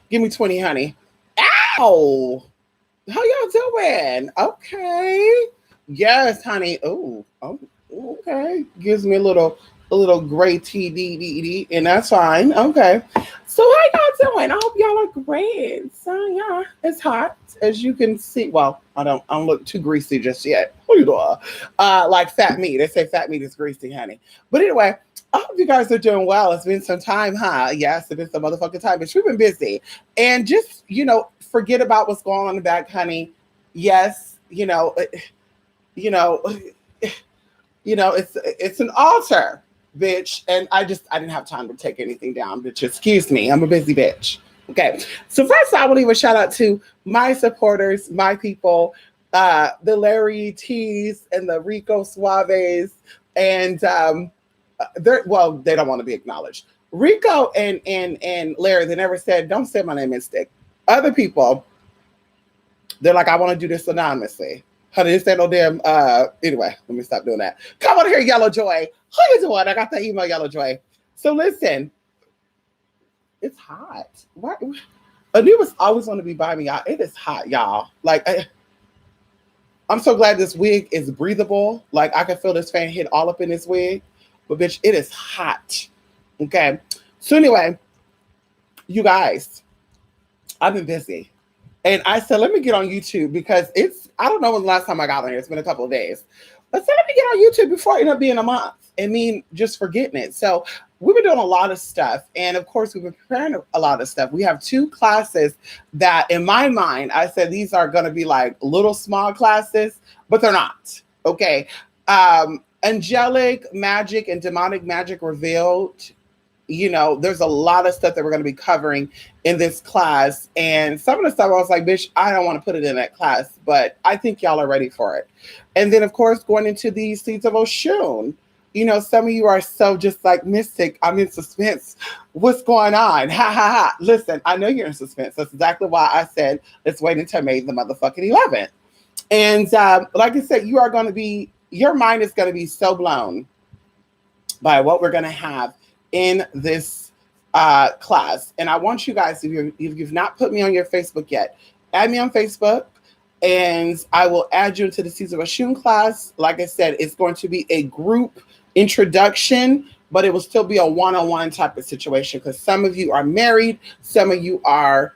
give me 20, honey. Ow! How y'all doing? Okay. Yes, honey. Oh, okay. Gives me a little gray TDD, and that's fine. Okay. So how y'all doing? I hope y'all are great. So yeah, it's hot as you can see. Well, I don't look too greasy just yet. What you doing? Like fat meat. They say fat meat is greasy, honey. But anyway, I hope you guys are doing well. It's been some time, huh? Yes, it's been some motherfucking time, but we've been busy. And just, forget about what's going on in the back, honey. Yes, you know, it's an altar, bitch. And I didn't have time to take anything down, bitch. Excuse me. I'm a busy bitch. Okay. So first I want to give a shout out to my supporters, my people, the Larry T's and the Rico Suaves, and they don't want to be acknowledged. Rico and Larry, they never said, don't say my name Mystic. Other people, they're like, I want to do this anonymously. Honey, this ain't no damn anyway, let me stop doing that. Come on here, Yellow Joy. How you doing? I got that email, Yellow Joy. So listen, it's hot. What Anubis always want to be by me, y'all. It is hot, y'all. Like I'm so glad this wig is breathable. Like I can feel this fan hit all up in this wig. But bitch, it is hot. Okay. So anyway, you guys, I've been busy. And I said, let me get on YouTube because I don't know when the last time I got on here. It's been a couple of days. But I said, let me get on YouTube before it ended up being a month. I mean, just forgetting it. So we've been doing a lot of stuff. And of course, we've been preparing a lot of stuff. We have 2 classes that in my mind, I said these are going to be like little small classes, but they're not. Okay. Angelic magic and demonic magic revealed. There's a lot of stuff that we're going to be covering in this class. And some of the stuff I was like, bitch, I don't want to put it in that class, but I think y'all are ready for it. And then, of course, going into the Seeds of Oshun. Some of you are so just like, Mystic, I'm in suspense. What's going on? Ha, ha, ha. Listen, I know you're in suspense. That's exactly why I said, let's wait until May the motherfucking 11th. And like I said, your mind is going to be so blown by what we're going to have in this class. And I want you guys, if you've not put me on your Facebook yet, add me on Facebook and I will add you into the Seeds of Oshun class. Like I said, it's going to be a group introduction, but it will still be a one-on-one type of situation because some of you are married, some of you are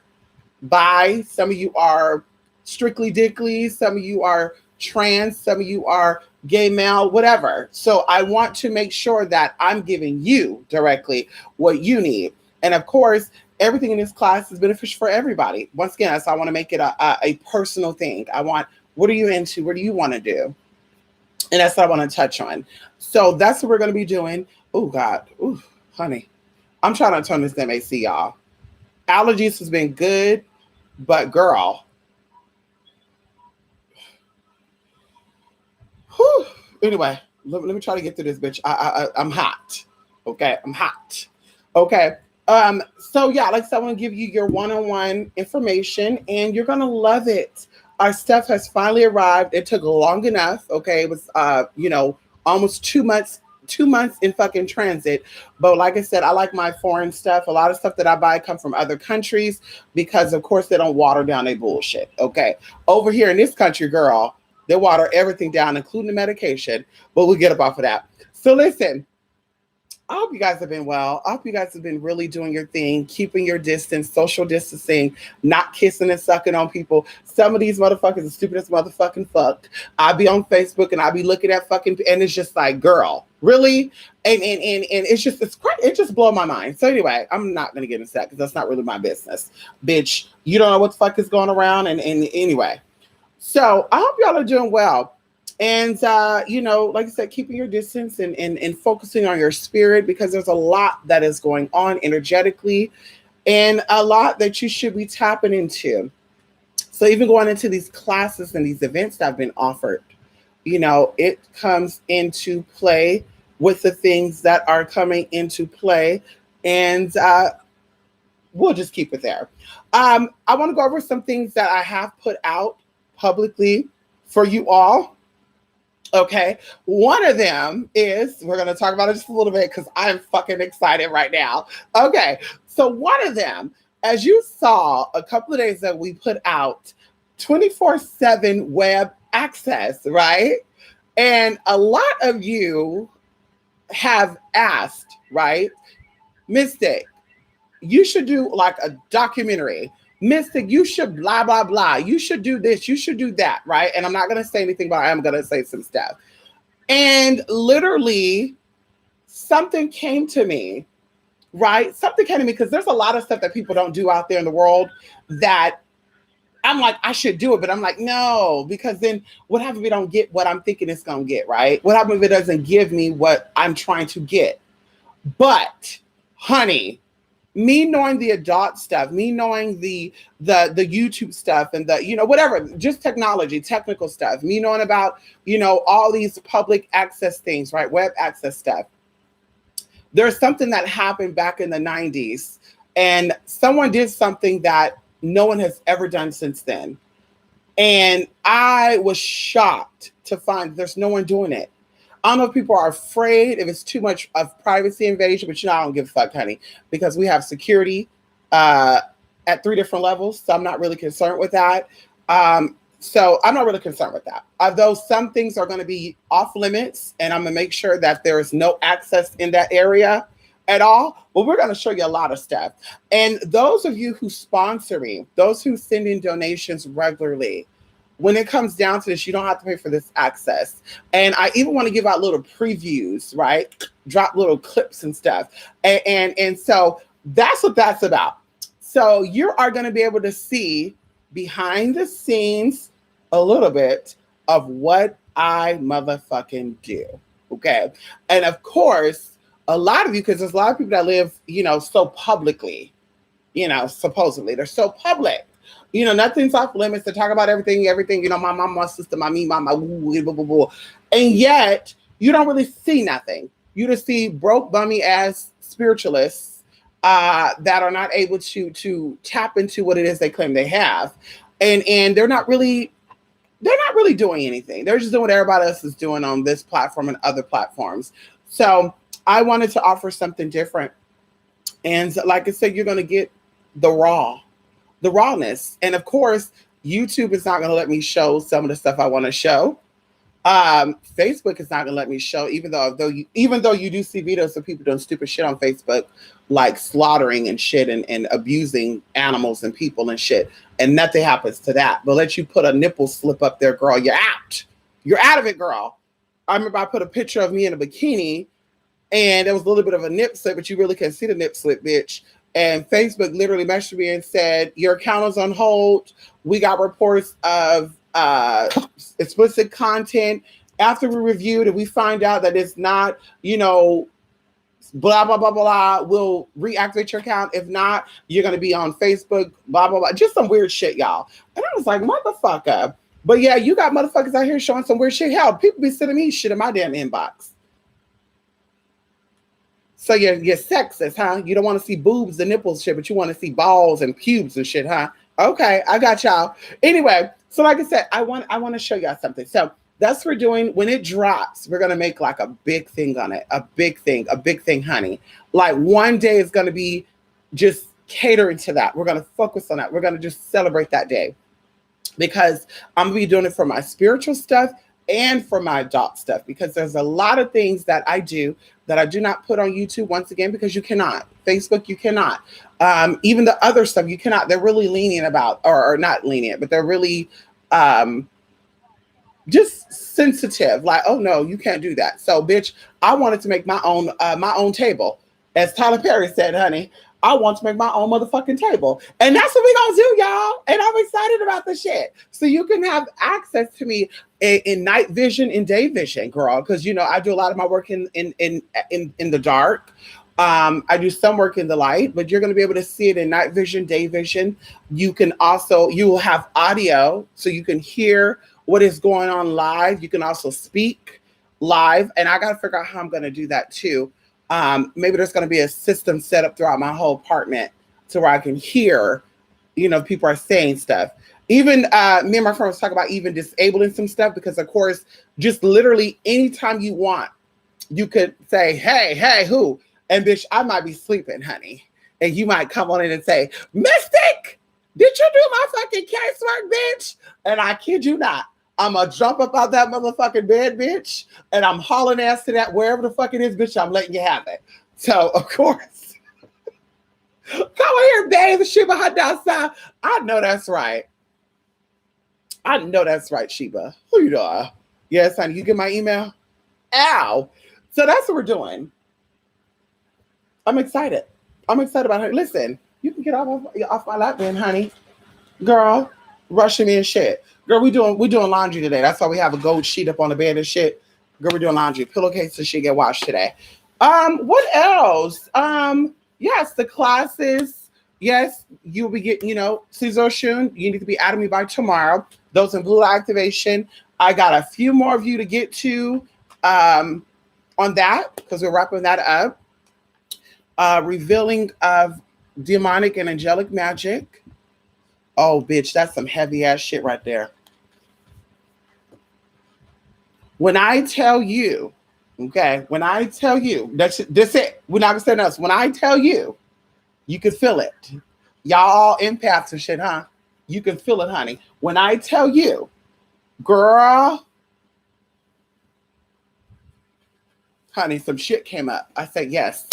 bi, some of you are strictly dickly, some of you are trans, some of you are gay male, whatever. So I want to make sure that I'm giving you directly what you need. And of course, everything in this class is beneficial for everybody. Once again, so I want to make it a personal thing. What are you into? What do you want to do? And that's what I want to touch on. So that's what we're going to be doing. Oh God. Ooh, honey. I'm trying to turn this MAC, y'all. Allergies has been good, but girl, whew. Anyway, let me try to get through this, bitch. I'm hot. Okay, I'm hot. Okay. So yeah, like I said, I want to give you your one-on-one information, and you're gonna love it. Our stuff has finally arrived. It took long enough. Okay, it was almost 2 months. 2 months in fucking transit. But like I said, I like my foreign stuff. A lot of stuff that I buy come from other countries because of course they don't water down their bullshit. Okay. Over here in this country, girl, they water everything down, including the medication. But we'll get up off of that. So listen, I hope you guys have been well. I hope you guys have been really doing your thing, keeping your distance, social distancing, not kissing and sucking on people. Some of these motherfuckers are stupid as motherfucking fuck. I be on Facebook and I be looking at fucking, and it's just like, girl, really? And it just blow my mind. So anyway, I'm not gonna get into that because that's not really my business, bitch. You don't know what the fuck is going around, and anyway. So I hope y'all are doing well. And, like I said, keeping your distance and focusing on your spirit because there's a lot that is going on energetically and a lot that you should be tapping into. So even going into these classes and these events that have been offered, it comes into play with the things that are coming into play. And we'll just keep it there. I want to go over some things that I have put out publicly for you all. Okay. One of them is, we're going to talk about it just a little bit because I'm fucking excited right now. Okay. So one of them, as you saw a couple of days ago, we put out 24/7 web access, right? And a lot of you have asked, right? Mystic, you should do like a documentary. Mystic, you should blah, blah, blah. You should do this. You should do that, right? And I'm not going to say anything, but I am going to say some stuff. And literally, something came to me, right? Something came to me because there's a lot of stuff that people don't do out there in the world that I'm like, I should do it, but I'm like, no, because then what happens if we don't get what I'm thinking it's going to get, right? What happens if it doesn't give me what I'm trying to get? But, honey, me knowing the adult stuff, me knowing the YouTube stuff and the, whatever, just technology, technical stuff, me knowing about, all these public access things, right? Web access stuff. There's something that happened back in the 90s, and someone did something that no one has ever done since then. And I was shocked to find there's no one doing it. I don't know if people are afraid, if it's too much of privacy invasion, but I don't give a fuck, honey, because we have security at 3 different levels. So I'm not really concerned with that. So I'm not really concerned with that. Although some things are going to be off limits, and I'm going to make sure that there is no access in that area at all. But we're going to show you a lot of stuff. And those of you who sponsor me, those who send in donations regularly, when it comes down to this, you don't have to pay for this access. And I even want to give out little previews, right? Drop little clips and stuff. And so that's what that's about. So you are going to be able to see behind the scenes a little bit of what I motherfucking do. Okay. And of course, a lot of you, because there's a lot of people that live, so publicly, supposedly they're so public. Nothing's off limits. They talk about everything, my mom, my sister, my me, my woo, blah, blah, blah. And yet you don't really see nothing. You just see broke, bummy ass spiritualists that are not able to tap into what it is they claim they have. And they're not really doing anything. They're just doing what everybody else is doing on this platform and other platforms. So I wanted to offer something different. And like I said, you're going to get the rawness. And of course, YouTube is not going to let me show some of the stuff I want to show. Facebook is not going to let me show, even though you do see videos of people doing stupid shit on Facebook, like slaughtering and shit and abusing animals and people and shit. And nothing happens to that. But let you put a nipple slip up there, girl, you're out. You're out of it, girl. I remember I put a picture of me in a bikini and there was a little bit of a nip slip, but you really can't see the nip slip, bitch. And Facebook literally messaged me and said, your account is on hold. We got reports of explicit content. After we reviewed it, we find out that it's not, blah, blah, blah, blah, we'll reactivate your account. If not, you're going to be on Facebook, blah, blah, blah. Just some weird shit, y'all. And I was like, motherfucker. But yeah, you got motherfuckers out here showing some weird shit. Hell, people be sending me shit in my damn inbox. So you're sexist, huh? You don't want to see boobs and nipples shit, but you want to see balls and pubes and shit, huh? Okay, I got y'all. Anyway, so like I said, I want to show y'all something. So that's what we're doing. When it drops, we're gonna make like a big thing on it, a big thing, honey. Like one day is gonna be just catering to that. We're gonna focus on that. We're gonna just celebrate that day because I'm gonna be doing it for my spiritual stuff and for my adult stuff, because there's a lot of things that I do that I do not put on YouTube, once again, because you cannot. Facebook, you cannot. Even the other stuff, you cannot. They're really lenient about, or not lenient, but they're really just sensitive. Like, oh no, you can't do that. So, bitch, I wanted to make my own table. As Tyler Perry said, honey, I want to make my own motherfucking table. And that's what we're going to do, y'all. And I'm excited about the shit. So you can have access to me in night vision and day vision, girl. Because, I do a lot of my work in the dark. I do some work in the light, but you're going to be able to see it in night vision, day vision. You will have audio, so you can hear what is going on live. You can also speak live. And I got to figure out how I'm going to do that too. Maybe there's going to be a system set up throughout my whole apartment to where I can hear, people are saying stuff. Even me and my friend was talking about even disabling some stuff, because of course, just literally anytime you want, you could say, hey, who? And bitch, I might be sleeping, honey. And you might come on in and say, Mystic, did you do my fucking casework, bitch? And I kid you not, I'm going to jump up out that motherfucking bed, bitch, and I'm hauling ass to that wherever the fuck it is, bitch, I'm letting you have it. So, of course, come on here, babe, Sheba Hot outside. I know that's right. I know that's right, Sheba. Who you doing? Yes, honey, you get my email? Ow. So that's what we're doing. I'm excited. I'm excited about her. Listen, you can get off my lap then, honey. Girl, rushing me and shit. Girl, we doing laundry today. That's why we have a gold sheet up on the bed and shit. Girl, we're doing laundry. Pillowcases should get washed today. What else? Yes, the classes. Yes, you'll be getting, Caesar Shun. You need to be out of me by tomorrow. Those in Blue Activation. I got a few more of you to get to on that because we're wrapping that up. Revealing of demonic and angelic magic. Oh, bitch, that's some heavy ass shit right there. When I tell you, okay, when I tell you, that's it. We're not gonna say nothing else. When I tell you, you can feel it. Y'all all empaths and shit, huh? You can feel it, honey. When I tell you, girl, honey, some shit came up. I said, yes.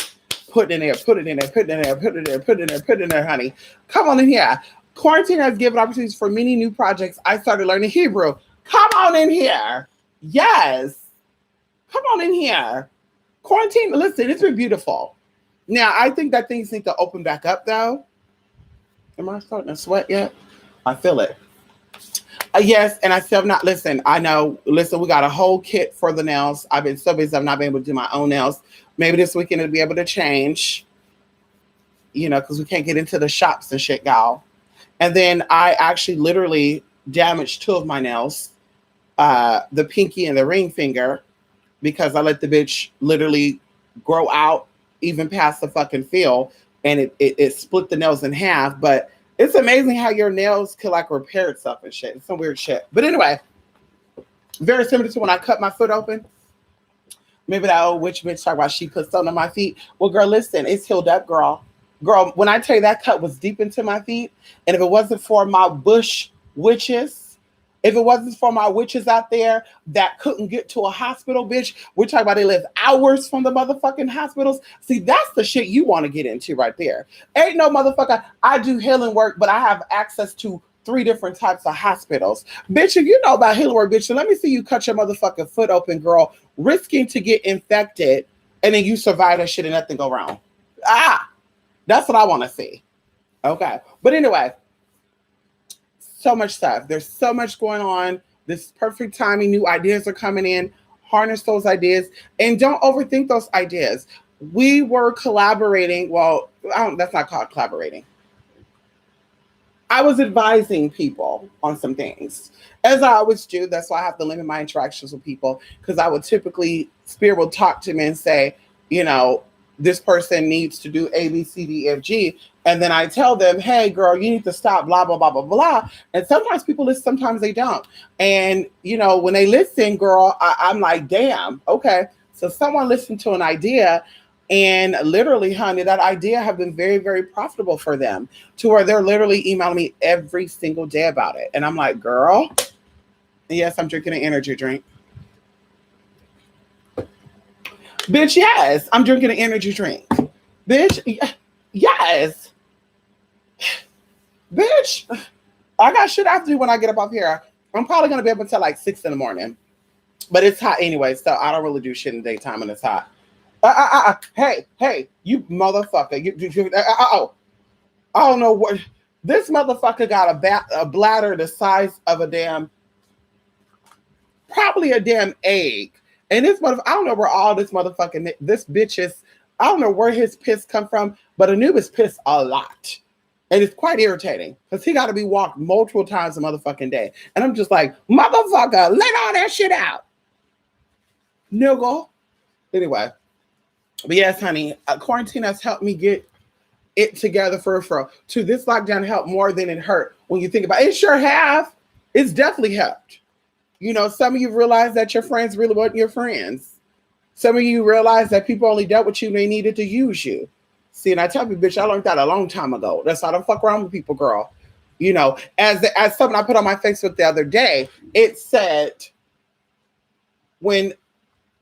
Put it in there, put it in there, put it in there, put it in there, put it in there, put it in there, honey. Come on in here. Quarantine has given opportunities for many new projects. I started learning Hebrew. Come on in here. Yes. Come on in here. Quarantine, listen, it's been beautiful. Now, I think that things need to open back up, though. Am I starting to sweat yet? I feel it. Yes, and I still have not, listen, I know, listen, we got a whole kit for the nails. I've been so busy, I've not been able to do my own nails. Maybe this weekend it'll be able to change, because we can't get into the shops and shit, y'all. And then I actually literally damaged two of my nails, the pinky and the ring finger, because I let the bitch literally grow out even past the fucking feel, and it split the nails in half. But it's amazing how your nails can like repair itself and shit. It's some weird shit. But anyway, very similar to when I cut my foot open. Maybe that old witch bitch talk about she put something on my feet. Well, girl, listen, it's healed up, girl. Girl, when I tell you that cut was deep into my feet, and if it wasn't for my bush witches, if it wasn't for my witches out there that couldn't get to a hospital, bitch, we're talking about they live hours from the motherfucking hospitals. See, that's the shit you want to get into right there. Ain't no motherfucker. I do healing work, but I have access to 3 different types of hospitals. Bitch, if you know about healing work, bitch, let me see you cut your motherfucking foot open, girl, risking to get infected, and then you survive that shit and nothing go wrong. That's what I want to see. Okay. But anyway, so much stuff. There's so much going on. This perfect timing. New ideas are coming in. Harness those ideas and don't overthink those ideas. We were collaborating. Well, that's not called collaborating. I was advising people on some things, as I always do. That's why I have to limit my interactions with people, because I would typically, Spirit will talk to me and say, this person needs to do A, B, C, D, F, G. And then I tell them, hey, girl, you need to stop, blah, blah, blah, blah, blah. And sometimes people listen, sometimes they don't. And, when they listen, girl, I'm like, damn, okay. So someone listened to an idea, and literally, honey, that idea have been very, very profitable for them, to where they're literally emailing me every single day about it. And I'm like, girl, yes, I'm drinking an energy drink. Bitch, yes, I'm drinking an energy drink. Bitch, yes. Bitch, I got shit I have to do when I get up off here. I'm probably going to be up until like 6 in the morning. But it's hot anyway, so I don't really do shit in the daytime when it's hot. Hey, you motherfucker. I don't know what. This motherfucker got a bladder the size of probably a damn egg. And this motherfucker, I don't know where all this bitch is. I don't know where his piss come from, but Anubis piss a lot. And it's quite irritating because he got to be walked multiple times a motherfucking day. And I'm just like, motherfucker, let all that shit out. Nigga. Anyway. But yes, honey, quarantine has helped me get it together for referral. To this lockdown helped more than it hurt. When you think about it, it sure have. It's definitely helped. Some of you realize that your friends really weren't your friends. Some of you realize that people only dealt with you when they needed to use you. See, and I tell you, bitch, I learned that a long time ago. That's why I don't fuck around with people, girl. You know, as something I put on my Facebook the other day, it said, when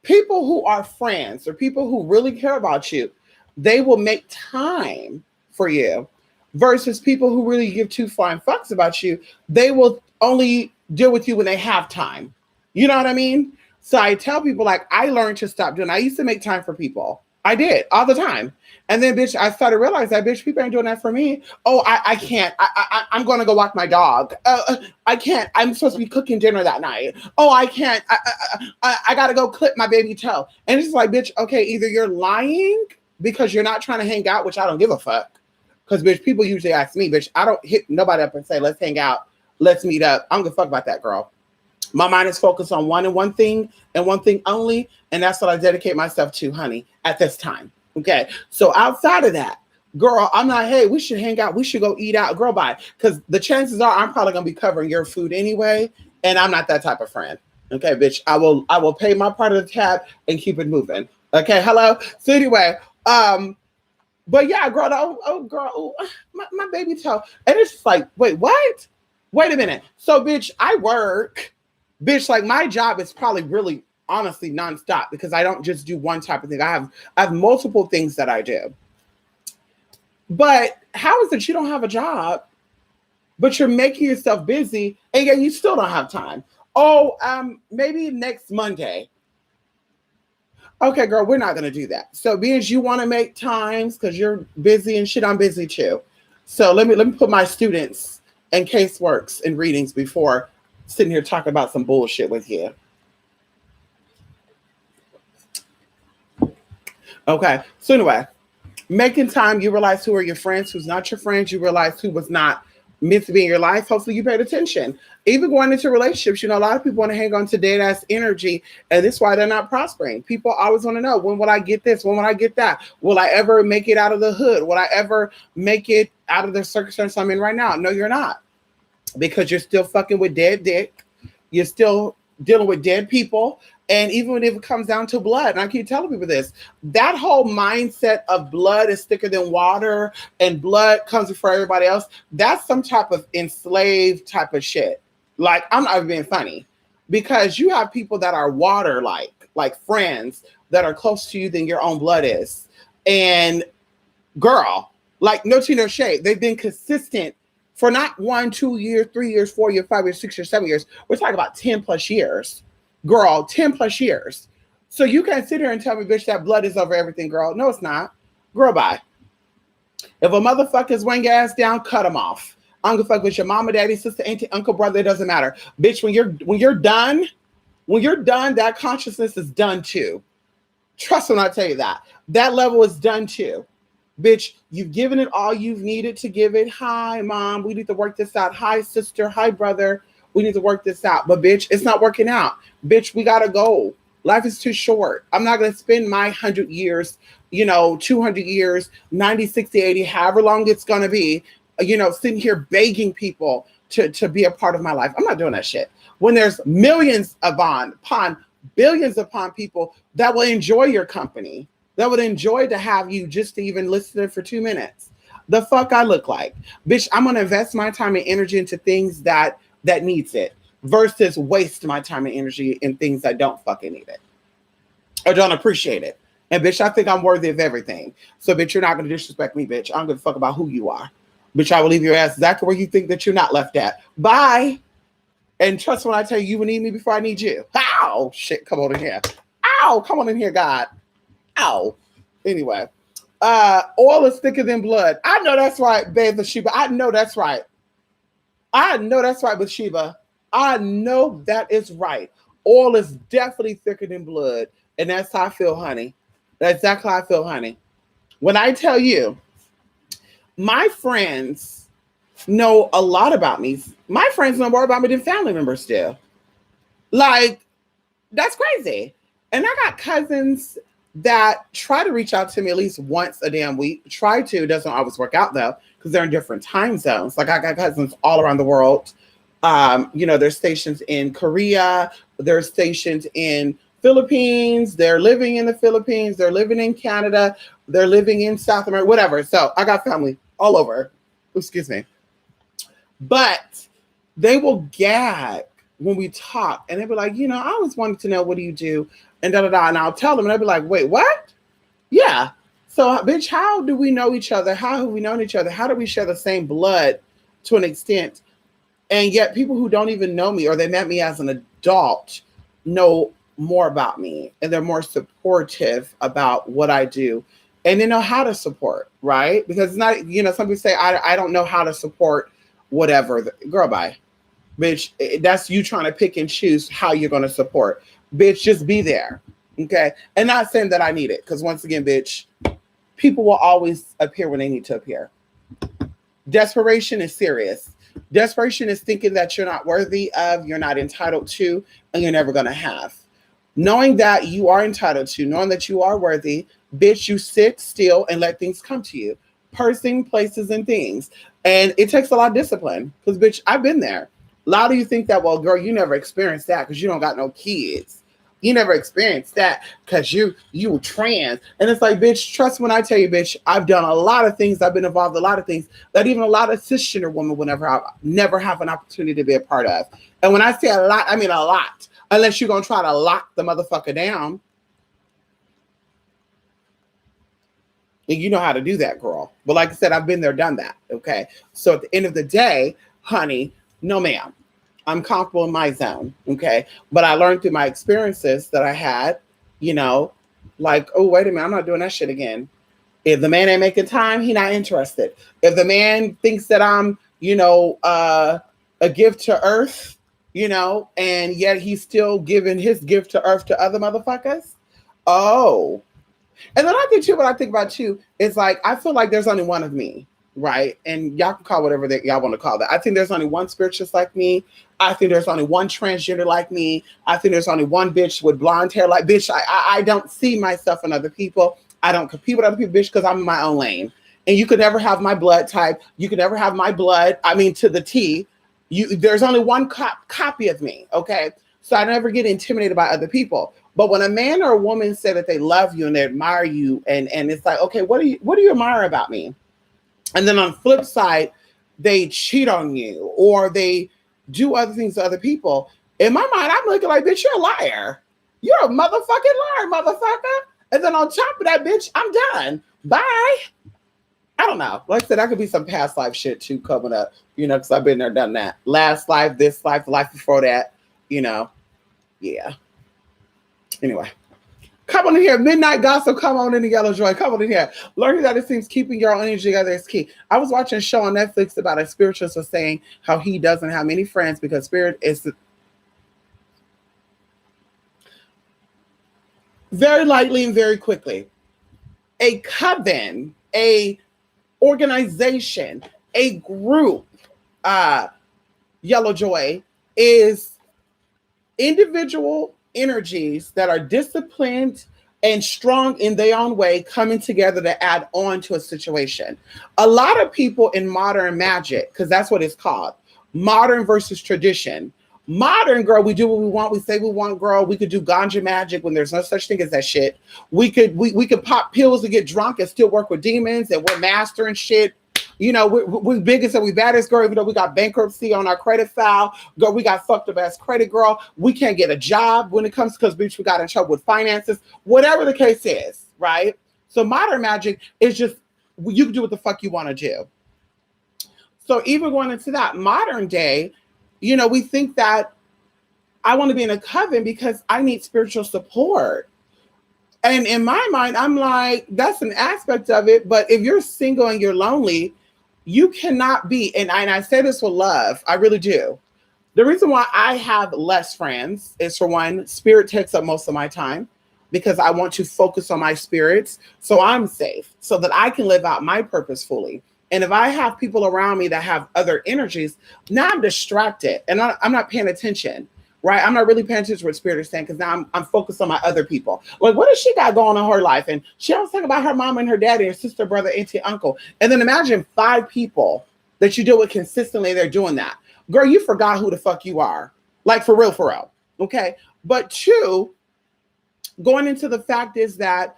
people who are friends or people who really care about you, they will make time for you, versus people who really give two flying fucks about you, they will only deal with you when they have time. You know what I mean? So I tell people, like, I learned to stop doing. I used to make time for people. I did all the time. And then, bitch, I started realizing that, bitch, people ain't doing that for me. Oh, I can't. I'm going to go walk my dog. I can't. I'm supposed to be cooking dinner that night. Oh, I can't. I got to go clip my baby toe. And it's just like, bitch, okay, either you're lying because you're not trying to hang out, which I don't give a fuck. Because, bitch, people usually ask me, bitch, I don't hit nobody up and say, let's hang out. Let's meet up. I don't give a fuck about that, girl. My mind is focused on one thing and one thing only. And that's what I dedicate myself to, honey, at this time. Okay. So outside of that, girl, I'm not, hey, we should hang out. We should go eat out. Girl, bye. Because the chances are I'm probably going to be covering your food anyway. And I'm not that type of friend. Okay, bitch. I will pay my part of the tab and keep it moving. Okay. Hello. So anyway, but yeah, girl, my baby toe. And it's just like, wait, what? Wait a minute. So, bitch, I work. Bitch, like, my job is probably really, honestly, nonstop, because I don't just do one type of thing. I have multiple things that I do. But how is it you don't have a job, but you're making yourself busy, and yet you still don't have time? Oh, maybe next Monday. Okay, girl, we're not going to do that. So, being you want to make times because you're busy and shit, I'm busy too. So let me put my students and caseworks and readings before sitting here talking about some bullshit with you. Okay, so anyway, making time, you realize who are your friends, who's not your friends. You realize who was not meant to be in your life. Hopefully you paid attention. Even going into relationships, you know, a lot of people want to hang on to dead ass energy, and this is why they're not prospering. People always want to know, when will I get this? When will I get that? Will I ever make it out of the hood? Will I ever make it out of the circumstance I'm in right now? No, you're not. Because you're still fucking with dead dick. You're still dealing with dead people. And even if it comes down to blood, and I keep telling people this, that whole mindset of blood is thicker than water and blood comes before everybody else, that's some type of enslaved type of shit. Like, I'm not even being funny. Because you have people that are water-like friends that are close to you than your own blood is. And girl, like, no tea, no shade. They've been consistent for not 1, 2 years, 3 years, 4 years, 5 years, 6 years, 7 years. We're talking about 10 plus years. Girl, 10 plus years. So you can't sit here and tell me, bitch, that blood is over everything, girl. No, it's not. Girl, bye. If a motherfucker's weighing your ass down, cut him off. I don't give a fuck with your mama, daddy, sister, auntie, uncle, brother. It doesn't matter. Bitch, when you're done, that consciousness is done too. Trust me when I tell you that. That level is done too. Bitch, you've given it all you've needed to give it. Hi, mom, we need to work this out. Hi, sister. Hi, brother. We need to work this out. But, bitch, it's not working out. Bitch, we got to go. Life is too short. I'm not going to spend my 100 years, 200 years, 90, 60, 80, however long it's going to be, sitting here begging people to be a part of my life. I'm not doing that shit. When there's millions upon billions upon people that will enjoy your company, that would enjoy to have you just to even listen to it for 2 minutes. The fuck I look like. Bitch, I'm going to invest my time and energy into things that needs it versus waste my time and energy in things that don't fucking need it or don't appreciate it. And bitch, I think I'm worthy of everything. So bitch, you're not going to disrespect me, bitch. I don't give a fuck about who you are. Bitch, I will leave your ass exactly where you think that you're not left at. Bye. And trust when I tell you, you will need me before I need you. Ow, shit, come on in here. Ow, come on in here, God. Ow. Anyway, oil is thicker than blood. I know that's right, Bathsheba. I know that's right. I know that's right, Bathsheba. I know that is right. Oil is definitely thicker than blood. And that's how I feel, honey. That's exactly how I feel, honey. When I tell you, my friends know a lot about me. My friends know more about me than family members do. Like, that's crazy. And I got cousins that try to reach out to me at least once a damn week. Try to, doesn't always work out though, because they're in different time zones. Like, I got cousins all around the world. They're stationed in Korea. They're stationed in Philippines, they're living in the Philippines, they're living in Canada, they're living in South America, whatever. So I got family all over. Excuse me. But they will gag when we talk and they'll be like, I always wanted to know, what do you do? And da da da. And I'll tell them and they'll be like, wait, what? Yeah. So, bitch, how do we know each other? How have we known each other? How do we share the same blood to an extent? And yet people who don't even know me or they met me as an adult know more about me and they're more supportive about what I do. And they know how to support, right? Because it's not, some people say, I don't know how to support whatever. Girl, bye. Bitch, that's you trying to pick and choose how you're going to support. Bitch, just be there. Okay? And not saying that I need it. Because once again, bitch, people will always appear when they need to appear. Desperation is serious. Desperation is thinking that you're not worthy of, you're not entitled to, and you're never going to have. Knowing that you are entitled to, knowing that you are worthy, bitch, you sit still and let things come to you. Person, places, and things. And it takes a lot of discipline. Because, bitch, I've been there. A lot of you think that, well, girl, you never experienced that because you don't got no kids. You never experienced that because you trans. And it's like, bitch, trust when I tell you, bitch, I've done a lot of things. I've been involved in a lot of things that even a lot of cisgender women will never have an opportunity to be a part of. And when I say a lot, I mean a lot. Unless you're going to try to lock the motherfucker down. And you know how to do that, girl. But like I said, I've been there, done that. Okay. So at the end of the day, honey, no, ma'am. I'm comfortable in my zone. Okay. But I learned through my experiences that I had, like, oh, wait a minute, I'm not doing that shit again. If the man ain't making time, he not interested. If the man thinks that I'm, a gift to earth, and yet he's still giving his gift to earth to other motherfuckers. Oh. And then I think too, what I think about too, is like, I feel like there's only one of me. Right. And y'all can call whatever that y'all want to call that. I think there's only one spiritualist like me. I think there's only one transgender like me. I think there's only one bitch with blonde hair like bitch. I don't see myself in other people. I don't compete with other people, bitch, because I'm in my own lane. And you could never have my blood type. You could never have my blood. I mean, to the T. There's only one copy of me. Okay. So I never get intimidated by other people. But when a man or a woman say that they love you and they admire you, and it's like, okay, what do you admire about me? And then on the flip side, they cheat on you or they do other things to other people. In my mind, I'm looking like, bitch, you're a liar. You're a motherfucking liar, motherfucker. And then on top of that, bitch, I'm done. Bye. I don't know. Like I said, that could be some past life shit too coming up, because I've been there, done that. Last life, this life, the life before that, Yeah. Anyway. Come on in here. Midnight Gossip. Come on in the Yellow Joy. Come on in here. Learning that it seems keeping your own energy together is key. I was watching a show on Netflix about a spiritualist was saying how he doesn't have many friends because spirit is very lightly and very quickly. A coven, a organization, a group, Yellow Joy, is individual energies that are disciplined and strong in their own way coming together to add on to a situation. A lot of people in modern magic, because that's what it's called, modern versus tradition. Modern, girl, we do what we want. We say we want, girl. We could do ganja magic when there's no such thing as that shit. We could pop pills to get drunk and still work with demons, and we're mastering shit. We biggest and we baddest, girl, even though we got bankruptcy on our credit file. Girl, we got fucked up ass credit, girl. We can't get a job when it comes because, bitch, we got in trouble with finances. Whatever the case is, right? So modern magic is just, you can do what the fuck you want to do. So even going into that modern day, we think that I want to be in a coven because I need spiritual support. And in my mind, I'm like, that's an aspect of it. But if you're single and you're lonely, you cannot be, and I say this with love, I really do. The reason why I have less friends is, for one, spirit takes up most of my time because I want to focus on my spirits so I'm safe, so that I can live out my purpose fully. And if I have people around me that have other energies, now I'm distracted and I'm not paying attention. Right, I'm not really paying attention to what spirit is saying because now I'm focused on my other people. Like, what does she got going on in her life? And she always talk about her mom and her daddy, her sister, brother, auntie, uncle. And then imagine 5 people that you deal with consistently. They're doing that. Girl, you forgot who the fuck you are. Like, for real, for real. Okay. But 2, going into the fact is that,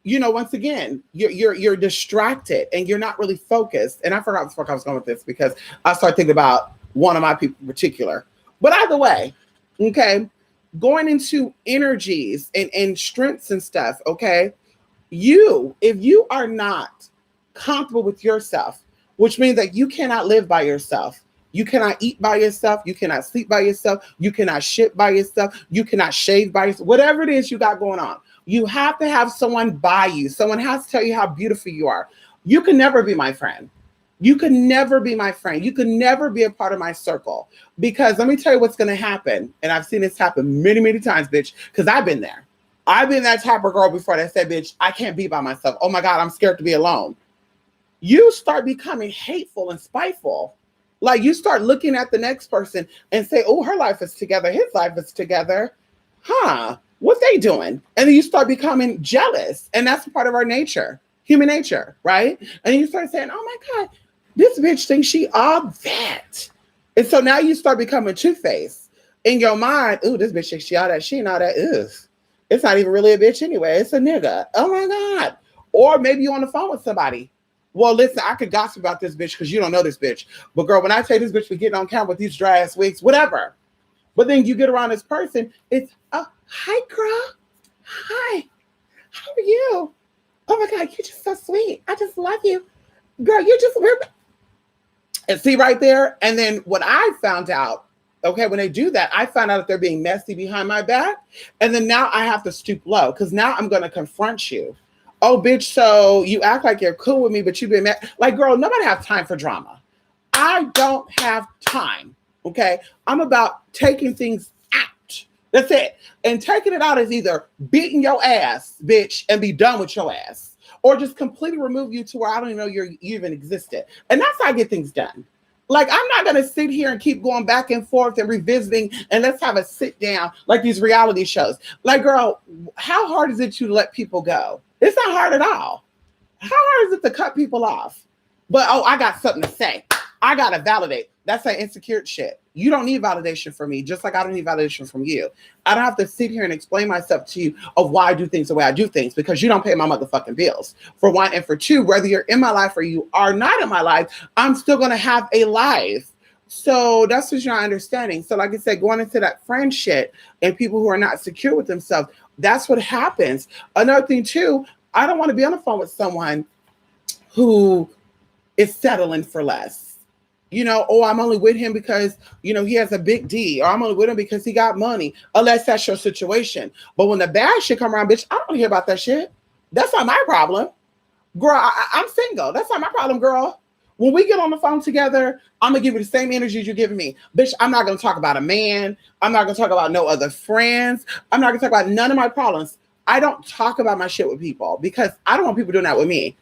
once again, you're distracted and you're not really focused. And I forgot what the fuck I was going with this because I started thinking about one of my people in particular. But either way, okay, going into energies and strengths and stuff, okay, if you are not comfortable with yourself, which means that you cannot live by yourself, you cannot eat by yourself, you cannot sleep by yourself, you cannot shit by yourself, you cannot shave by yourself, whatever it is you got going on, you have to have someone by you. Someone has to tell you how beautiful you are. You can never be my friend. You can never be my friend. You can never be a part of my circle. Because let me tell you what's going to happen. And I've seen this happen many, many times, bitch, because I've been there. I've been that type of girl before that said, bitch, I can't be by myself. Oh my God, I'm scared to be alone. You start becoming hateful and spiteful. Like you start looking at the next person and say, oh, her life is together. His life is together. Huh? What they doing? And then you start becoming jealous. And that's part of our nature, human nature, right? And you start saying, oh my God, this bitch thinks she all that. And so now you start becoming two-faced. In your mind, ooh, this bitch thinks she all that. She ain't all that. Ugh. It's not even really a bitch anyway. It's a nigga. Oh my God. Or maybe you're on the phone with somebody. Well, listen, I could gossip about this bitch because you don't know this bitch. But girl, when I tell this bitch we getting on camera with these dry ass wigs, whatever. But then you get around this person, it's, oh, hi, girl. Hi. How are you? Oh my God, you're just so sweet. I just love you. Girl, we're. And see right there. And then what I found out, okay, when they do that, I found out that they're being messy behind my back. And then now I have to stoop low because now I'm going to confront you. Oh, bitch, so you act like you're cool with me, but you've been mad. Like, girl, nobody has time for drama. I don't have time, okay? I'm about taking things out. That's it. And taking it out is either beating your ass, bitch, and be done with your ass, or just completely remove you to where I don't even know you even existed. And that's how I get things done. Like, I'm not going to sit here and keep going back and forth and revisiting and let's have a sit down like these reality shows. Like, girl, how hard is it to let people go? It's not hard at all. How hard is it to cut people off? But, oh, I got something to say. I got to validate. That's that insecure shit. You don't need validation from me, just like I don't need validation from you. I don't have to sit here and explain myself to you of why I do things the way I do things because you don't pay my motherfucking bills, for one. And for two, whether you're in my life or you are not in my life, I'm still going to have a life. So that's what you're not understanding. So like I said, going into that friend shit and people who are not secure with themselves, that's what happens. Another thing too, I don't want to be on the phone with someone who is settling for less. Oh, I'm only with him because, he has a big D, or I'm only with him because he got money, unless that's your situation. But when the bad shit come around, bitch, I don't hear about that shit. That's not my problem. Girl, I'm single. That's not my problem, girl. When we get on the phone together, I'm going to give you the same energy you're giving me. Bitch, I'm not going to talk about a man. I'm not going to talk about no other friends. I'm not going to talk about none of my problems. I don't talk about my shit with people because I don't want people doing that with me.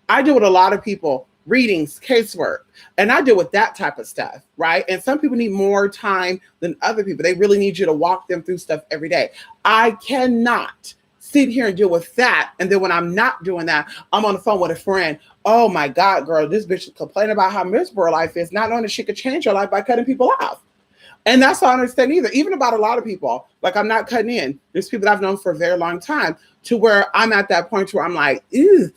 I deal with a lot of people, readings, casework, and I deal with that type of stuff, right? And some people need more time than other people. They really need you to walk them through stuff every day. I cannot sit here and deal with that. And then when I'm not doing that, I'm on the phone with a friend. Oh my God, girl, this bitch is complaining about how miserable her life is, not knowing that she could change her life by cutting people off. And that's what I understand either. Even about a lot of people, like I'm not cutting in. There's people that I've known for a very long time to where I'm at that point where I'm like, ew,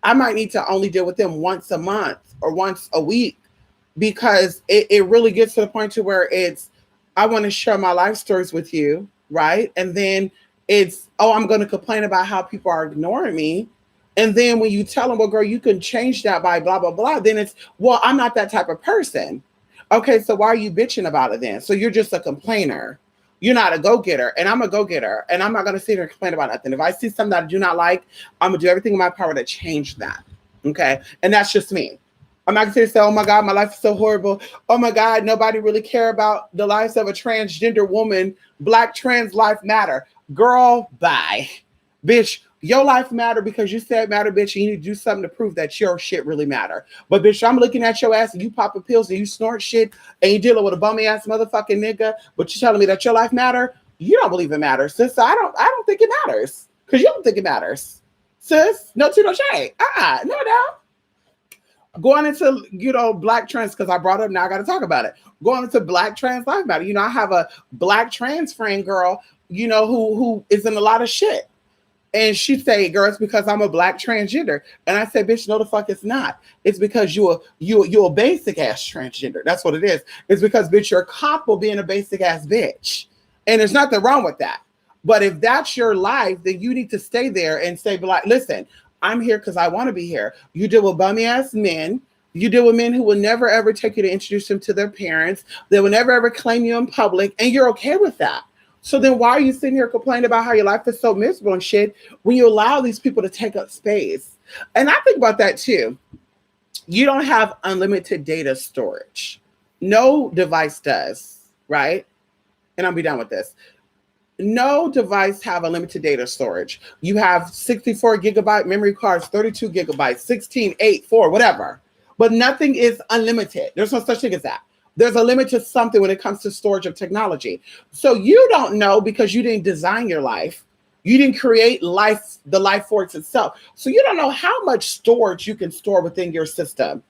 I might need to only deal with them once a month or once a week because it really gets to the point to where it's, I want to share my life stories with you, right? And then it's, oh, I'm going to complain about how people are ignoring me. And then when you tell them, well, girl, you can change that by blah, blah, blah, then it's, well, I'm not that type of person. Okay, so why are you bitching about it then? So you're just a complainer. You're not a go-getter, and I'm a go-getter, and I'm not going to sit here and complain about nothing. If I see something that I do not like, I'm going to do everything in my power to change that, okay? And that's just me. I'm not going to say, oh, my God, my life is so horrible. Oh, my God, nobody really care about the lives of a transgender woman. Black trans life matter. Girl, bye. Bitch, your life matter because you said matter, bitch, and you need to do something to prove that your shit really matter. But bitch, I'm looking at your ass and you popping pills and you snort shit and you dealing with a bummy ass motherfucking nigga, but you telling me that your life matter? You don't believe it matters, sis. I don't think it matters because you don't think it matters, sis. No tea, no shade. No. Going into, black trans, because I brought it up, now I got to talk about it. Going into Black Trans Life Matter. I have a black trans friend girl, who is in a lot of shit. And she say, girl, it's because I'm a black transgender. And I said, bitch, no the fuck it's not. It's because you're a basic ass transgender. That's what it is. It's because, bitch, you're comfortable being a basic ass bitch. And there's nothing wrong with that. But if that's your life, then you need to stay there and say, like, listen, I'm here because I want to be here. You deal with bummy ass men. You deal with men who will never ever take you to introduce them to their parents. They will never ever claim you in public. And you're okay with that. So then why are you sitting here complaining about how your life is so miserable and shit when you allow these people to take up space? And I think about that too. You don't have unlimited data storage. No device does, right? And I'll be done with this. No device have unlimited data storage. You have 64 gigabyte memory cards, 32 gigabytes, 16, 8, 4, whatever. But nothing is unlimited. There's no such thing as that. There's a limit to something when it comes to storage of technology. So you don't know because you didn't design your life. You didn't create life, the life force itself. So you don't know how much storage you can store within your system.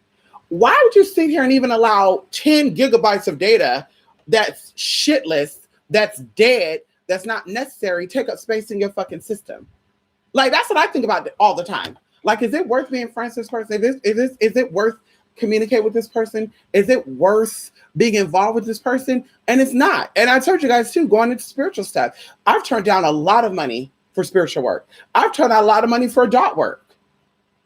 Why would you sit here and even allow 10 gigabytes of data that's shitless, that's dead, that's not necessary, take up space in your fucking system? Like, that's what I think about all the time. Like, is it worth being friends with this person? Is it worth communicate with this person? Is it worth being involved with this person? And it's not. And I told you guys too, going into spiritual stuff, I've turned down a lot of money for spiritual work. I've turned down a lot of money for adult work.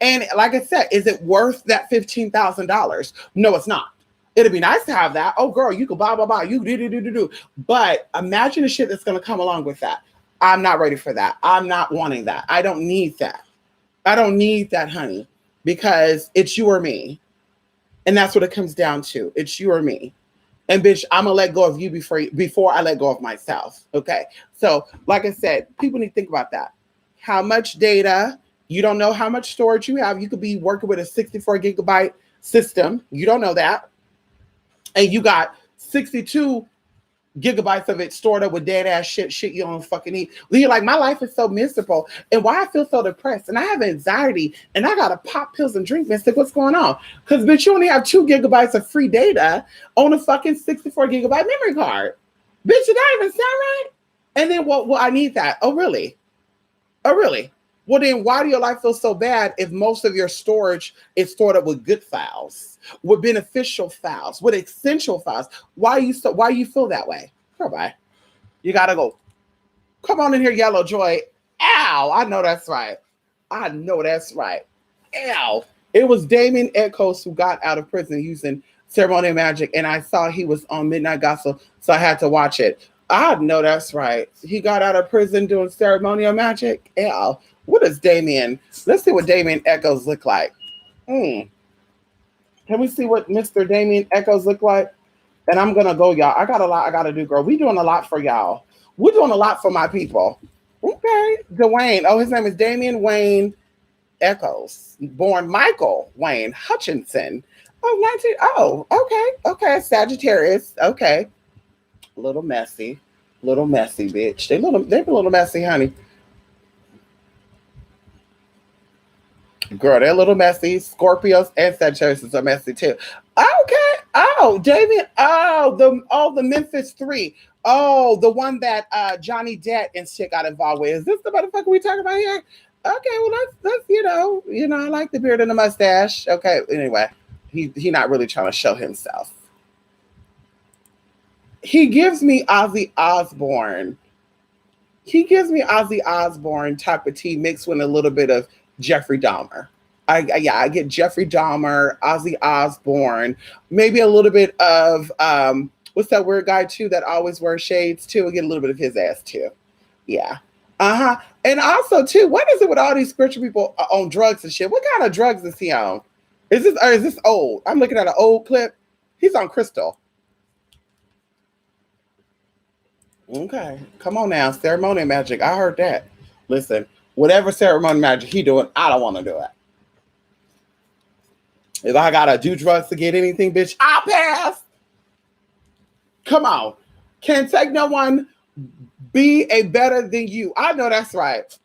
And like I said, is it worth that $15,000? No, it's not. It'd be nice to have that. Oh, girl, you could blah, blah, blah. You do. But imagine the shit that's going to come along with that. I'm not ready for that. I'm not wanting that. I don't need that. I don't need that, honey, because it's you or me. And that's what it comes down to. It's you or me. And bitch, I'm going to let go of you before I let go of myself. Okay. So like I said, people need to think about that. How much data? You don't know how much storage you have. You could be working with a 64 gigabyte system. You don't know that. And you got 62 gigabytes of it stored up with dead ass shit you don't fucking eat. You're like, my life is so miserable, and why I feel so depressed, and I have anxiety, and I gotta pop pills and drink Mystic. What's going on? Because bitch, you only have 2 gigabytes of free data on a fucking 64 gigabyte memory card. Bitch, did that even sound right? And then well, I need that. Oh really? Well, then why do your life feel so bad if most of your storage is stored up with good files, with beneficial files, with essential files? Why you feel that way? Girl, bye. You gotta go. Come on in here, Yellow Joy. Ow! I know that's right. Ow! It was Damien Echoes who got out of prison using ceremonial magic, and I saw he was on Midnight Gospel, so I had to watch it. I know that's right. He got out of prison doing ceremonial magic. Ow. What is Damien? Let's see what Damien Echoes look like. Can we see what Mr. Damien Echoes look like? And I'm gonna go, y'all. I got a lot I gotta do, girl. We doing a lot for y'all. We're doing a lot for my people. Okay. Dwayne. Oh, his name is Damien Wayne Echoes. Born Michael Wayne Hutchinson. Oh, okay. Sagittarius. Okay. A little messy, bitch. They're a little messy, honey. Girl, they're a little messy. Scorpios and Sagittarius are messy too. Okay. Oh, David. Oh, the Memphis 3. Oh, the one that Johnny Depp and shit got involved with. Is this the motherfucker we talking about here? Okay, well let's I like the beard and the mustache. Okay, anyway, he not really trying to show himself. He gives me Ozzy Osbourne. Type of tea mixed with a little bit of Jeffrey Dahmer. I get Jeffrey Dahmer, Ozzy Osbourne, maybe a little bit of what's that weird guy too that always wears shades too? I get a little bit of his ass too. Yeah. And also too, what is it with all these spiritual people on drugs and shit? What kind of drugs is he on? Is this old? I'm looking at an old clip. He's on crystal. Okay, come on now, ceremonial magic. I heard that. Listen, whatever ceremonial magic he doing, I don't want to do it. If I gotta do drugs to get anything, bitch, I'll pass. Come on, can't take no one be a better than you. I know that's right.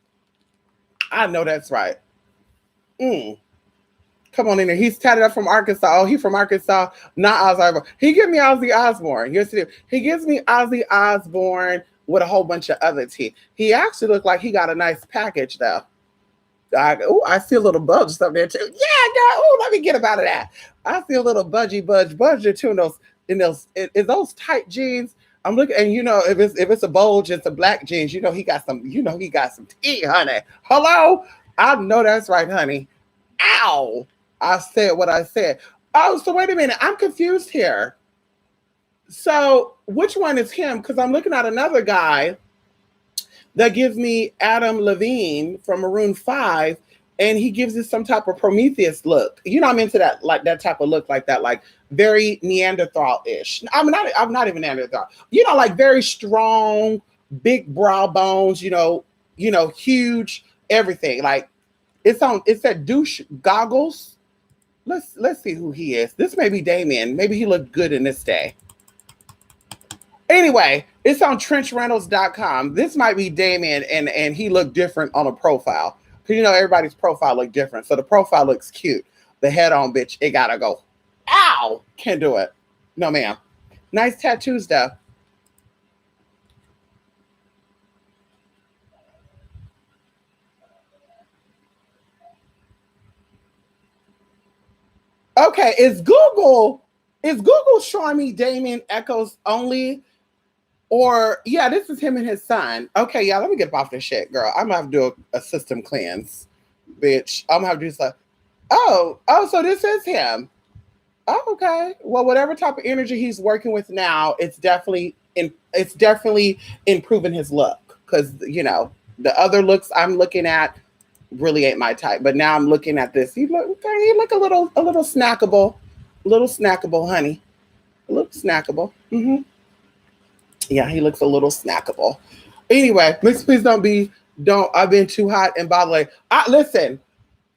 Come Come on in there. He's tatted up from Arkansas. Oh, he from Arkansas, not Ozzy Osbourne. He gives me Ozzy Osbourne. Here's the deal. He gives me Ozzy Osbourne with a whole bunch of other tea. He actually looked like he got a nice package though. I see a little budge up there too. Yeah, girl. Oh, let me get up out of that. I see a little budge too in those tight jeans. I'm looking, and if it's a bulge, it's a black jeans. He got some tea, honey. Hello, I know that's right, honey. Ow! I said what I said. Oh, so wait a minute. I'm confused here. So which one is him? Because I'm looking at another guy that gives me Adam Levine from Maroon 5, and he gives us some type of Prometheus look. I'm into that, like that type of look, like that, like very Neanderthal-ish. I'm not even Neanderthal. Like very strong, big brow bones, huge everything. Like it said douche goggles. Let's see who he is. This may be Damien. Maybe he looked good in this day. Anyway, it's on TrenchRentals.com. This might be Damien, and he looked different on a profile. Because everybody's profile look different. So the profile looks cute. The head on, bitch, it gotta go. Ow! Can't do it. No, ma'am. Nice tattoos, though. Okay, is Google showing me Damien Echoes only? Or, yeah, this is him and his son. Okay, yeah, let me get off this shit, girl. I'm gonna have to do a system cleanse, bitch. I'm gonna have to do stuff. Oh, so this is him. Oh, okay. Well, whatever type of energy he's working with now, it's definitely improving his look. Because, the other looks I'm looking at really ain't my type. But now I'm looking at this. He look a little snackable. A little snackable, honey. A little snackable. Mm-hmm. Yeah, he looks a little snackable. Anyway, please I've been too hot. And by the way, listen,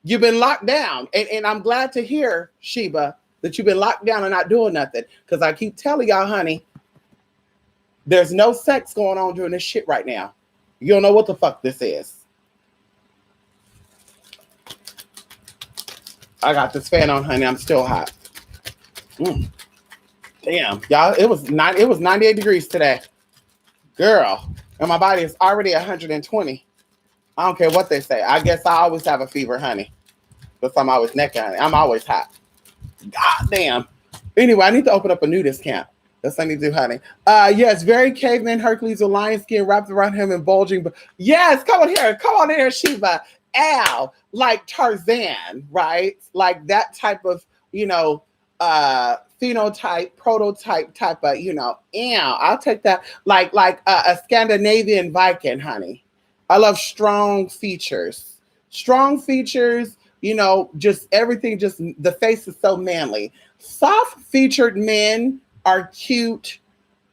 you've been locked down. And I'm glad to hear, Sheba, that you've been locked down and not doing nothing. Because I keep telling y'all, honey, there's no sex going on during this shit right now. You don't know what the fuck this is. I got this fan on, honey. I'm still hot. Damn, y'all, it was 98 degrees today. Girl, and my body is already 120. I don't care what they say. I guess I always have a fever, honey. Because I'm always naked, honey. I'm always hot. God damn. Anyway, I need to open up a nudist camp. That's what I need to do, honey. Yes, very caveman Hercules with lion skin wrapped around him and bulging. But yes, come on here. Come on in here, Sheba. Ow. Like Tarzan, right? Like that type of, phenotype, prototype type of, I'll take that. Like a Scandinavian Viking, honey. I love strong features. Strong features, just everything, just the face is so manly. Soft featured men are cute.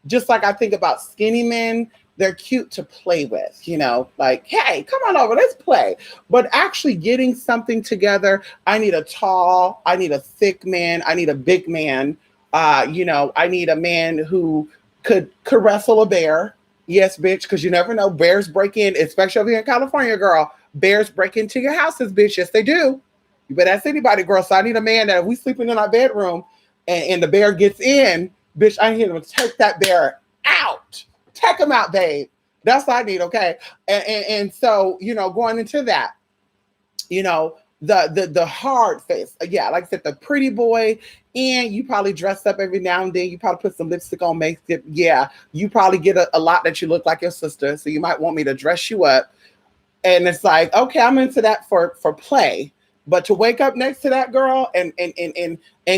Just like I think about skinny men, they're cute to play with, like, hey, come on over, let's play. But actually getting something together, I need a thick man, I need a big man. I need a man who could wrestle a bear. Yes, bitch, because you never know. Bears break in, especially over here in California, girl. Bears break into your houses, bitch. Yes, they do. You better ask anybody, girl. So I need a man that if we sleeping in our bedroom and the bear gets in, bitch, I need him to take that bear out. Take him out, babe. That's what I need, okay? And so, going into that, the hard face. Yeah, like I said, the pretty boy, and you probably dress up every now and then. You probably put some lipstick on, makeup. Yeah, you probably get a lot that you look like your sister, so you might want me to dress you up. And it's like, okay, I'm into that for play. But to wake up next to that girl and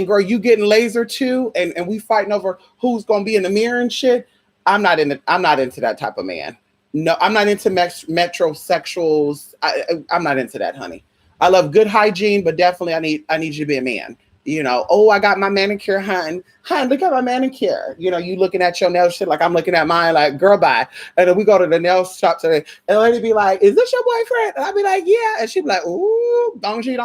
girl, you getting laser too, and we fighting over who's gonna be in the mirror and shit. I'm not into that type of man. No, I'm not into metrosexuals. I'm not into that, honey. I love good hygiene, but definitely I need you to be a man. Oh, I got my manicure, hun, look at my manicure. You looking at your nail shit like I'm looking at mine, like, girl, bye. And then we go to the nail shop today, and the lady be like, is this your boyfriend? And I'll be like, yeah. And she be like, ooh, donji,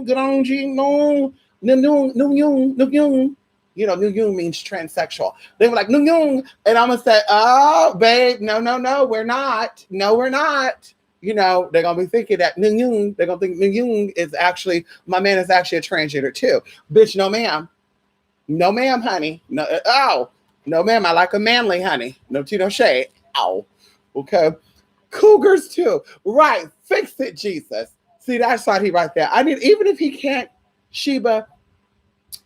good onji, no, no. New Jung means transsexual. They were like, New Jung. And I'm going to say, oh, babe, no, we're not. No, we're not. you know, they're gonna be thinking that Nyung, they're gonna think Nyung is actually my man is actually a transgender too. Bitch, no ma'am. No ma'am, honey. No oh, no ma'am. I like a manly honey. No tea, no shade. Ow. Okay. Cougars too. Right. Fix it, Jesus. See, that's why he right there. I need even if he can't, Sheba,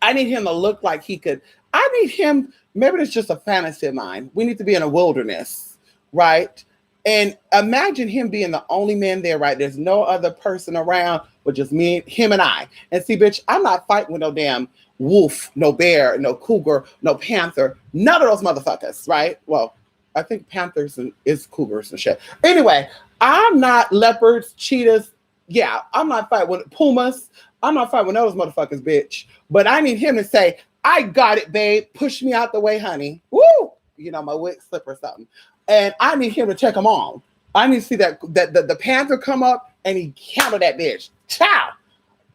I need him to look like he could. I need him. Maybe it's just a fantasy of mine. We need to be in a wilderness, right? And imagine him being the only man there, right? There's no other person around but just me, him, and I. And see, bitch, I'm not fighting with no damn wolf, no bear, no cougar, no panther, none of those motherfuckers, right? Well, I think panthers is cougars and shit. Anyway, I'm not leopards, cheetahs. Yeah, I'm not fighting with pumas. I'm not fighting with those motherfuckers, bitch. But I need him to say, I got it, babe. Push me out the way, honey. Woo! You know, my wig slip or something. And I need him to check them on. I need to see that the panther come up and he handle that bitch. Chow!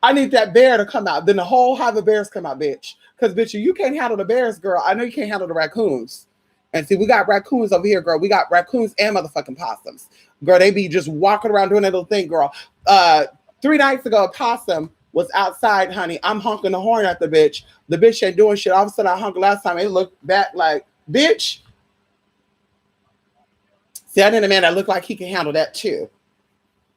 I need that bear to come out. Then the whole hive of bears come out, bitch. Because, bitch, you can't handle the bears, girl. I know you can't handle the raccoons. And see, we got raccoons over here, girl. We got raccoons and motherfucking possums. Girl, they be just walking around doing that little thing, girl. 3 nights ago, a possum was outside, honey. I'm honking the horn at the bitch. The bitch ain't doing shit. All of a sudden, I honked last time. It looked back like, bitch. See, I need a man that looked like he can handle that too.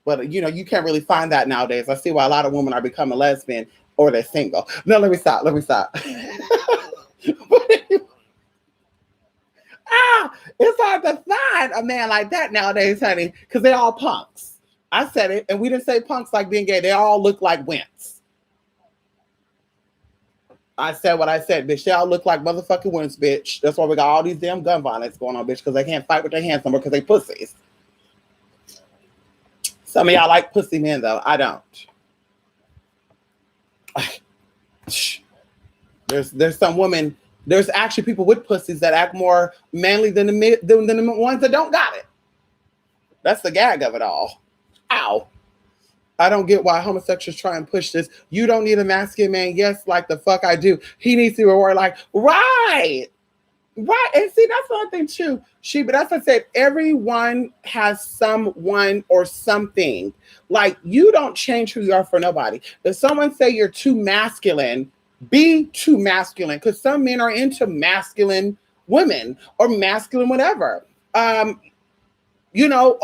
But, you know, you can't really find that nowadays. I see why a lot of women are becoming lesbian or they're single. No, let me stop. It's hard to find a man like that nowadays, honey, because they're all punks. I said it, and we didn't say punks like being gay. They all look like wimps. I said what I said, bitch. They all look like motherfucking wimps, bitch. That's why we got all these damn gun violence going on, bitch, because they can't fight with their hands no more because they pussies. Some of y'all like pussy men, though. I don't. There's some women. There's actually people with pussies that act more manly than the ones that don't got it. That's the gag of it all. Ow. I don't get why homosexuals try and push this. You don't need a masculine man. Yes, like the fuck I do. He needs to be rewarded like, right. Right. And see, that's one thing too. But that's what I said. Everyone has someone or something. Like, you don't change who you are for nobody. If someone say you're too masculine, be too masculine. Because some men are into masculine women or masculine whatever. You know,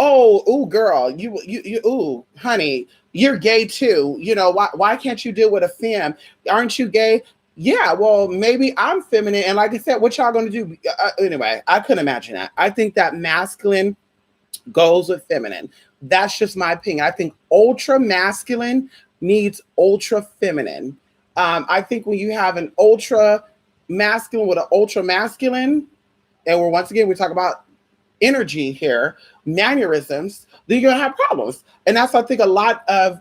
ooh, girl, you, ooh, honey, you're gay too. You know, why can't you deal with a femme? Aren't you gay? Yeah, well, maybe I'm feminine. And like I said, what y'all going to do? Anyway, I couldn't imagine that. I think that masculine goes with feminine. That's just my opinion. I think ultra masculine needs ultra feminine. I think when you have an ultra masculine with an ultra masculine, and once again, we talk about energy here, mannerisms, then you're going to have problems. And that's why I think a lot of,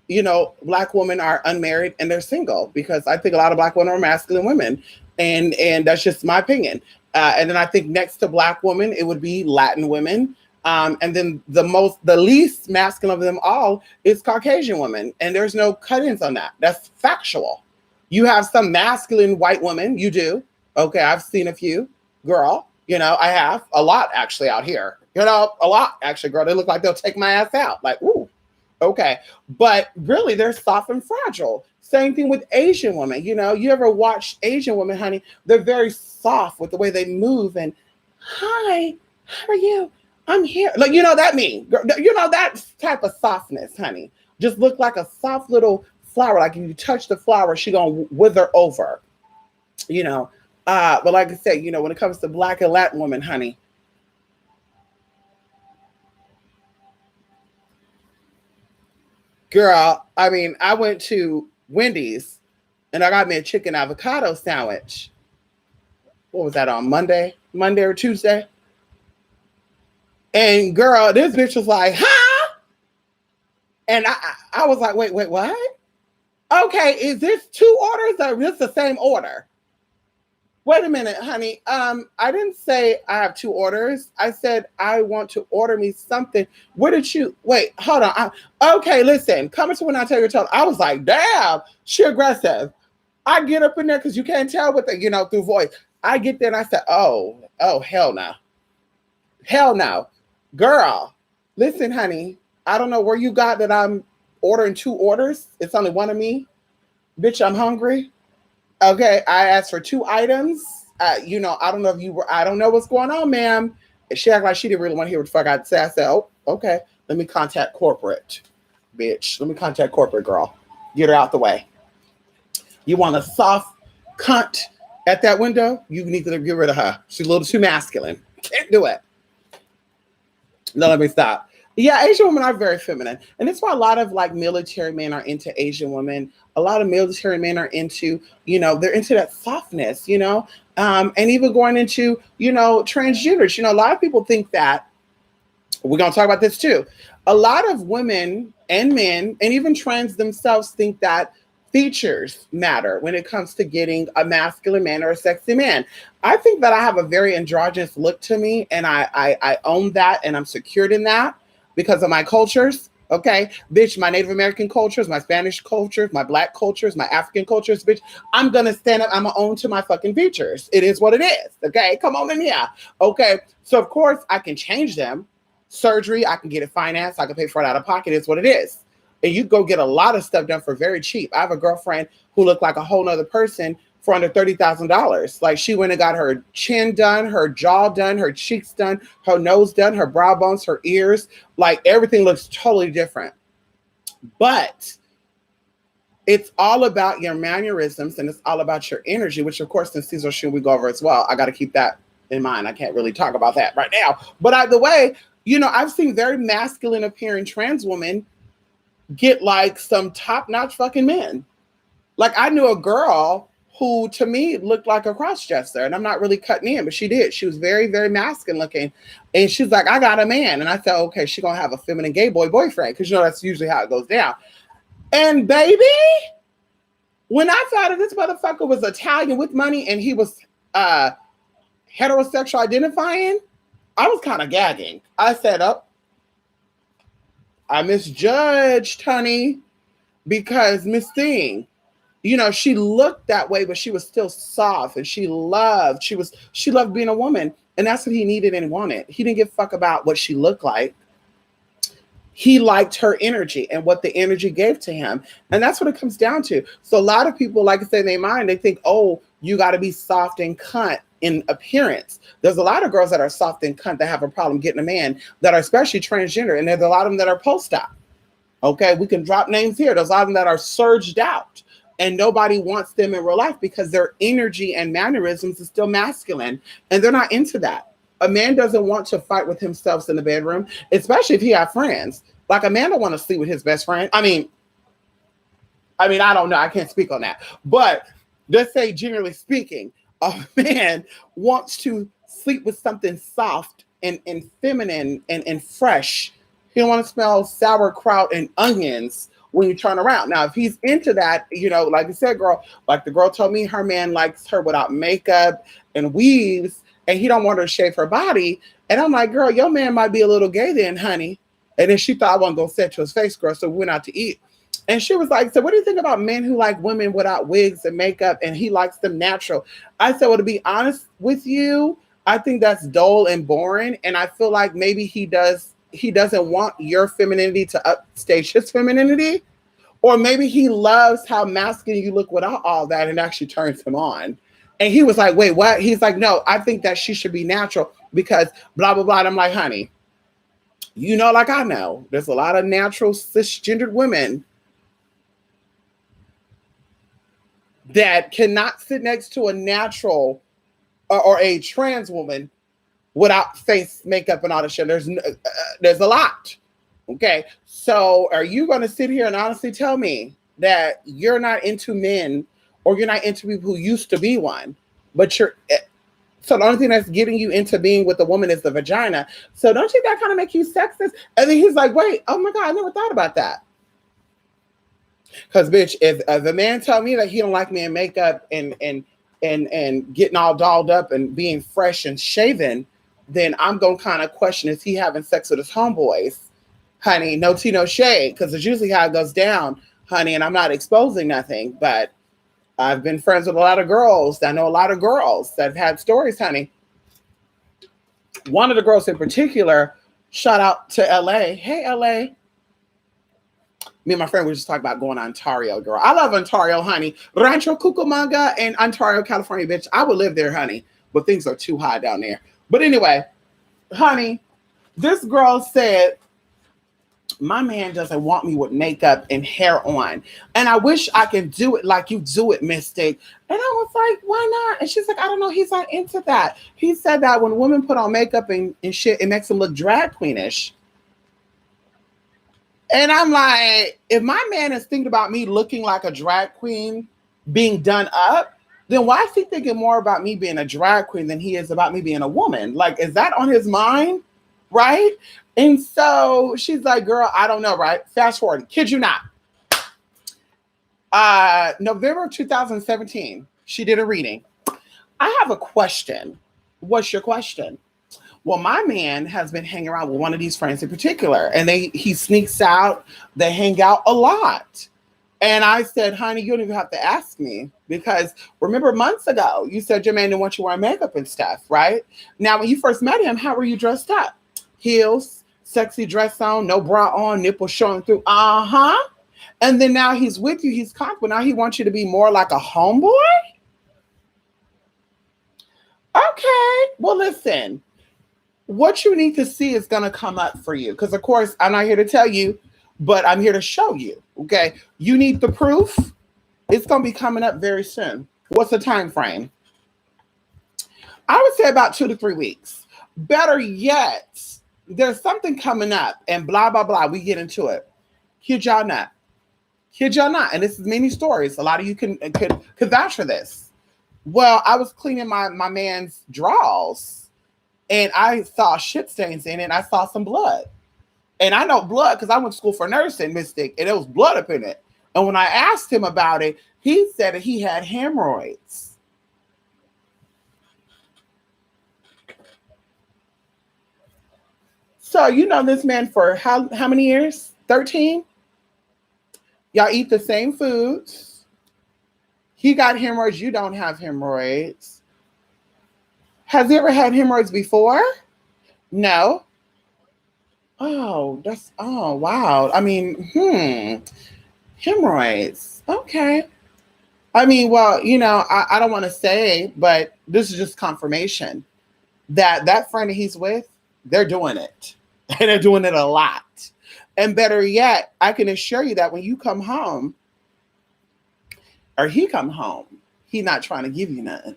you know, Black women are unmarried and they're single, because I think a lot of Black women are masculine women. And that's just my opinion. And then I think next to Black women, it would be Latin women. And then the least masculine of them all is Caucasian women. And there's no cut-ins on that. That's factual. You have some masculine white women. You do. Okay, I've seen a few. Girl, you know, I have a lot actually out here. You know, a lot actually, girl. They look like they'll take my ass out. Like, ooh. Okay. But really, they're soft and fragile. Same thing with Asian women. You know, you ever watch Asian women, honey? They're very soft with the way they move. And, hi, how are you? I'm here. Like, you know, that you know, that type of softness, honey. Just look like a soft little flower. Like if you touch the flower, she gonna wither over. You know, but like I said, you know, when it comes to Black and Latin women, honey, girl, I mean, I went to Wendy's and I got me a chicken avocado sandwich. What was that, on Monday or Tuesday? And girl, this bitch was like, huh? And I was like, wait, what? Okay, is this 2 orders or is this the same order? Wait a minute, honey. I didn't say I have 2 orders. I said I want to order me something. Where did you wait? Hold on. Okay, listen. Coming to when I tell you, I was like, damn, she aggressive. I get up in there because you can't tell with the, you know, through voice. I get there and I said, oh, hell no. Hell no. Girl, listen, honey. I don't know where you got that I'm ordering 2 orders. It's only one of me. Bitch, I'm hungry. Okay, I asked for 2 items. I don't know if you were, I don't know what's going on, ma'am. And she acted like she didn't really want to hear what the fuck I'd say. I said, oh, okay, let me contact corporate, bitch. Let me contact corporate, girl. Get her out the way. You want a soft cunt at that window? You need to get rid of her. She's a little too masculine. Can't do it. No, let me stop. Yeah, Asian women are very feminine. And that's why a lot of like military men are into Asian women. A lot of military men are into, they're into that softness, and even going into, transgenders. A lot of people think that, we're going to talk about this too. A lot of women and men, and even trans themselves, think that features matter when it comes to getting a masculine man or a sexy man. I think that I have a very androgynous look to me, and I own that, and I'm secured in that because of my cultures. Okay, bitch, my Native American cultures, my Spanish cultures, my Black cultures, my African cultures, bitch. I'm gonna stand up. I'm gonna own to my fucking features. It is what it is. Okay, come on in here. Okay, so of course I can change them. Surgery, I can get it financed. I can pay for it out of pocket. It's what it is. And you go get a lot of stuff done for very cheap. I have a girlfriend who looked like a whole nother person for under $30,000. Like, she went and got her chin done, her jaw done, her cheeks done, her nose done, her brow bones, her ears. Like, everything looks totally different. But it's all about your mannerisms, and it's all about your energy, which of course in Caesar should we go over as well. I got to keep that in mind. I can't really talk about that right now. But either way, I've seen very masculine appearing trans women get like some top-notch fucking men. Like, I knew a girl who to me looked like a cross-dresser, and I'm not really cutting in, but she did. She was very, very masculine looking. And she's like, I got a man. And I thought, okay, she's going to have a feminine gay boy boyfriend, because that's usually how it goes down. And baby, when I found out this motherfucker was Italian with money and he was heterosexual identifying, I was kind of gagging. I said, oh, I misjudged, honey, because Miss Thing, she looked that way, but she was still soft, and she loved being a woman. And that's what he needed and wanted. He didn't give a fuck about what she looked like. He liked her energy and what the energy gave to him. And that's what it comes down to. So a lot of people, like I said, in their mind, they think, oh, you got to be soft and cunt in appearance. There's a lot of girls that are soft and cunt that have a problem getting a man, that are especially transgender. And there's a lot of them that are post-op. Okay, we can drop names here. There's a lot of them that are surged out, and nobody wants them in real life because their energy and mannerisms is still masculine, and they're not into that. A man doesn't want to fight with himself in the bedroom, especially if he has friends. Like, a man don't want to sleep with his best friend. I mean, I don't know. I can't speak on that. But let's say, generally speaking, a man wants to sleep with something soft and feminine and fresh. He don't want to smell sauerkraut and onions when you turn around. Now, if he's into that, like you said, girl, like the girl told me her man likes her without makeup and weaves, and he don't want her to shave her body. And I'm like, girl, your man might be a little gay then, honey. And then she thought I wasn't going to say it to his face, girl, so we went out to eat. And she was like, so what do you think about men who like women without wigs and makeup, and he likes them natural? I said, well, to be honest with you, I think that's dull and boring. And I feel like maybe he doesn't want your femininity to upstage his femininity. Or maybe he loves how masculine you look without all that, and actually turns him on. And he was like, wait, what? He's like, no, I think that she should be natural because blah, blah, blah. And I'm like, honey, like I know, there's a lot of natural cisgendered women that cannot sit next to a natural or a trans woman without face makeup and all that shit. There's a lot. Okay. So are you going to sit here and honestly tell me that you're not into men, or you're not into people who used to be one, but so the only thing that's getting you into being with a woman is the vagina. So don't you that kind of make you sexist? And then he's like, wait, oh my God, I never thought about that. Because bitch, if the man tell me that he don't like me in makeup and getting all dolled up and being fresh and shaven, then I'm going to kind of question, is he having sex with his homeboys? Honey, no tea, no shade, because it's usually how it goes down, honey, and I'm not exposing nothing, but I've been friends with a lot of girls. I know a lot of girls that have had stories, honey. One of the girls in particular, shout out to LA. Hey, LA. Me and my friend were just talking about going to Ontario, girl. I love Ontario, honey. Rancho Cucamonga and Ontario, California, bitch. I would live there, honey. But things are too high down there. But anyway, honey, this girl said, my man doesn't want me with makeup and hair on. And I wish I could do it like you do it, Mystic. And I was like, why not? And she's like, I don't know. He's not into that. He said that when women put on makeup and shit, it makes them look drag queenish. And I'm like, if my man is thinking about me looking like a drag queen being done up, then why is he thinking more about me being a drag queen than he is about me being a woman? Like, is that on his mind? Right? And so she's like, girl, I don't know, right? Fast forward, kid you not. November 2017, she did a reading. I have a question. What's your question? Well, my man has been hanging around with one of these friends in particular, and he sneaks out. They hang out a lot. And I said, honey, you don't even have to ask me, because remember months ago, you said your man didn't want you wearing makeup and stuff, right? Now, when you first met him, how were you dressed up? Heels, sexy dress on, no bra on, nipples showing through. Uh-huh. And then now he's with you. He's comfortable. Now he wants you to be more like a homeboy? Okay. Well, listen. What you need to see is going to come up for you. Because, of course, I'm not here to tell you, but I'm here to show you. Okay. You need the proof. It's going to be coming up very soon. What's the time frame? I would say about 2 to 3 weeks. Better yet, there's something coming up and blah, blah, blah. We get into it. Kid y'all not. Kid y'all not. And this is many stories. A lot of you could vouch for this. Well, I was cleaning my man's drawers. And I saw shit stains in it. I saw some blood. And I know blood because I went to school for nursing, Mystic, and there was blood up in it. And when I asked him about it, he said that he had hemorrhoids. So you know this man for how many years? 13? Y'all eat the same foods. He got hemorrhoids. You don't have hemorrhoids. Has he ever had hemorrhoids before? No. Oh, wow. I mean, hemorrhoids. Okay. I mean, well, you know, I don't want to say, but this is just confirmation that friend that he's with, they're doing it. And they're doing it a lot. And better yet, I can assure you that when you come home, or he come home, he's not trying to give you nothing.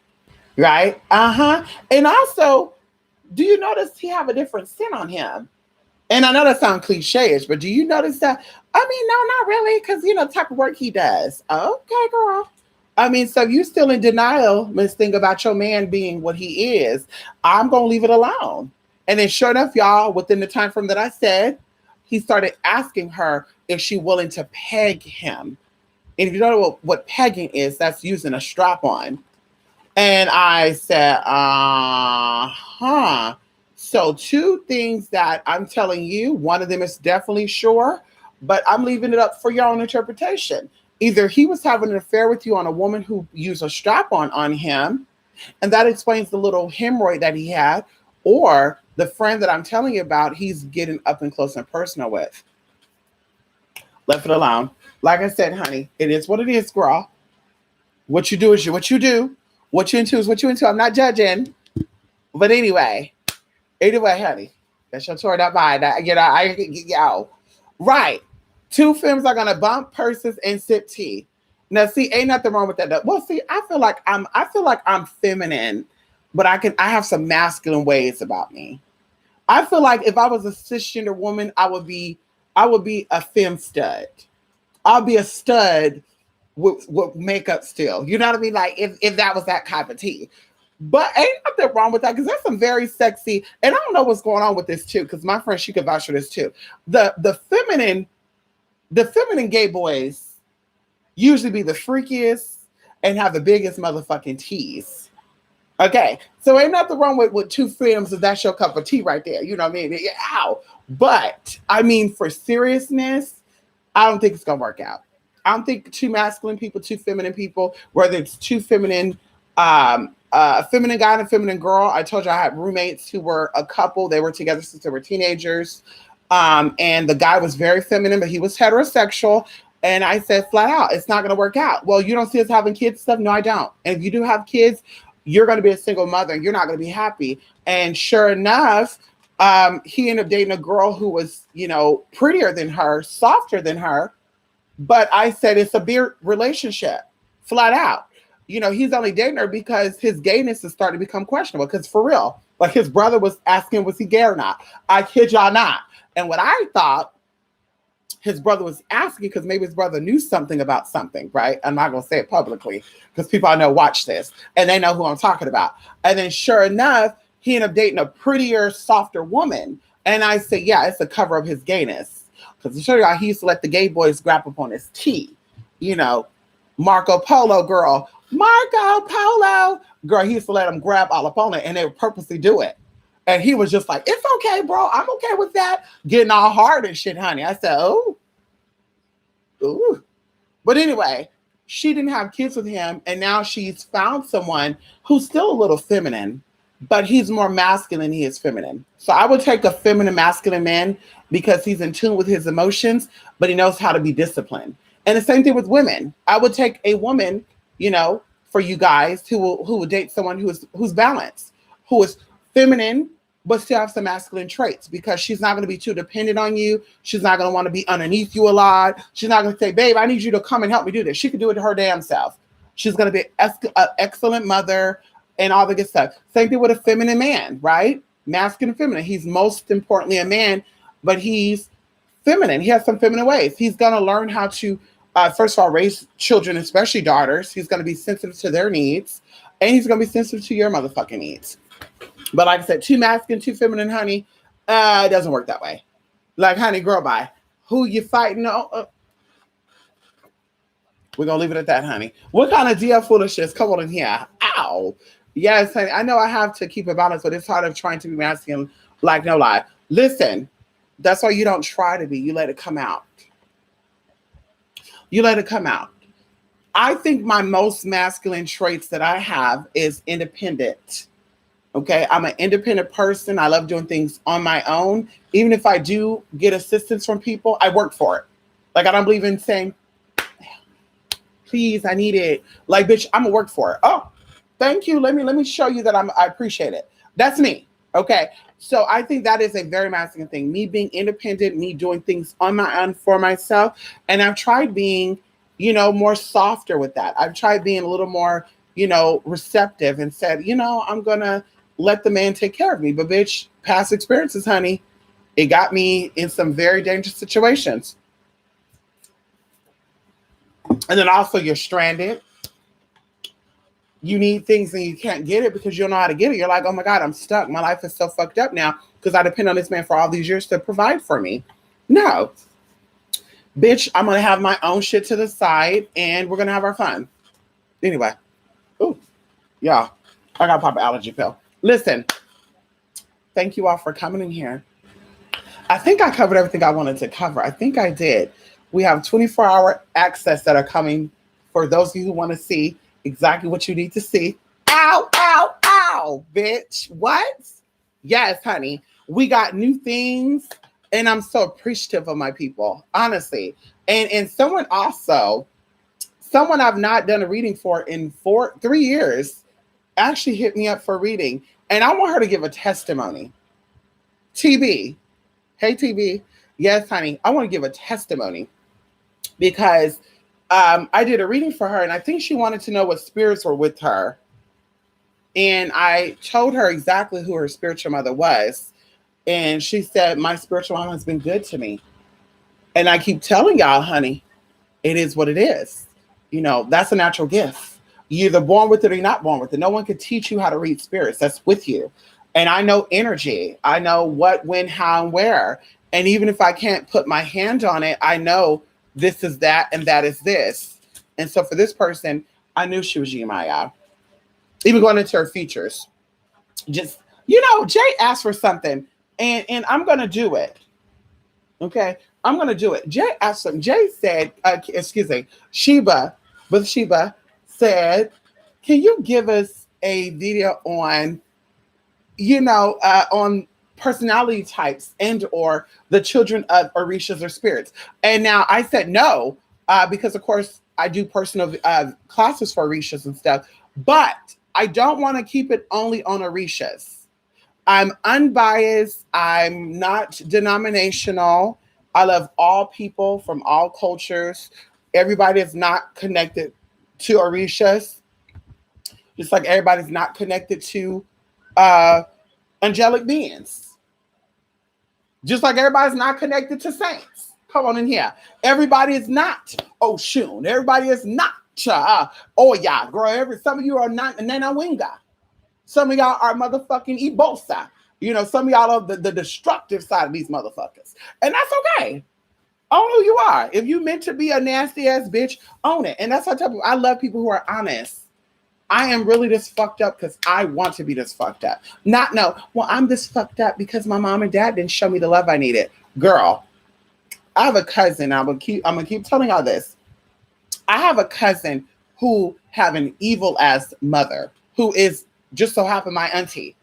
Right? Uh-huh. And also, do you notice he have a different scent on him? And I know that sounds cliche-ish, but do you notice that? I mean, no, not really, because, you know, the type of work he does. Okay, girl. I mean, so you still in denial, Miss Thing, about your man being what he is. I'm going to leave it alone. And then sure enough, y'all, within the time frame that I said, he started asking her if she willing to peg him. And if you don't know what pegging is, that's using a strap on. And I said, uh-huh. So 2 things that I'm telling you, one of them is definitely sure, but I'm leaving it up for your own interpretation. Either he was having an affair with you on a woman who used a strap-on on him, and that explains the little hemorrhoid that he had, or the friend that I'm telling you about, he's getting up and close and personal with. Left it alone. Like I said, honey, it is what it is, girl. What you do is what you do. What you into is what you into. I'm not judging. But anyway, honey, that's your tour that by that. You know, right. 2 films are gonna bump purses and sip tea. Now, see, ain't nothing wrong with that. Well, see, I feel like I'm feminine, but I have some masculine ways about me. I feel like if I was a cisgender woman, I would be a femme stud. I'll be a stud with makeup still. You know what I mean? Like if that was that cup of tea. But ain't nothing wrong with that, because there's some very sexy, and I don't know what's going on with this too, because my friend, she could vouch for this too. The feminine gay boys usually be the freakiest and have the biggest motherfucking teas. Okay, so ain't nothing wrong with 2 films if that's your cup of tea right there. You know what I mean? Ow. But I mean, for seriousness, I don't think it's gonna work out. I don't think 2 masculine people, 2 feminine people, whether it's 2 feminine, a feminine guy and a feminine girl. I told you I had roommates who were a couple. They were together since they were teenagers. And the guy was very feminine, but he was heterosexual. And I said flat out, it's not going to work out. Well, you don't see us having kids stuff? No, I don't. And if you do have kids, you're going to be a single mother and you're not going to be happy. And sure enough, he ended up dating a girl who was, prettier than her, softer than her. But I said, it's a beer relationship, flat out. He's only dating her because his gayness is starting to become questionable. Because for real, like his brother was asking, was he gay or not? I kid y'all not. And what I thought his brother was asking, because maybe his brother knew something about something, right? I'm not going to say it publicly because people I know watch this and they know who I'm talking about. And then sure enough, he ended up dating a prettier, softer woman. And I said, yeah, it's a cover of his gayness. Because to show you how he used to let the gay boys grab up on his tea. Marco Polo girl. Marco Polo girl, he used to let them grab all up on it and they would purposely do it. And he was just like, it's okay, bro. I'm okay with that. Getting all hard and shit, honey. I said, oh. Ooh. But anyway, she didn't have kids with him. And now she's found someone who's still a little feminine, but he's more masculine than he is feminine. So I would take a feminine, masculine man because he's in tune with his emotions, but he knows how to be disciplined. And the same thing with women. I would take a woman, for you guys who will date someone who's balanced, who is feminine, but still have some masculine traits, because she's not going to be too dependent on you. She's not going to want to be underneath you a lot. She's not going to say, babe, I need you to come and help me do this. She can do it her damn self. She's going to be an excellent mother and all the good stuff. Same thing with a feminine man, right? Masculine and feminine. He's most importantly a man, but he's feminine. He has some feminine ways. He's going to learn how to, first of all, raise children, especially daughters. He's going to be sensitive to their needs, and he's going to be sensitive to your motherfucking needs. But like I said, too masculine, too feminine, honey, it doesn't work that way. Like, honey, girl, bye. Who you fighting? We're going to leave it at that, honey. What kind of DL foolishness? Come on in here. Ow. Yes, honey, I know I have to keep a balance, but it's hard of trying to be masculine, like no lie. Listen, that's why you don't try to be. You let it come out. You let it come out. I think my most masculine traits that I have is independent. Okay, I'm an independent person. I love doing things on my own. Even if I do get assistance from people, I work for it. Like, I don't believe in saying, please, I need it. Like, bitch, I'm gonna work for it. Oh, thank you. Let me show you that I appreciate it. That's me. Okay. So I think that is a very masculine thing. Me being independent, me doing things on my own for myself. And I've tried being, more softer with that. I've tried being a little more, receptive and said, I'm gonna let the man take care of me. But bitch, past experiences, honey, it got me in some very dangerous situations. And then also you're stranded. You need things and you can't get it because you don't know how to get it. You're like, oh my God, I'm stuck. My life is so fucked up now because I depend on this man for all these years to provide for me. No. Bitch, I'm going to have my own shit to the side and we're going to have our fun. Anyway. Ooh. Yeah. I got to pop an allergy pill. Listen. Thank you all for coming in here. I think I covered everything I wanted to cover. I think I did. We have 24-hour access that are coming for those of you who want to see exactly what you need to see. Ow, ow, ow, bitch. What? Yes, honey. We got new things, and I'm so appreciative of my people, honestly. And someone I've not done a reading for in 3 years actually hit me up for a reading, and I want her to give a testimony. TB. Hey, TB. Yes, honey. I want to give a testimony because I did a reading for her, and I think she wanted to know what spirits were with her. And I told her exactly who her spiritual mother was. And she said, my spiritual mom has been good to me. And I keep telling y'all, honey, it is what it is. That's a natural gift. You're either born with it or you're not born with it. No one can teach you how to read spirits. That's with you. And I know energy. I know what, when, how, and where. And even if I can't put my hand on it, I know this is that and that is this. And so for this person, I knew she was Yemaya. Even going into her features. Just, Jay asked for something and I'm going to do it. Okay. I'm going to do it. Jay asked something. Jay said, Sheba said, can you give us a video on, on personality types and or the children of Orishas or spirits. And now I said no, because of course I do personal classes for Orishas and stuff, but I don't want to keep it only on Orishas. I'm unbiased. I'm not denominational. I love all people from all cultures. Everybody is not connected to Orishas, just like everybody's not connected to uh, angelic beings. Just like everybody's not connected to saints. Come on in here. Everybody is not Oshun. Everybody is not Oya. Girl, some of you are not Nanawinga. Some of y'all are motherfucking Ibosa. You know, some of y'all are the destructive side of these motherfuckers. And that's okay. Own who you are. If you meant to be a nasty ass bitch, own it. And that's what I tell people. I love people who are honest. I am really this fucked up because I want to be this fucked up. Not no, well, I'm this fucked up because my mom and dad didn't show me the love I needed. Girl, I have a cousin. I'm gonna keep telling y'all this. I have a cousin who have an evil ass mother who is just so happen my auntie.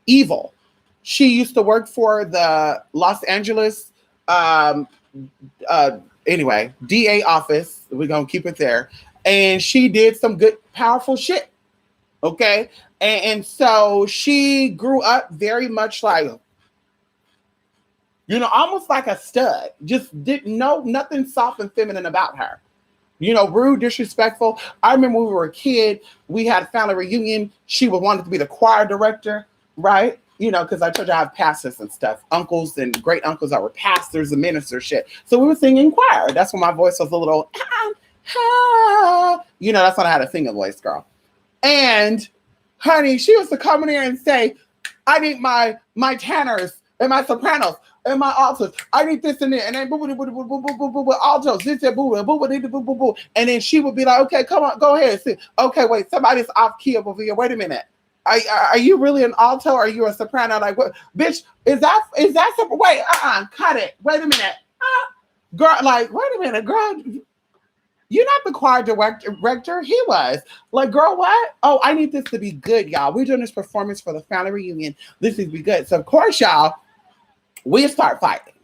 Evil. She used to work for the Los Angeles anyway, DA office. We're gonna keep it there. And she did some good, powerful shit. Okay. And so she grew up very much like, you know, almost like a stud. Just didn't know nothing soft and feminine about her. You know, rude, disrespectful. I remember when we were a kid, we had a family reunion. She wanted to be the choir director, right? You know, because I told you I have pastors and stuff, uncles and great uncles that were pastors and ministers, shit. So we were singing choir. That's when my voice was a little, you know, that's when I had a singing voice, girl. And honey, she used to come in here and say, I need my tenors and my sopranos and my altos. I need this and that. And then altos, this and boo. And then she would be like, okay, come on, go ahead. Sing. Okay, wait, somebody's off key over here. Wait a minute. Are you really an alto or are you a soprano? Like, what, bitch, is that wait, cut it. Wait a minute. Girl, like, wait a minute, girl. You're not the choir director. He was. Like, girl, what? Oh, I need this to be good, y'all. We're doing this performance for the family reunion. This needs to be good. So, of course, y'all, we start fighting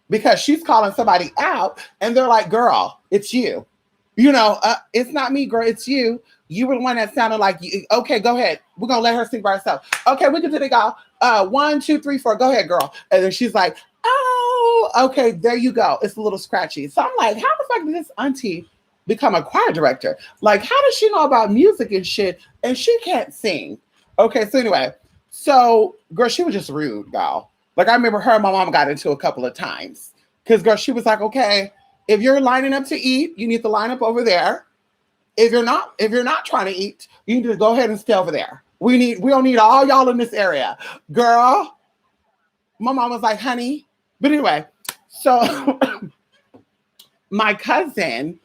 because she's calling somebody out and they're like, girl, it's you. You know, it's not me, girl. It's you. You were the one that sounded like you. Okay, go ahead. We're going to let her sing by herself. Okay, we can do it, y'all. 1, 2, 3, 4. Go ahead, girl. And then she's like, oh, okay, there you go. It's a little scratchy. So I'm like, how the fuck did this auntie become a choir director? Like, how does she know about music and shit and she can't sing? Okay, so anyway, so girl, she was just rude, y'all. Like, I remember her and my mom got into a couple of times because girl, she was like, okay, if you're lining up to eat, you need to line up over there. If you're not trying to eat, you need to go ahead and stay over there. We don't need all y'all in this area. Girl, my mom was like, honey. But anyway, so my cousin,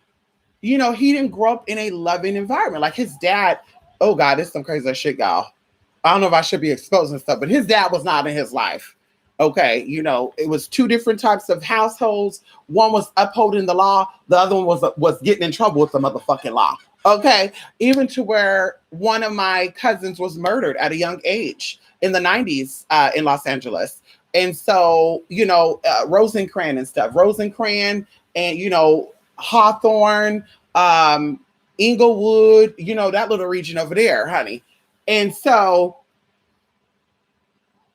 you know, he didn't grow up in a loving environment. Like his dad, oh God, this is some crazy shit, y'all. I don't know if I should be exposing stuff, but his dad was not in his life. Okay, you know, it was two different types of households. One was upholding the law. The other one was getting in trouble with the motherfucking law. Okay, even to where one of my cousins was murdered at a young age in the 90s in Los Angeles. And so, you know, Rosencrantz and stuff. Rosencrantz and, you know, Hawthorne, Inglewood, you know, that little region over there, honey. And so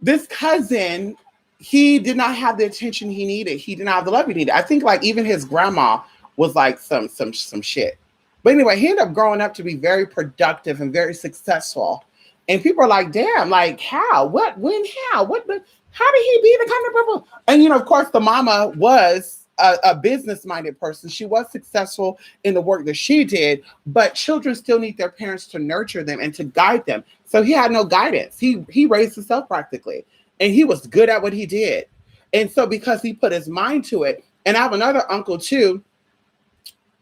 this cousin, he did not have the attention he needed. He did not have the love he needed. I think like even his grandma was like some shit. But anyway, he ended up growing up to be very productive and very successful. And people are like, damn, like how? What? When? How? What? How did he be the kind of people? And you know, of course, the mama was a business-minded person. She was successful in the work that she did, but children still need their parents to nurture them and to guide them. So he had no guidance. He raised himself practically. And he was good at what he did. And so because he put his mind to it, and I have another uncle too,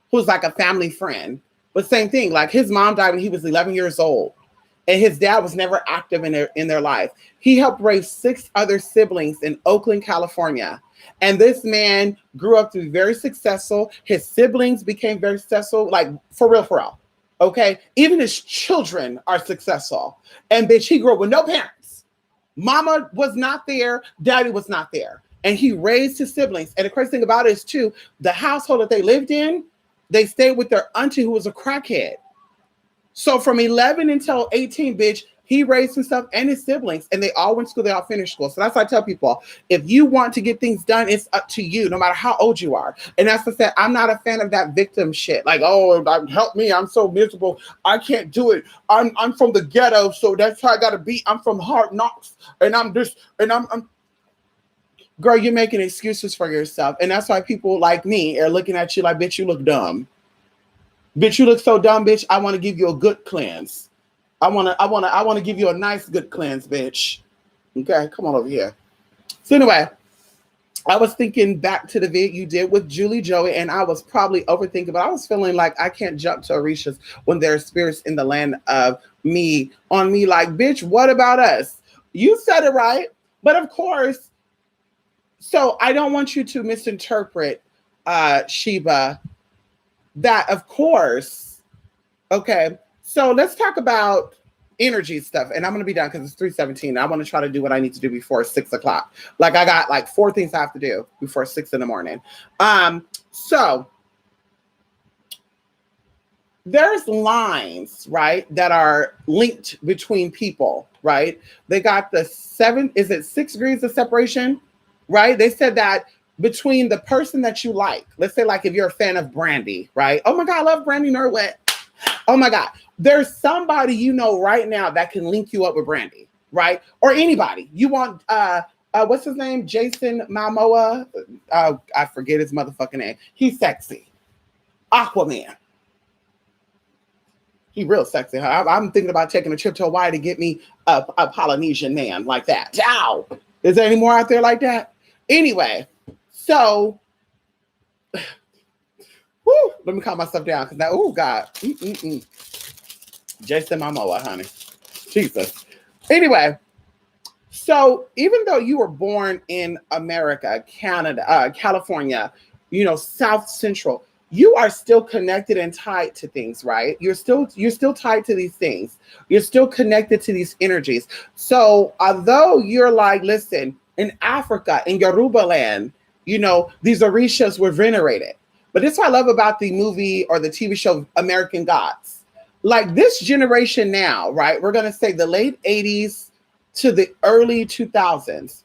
who's like a family friend, but same thing, like his mom died when he was 11 years old. And his dad was never active in their life. He helped raise 6 other siblings in Oakland, California. And this man grew up to be very successful. His siblings became very successful, like for real. Okay. Even his children are successful. And bitch, he grew up with no parents. Mama was not there, daddy was not there. And he raised his siblings. And the crazy thing about it is, too, the household that they lived in, they stayed with their auntie who was a crackhead. So from 11 until 18, bitch, he raised himself and his siblings, and they all went to school. They all finished school. So that's why I tell people, if you want to get things done, it's up to you, no matter how old you are. And that's what I said. I'm not a fan of that victim shit. Like, oh, help me. I'm so miserable. I can't do it. I'm from the ghetto, so that's how I got to be. I'm from Hard Knocks, and I'm this, and I'm girl, you're making excuses for yourself. And that's why people like me are looking at you like, bitch, you look dumb. Bitch, you look so dumb, bitch. I want to give you a good cleanse. I want to give you a nice good cleanse, bitch. Okay, come on over here. So anyway, I was thinking back to the vid you did with Julie Joey, and I was probably overthinking, but I was feeling like I can't jump to Orishas when there are spirits in the land of me on me. Like, bitch, what about us? You said it right, but of course. So I don't want you to misinterpret, Sheba. That, of course. Okay. So let's talk about energy stuff. And I'm going to be done because it's 3:17. I want to try to do what I need to do before 6 o'clock. Like, I got like 4 things I have to do before 6 in the morning. So there's lines, right, that are linked between people, right? They got the 6 degrees of separation, right? They said that between the person that you like, let's say like if you're a fan of Brandy, right? Oh my God, I love Brandy Norwood. Oh my God. There's somebody you know right now that can link you up with Brandy, right? Or anybody. You want, what's his name? Jason Momoa? I forget his motherfucking name. He's sexy. Aquaman. He real sexy. I'm thinking about taking a trip to Hawaii to get me a Polynesian man like that. Ciao. Is there any more out there like that? Anyway, so... Woo, let me calm myself down because now, oh God. Jason Momoa, honey. Jesus. Anyway, so even though you were born in America, Canada, California, South Central, you are still connected and tied to things, right? You're still tied to these things. You're still connected to these energies. So although you're like, listen, in Africa, in Yoruba land, these Orishas were venerated. But this is what I love about the movie or the TV show American Gods. Like this generation now, right? We're going to say the late 80s to the early 2000s.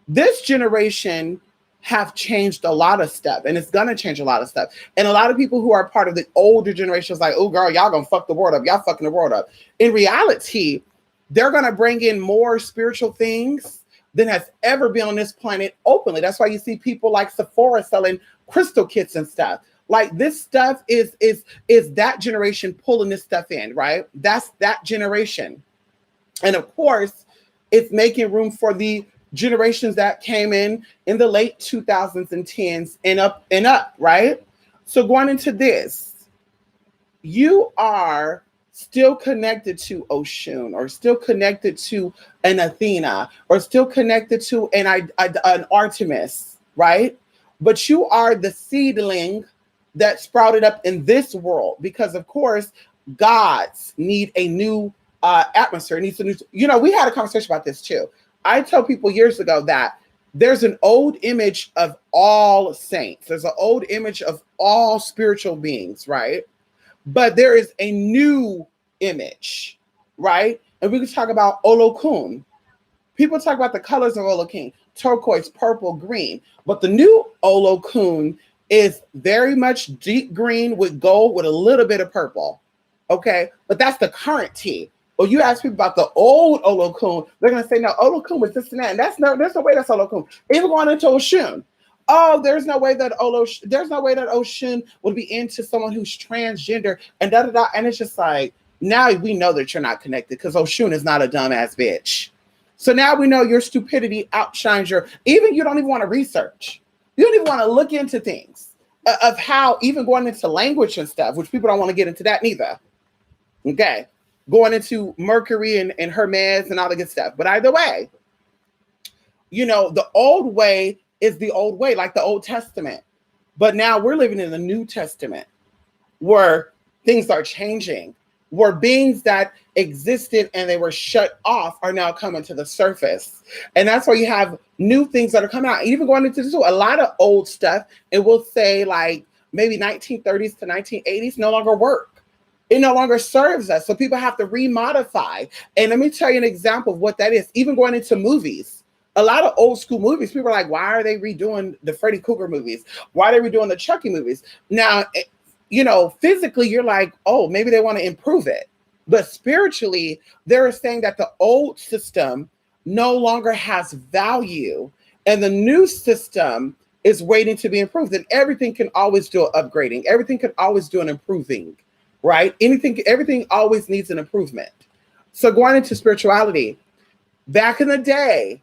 This generation have changed a lot of stuff, and it's going to change a lot of stuff. And a lot of people who are part of the older generations like, oh, girl, y'all going to fuck the world up. Y'all fucking the world up. In reality, they're going to bring in more spiritual things than has ever been on this planet openly. That's why you see people like Sephora selling crystal kits and stuff. Like this stuff is that generation pulling this stuff in, right? That's that generation. And of course, it's making room for the generations that came in the late 2000s and 10s and up, right? So going into this, you are still connected to Oshun, or still connected to an Athena, or still connected to an Artemis, right? But you are the seedling that sprouted up in this world because, of course, gods need a new atmosphere. It needs a new, we had a conversation about this too. I tell people years ago that there's an old image of all saints. There's an old image of all spiritual beings, right? But there is a new image, right? And we can talk about Olokun. People talk about the colors of Olokun, turquoise, purple, green. But the new Olokun is very much deep green with gold with a little bit of purple. Okay? But that's the current tea. Well, you ask people about the old Olokun, they're going to say, no, Olokun was this and that. And there's no way that's Olokun. Even going into Oshun. Oh, there's no way that Oshun would be into someone who's transgender and da-da-da. And it's just like, now we know that you're not connected because Oshun is not a dumbass bitch. So now we know your stupidity outshines you don't even want to research. You don't even want to look into things of how, even going into language and stuff, which people don't want to get into that neither. Okay. Going into Mercury and Hermes and all the good stuff. But either way, the old way is the old way, like the Old Testament. But now we're living in the New Testament where things are changing. where beings that existed and they were shut off are now coming to the surface. And that's why you have new things that are coming out. Even going into this, a lot of old stuff, it will say like maybe 1930s to 1980s no longer work. It no longer serves us. So people have to remodify. And let me tell you an example of what that is. Even going into movies, a lot of old school movies, people are like, why are they redoing the Freddy Krueger movies? Why are they redoing the Chucky movies? Now, you know, physically, you're like, oh, maybe they want to improve it. But spiritually, they're saying that the old system no longer has value and the new system is waiting to be improved. And everything can always do an upgrading. Everything can always do an improving, right? Everything always needs an improvement. So going into spirituality, back in the day,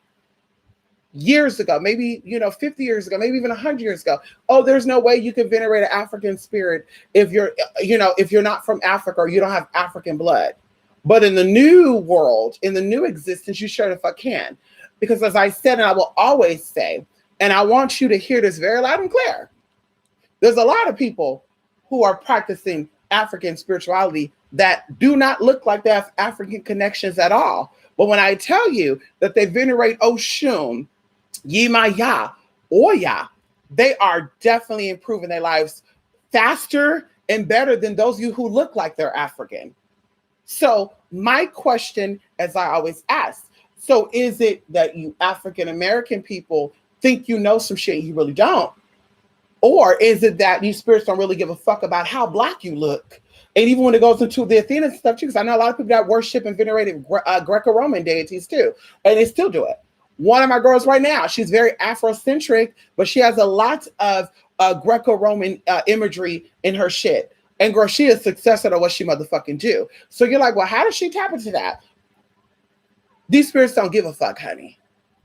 years ago, maybe, 50 years ago, maybe even 100 years ago. Oh, there's no way you can venerate an African spirit if you're not from Africa or you don't have African blood. But in the new world, in the new existence, you sure the fuck can. Because as I said, and I will always say, and I want you to hear this very loud and clear, there's a lot of people who are practicing African spirituality that do not look like they have African connections at all. But when I tell you that they venerate Oshun, Yimaya, Oya, they are definitely improving their lives faster and better than those of you who look like they're African. So my question, as I always ask, so is it that you African American people think you know some shit and you really don't? Or is it that you spirits don't really give a fuck about how Black you look? And even when it goes into the Athena stuff too, because I know a lot of people that worship and venerated Greco-Roman deities too, and they still do it. One of my girls right now, she's very Afrocentric, but she has a lot of Greco-Roman imagery in her shit. And girl, she is successful at what she motherfucking do. So you're like, well, how does she tap into that? These spirits don't give a fuck, honey.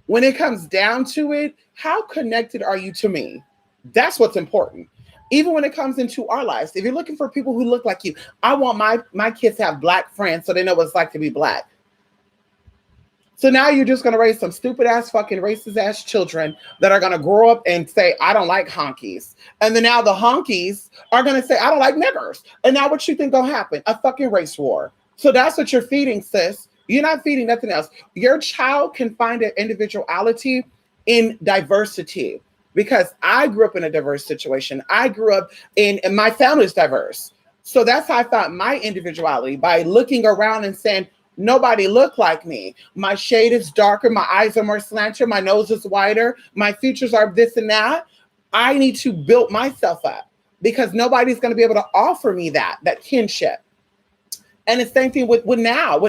When it comes down to it, how connected are you to me? That's what's important. Even when it comes into our lives, if you're looking for people who look like you, I want my kids to have Black friends so they know what it's like to be Black. So now you're just going to raise some stupid ass fucking racist ass children that are going to grow up and say, I don't like honkies. And then now the honkies are going to say, I don't like niggers. And now what you think going to happen? A fucking race war. So that's what you're feeding, sis. You're not feeding nothing else. Your child can find an individuality in diversity. Because I grew up in a diverse situation. I grew up and my family is diverse. So that's how I found my individuality, by looking around and saying, nobody look like me. My shade is darker. My eyes are more slanted. My nose is wider. My features are this and that. I need to build myself up because nobody's going to be able to offer me that kinship. And the same thing with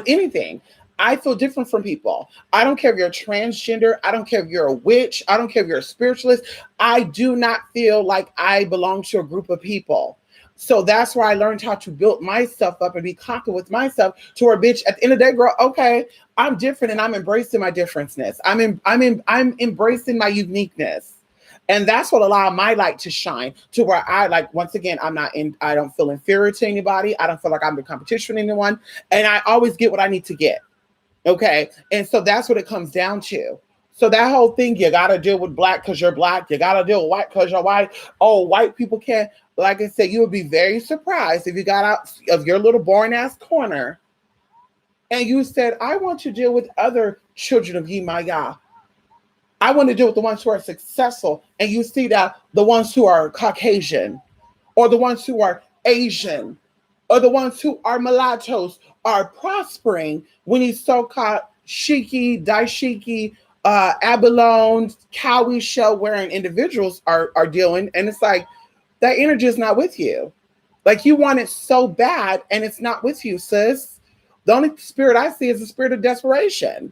anything. I feel different from people. I don't care if you're transgender. I don't care if you're a witch. I don't care if you're a spiritualist. I do not feel like I belong to a group of people. So that's where I learned how to build myself up and be confident with myself to where, bitch, at the end of the day, girl, okay, I'm different and I'm embracing my differenceness. I'm embracing my uniqueness. And that's what allowed my light to shine to where I, like, once again, I don't feel inferior to anybody. I don't feel like I'm in competition with anyone. And I always get what I need to get. Okay. And so that's what it comes down to. So that whole thing, you got to deal with Black because you're Black. You got to deal with white because you're white. Oh, white people can't. Like I said, you would be very surprised if you got out of your little boring ass corner and you said, I want to deal with other children of Yimaya. I want to deal with the ones who are successful. And you see that the ones who are Caucasian or the ones who are Asian or the ones who are mulattoes are prospering when these so-called shiki, daishiki, abalone, cowie shell wearing individuals are dealing. And it's like, that energy is not with you. Like, you want it so bad and it's not with you, sis. The only spirit I see is the spirit of desperation.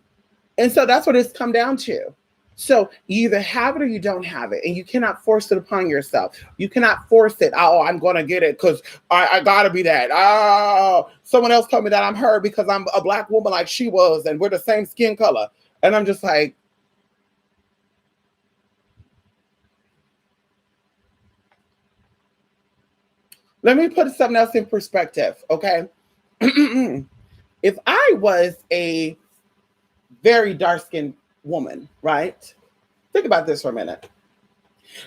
And so that's what it's come down to. So you either have it or you don't have it. And you cannot force it upon yourself. You cannot force it. Oh, I'm going to get it because I got to be that. Oh, someone else told me that I'm her because I'm a Black woman like she was and we're the same skin color. And I'm just like, let me put something else in perspective, okay? If I was a very dark-skinned woman, right? Think about this for a minute.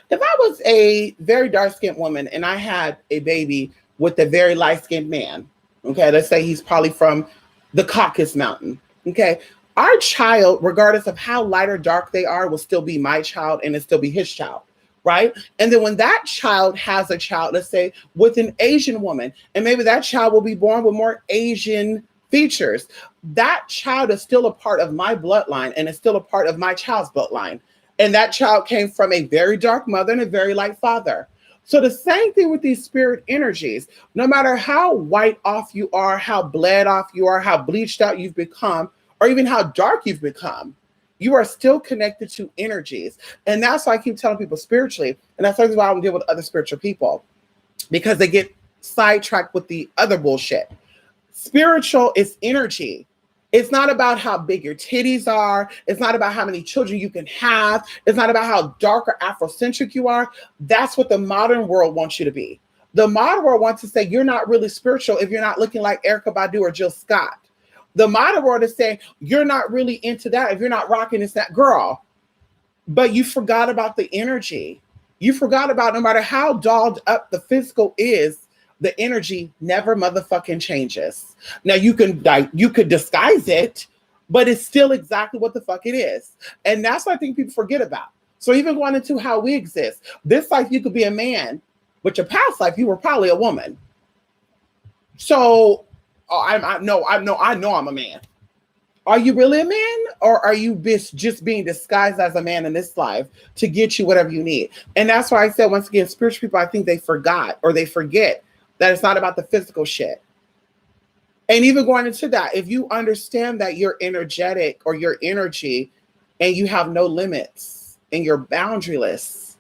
If I was a very dark-skinned woman and I had a baby with a very light-skinned man, Okay, let's say he's probably from the Caucasus Mountain. Okay, our child, regardless of how light or dark they are, will still be my child and it'll still be his child, right? And then when that child has a child, let's say with an Asian woman, and maybe that child will be born with more Asian features, that child is still a part of my bloodline and is still a part of my child's bloodline. And that child came from a very dark mother and a very light father. So the same thing with these spirit energies. No matter how white off you are, how bled off you are, how bleached out you've become, or even how dark you've become, you are still connected to energies. And that's why I keep telling people spiritually, and that's why I don't deal with other spiritual people, because they get sidetracked with the other bullshit. Spiritual is energy. It's not about how big your titties are. It's not about how many children you can have. It's not about how dark or Afrocentric you are. That's what the modern world wants you to be. The modern world wants to say you're not really spiritual if you're not looking like Erykah Badu or Jill Scott. The modern world is saying you're not really into that if you're not rocking this, that girl. But you forgot about the energy. You forgot about, no matter how dolled up the physical is, the energy never motherfucking changes. Now you could disguise it, but it's still exactly what the fuck it is. And that's what I think people forget about. So even going into how we exist, this life you could be a man, but your past life you were probably a woman. So I know I'm a man. Are you really a man, or are you just being disguised as a man in this life to get you whatever you need? And that's why I said, once again, spiritual people, I think they forgot or they forget that it's not about the physical shit. And even going into that, if you understand that you're energetic or your energy and you have no limits and you're boundaryless,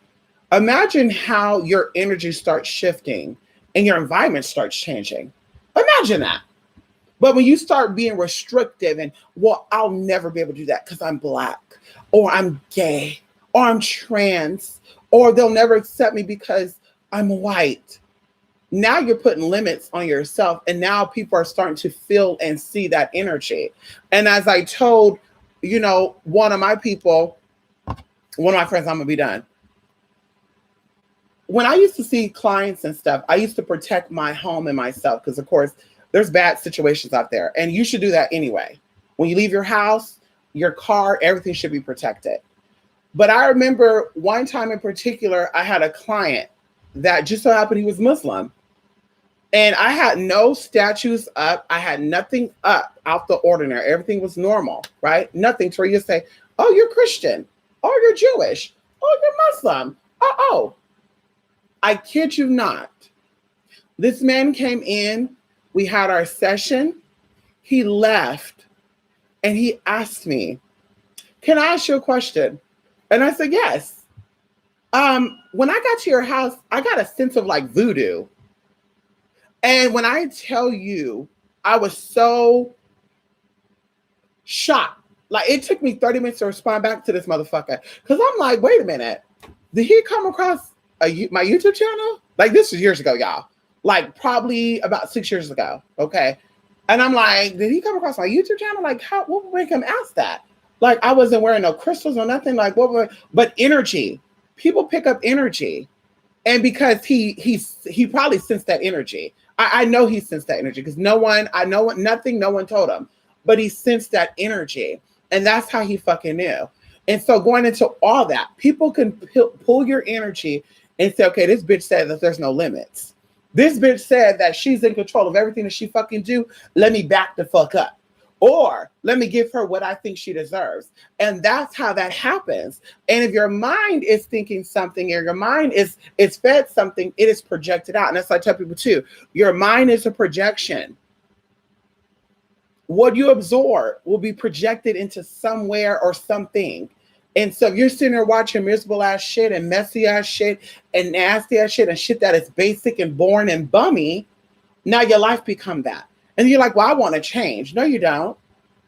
imagine how your energy starts shifting and your environment starts changing. Imagine that. But when you start being restrictive and, well, I'll never be able to do that because I'm Black, or I'm gay, or I'm trans, or they'll never accept me because I'm white. Now you're putting limits on yourself, and now people are starting to feel and see that energy. And as I told, one of my friends, I'm gonna be done. When I used to see clients and stuff, I used to protect my home and myself because, of course, there's bad situations out there, and you should do that anyway. When you leave your house, your car, everything should be protected. But I remember one time in particular, I had a client that just so happened he was Muslim. And I had no statues up. I had nothing up out the ordinary. Everything was normal, right? Nothing to where you say, oh, you're Christian. Oh, you're Jewish. Oh, you're Muslim. Oh. I kid you not. This man came in. We had our session. He left. And he asked me, can I ask you a question? And I said, yes. When I got to your house, I got a sense of like voodoo. And when I tell you, I was so shocked. Like, it took me 30 minutes to respond back to this motherfucker. Because I'm like, wait a minute. Did he come across my YouTube channel? Like, this was years ago, y'all. Like, probably about 6 years ago. Okay. And I'm like, did he come across my YouTube channel? Like, what would make him ask that? Like, I wasn't wearing no crystals or nothing. Like, but energy. People pick up energy. And because he probably sensed that energy. I know he sensed that energy because no one told him, but he sensed that energy. And that's how he fucking knew. And so going into all that, people can pull your energy and say, okay, this bitch said that there's no limits. This bitch said that she's in control of everything that she fucking do. Let me back the fuck up. Or let me give her what I think she deserves. And that's how that happens. And if your mind is thinking something or your mind is fed something, it is projected out. And that's what I tell people too. Your mind is a projection. What you absorb will be projected into somewhere or something. And so if you're sitting there watching miserable ass shit and messy ass shit and nasty ass shit and shit that is basic and boring and bummy, now your life become that. And you're like, well, I want to change. No, you don't.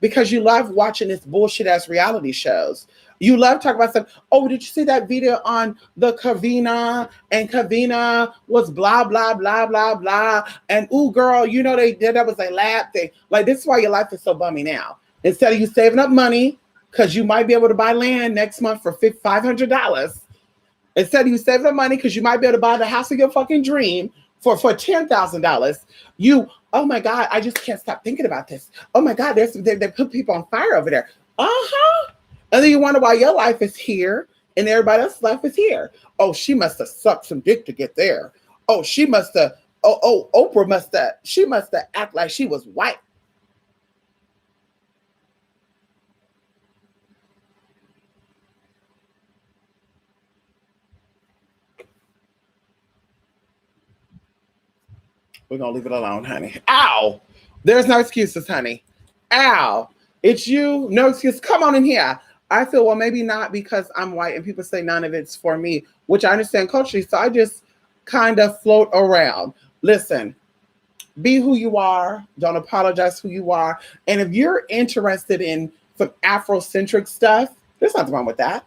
Because you love watching this bullshit ass reality shows. You love talking about stuff. Oh, did you see that video on the Kavina? And Kavina was blah, blah, blah, blah, blah. And ooh, girl, that was a lab thing. Like, this is why your life is so bummy now. Instead of you saving up money, because you might be able to buy land next month for $500. Instead of you saving up money, because you might be able to buy the house of your fucking dream for $10,000, you Oh my God, I just can't stop thinking about this. Oh my God, they put people on fire over there. Uh-huh. And then you wonder why your life is here and everybody else's life is here. Oh, she must have sucked some dick to get there. Oh, she must have, Oprah must have, she must have act like she was white. We're gonna leave it alone, honey. Ow! There's no excuses, honey. Ow! It's you, no excuse. Come on in here. I feel, well, maybe not because I'm white and people say none of it's for me, which I understand culturally. So I just kind of float around. Listen, be who you are. Don't apologize who you are. And if you're interested in some Afrocentric stuff, there's nothing wrong with that.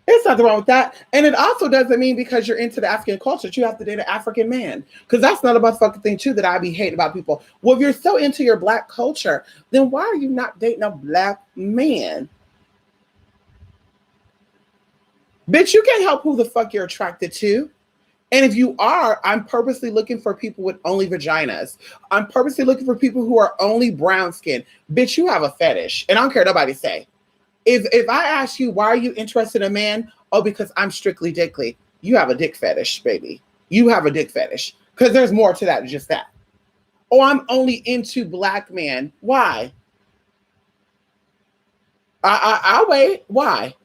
There's nothing wrong with that. And it also doesn't mean because you're into the African culture that you have to date an African man. Because that's not a motherfucking thing, too, that I be hating about people. Well, if you're so into your black culture, then why are you not dating a black man? Bitch, you can't help who the fuck you're attracted to. And if you are, I'm purposely looking for people with only vaginas. I'm purposely looking for people who are only brown skin. Bitch, you have a fetish. And I don't care what nobody say. If I ask you, why are you interested in a man? Oh, because I'm strictly dickly. You have a dick fetish, baby. You have a dick fetish. Because there's more to that than just that. Oh, I'm only into black men. Why? I'll wait. Why?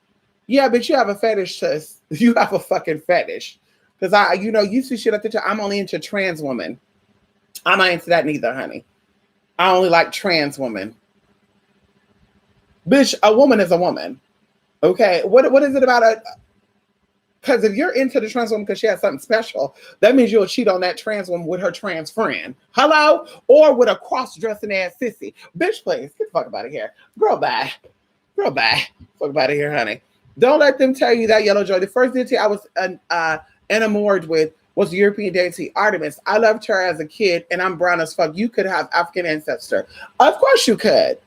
Yeah, but you have a fetish, sis. You have a fucking fetish. Because you see shit at the time. I'm only into trans women. I'm not into that neither, honey. I only like trans women. Bitch, a woman is a woman. Okay. What is it about a, because if you're into the trans woman because she has something special, that means you'll cheat on that trans woman with her trans friend. Hello? Or with a cross-dressing ass sissy. Bitch, please, get the fuck out of here. Girl, bye. Girl, bye. Fuck out of here, honey. Don't let them tell you that, Yellow Joy. The first deity I was enamored with was the European deity Artemis. I loved her as a kid, and I'm brown as fuck. You could have African ancestor. Of course you could.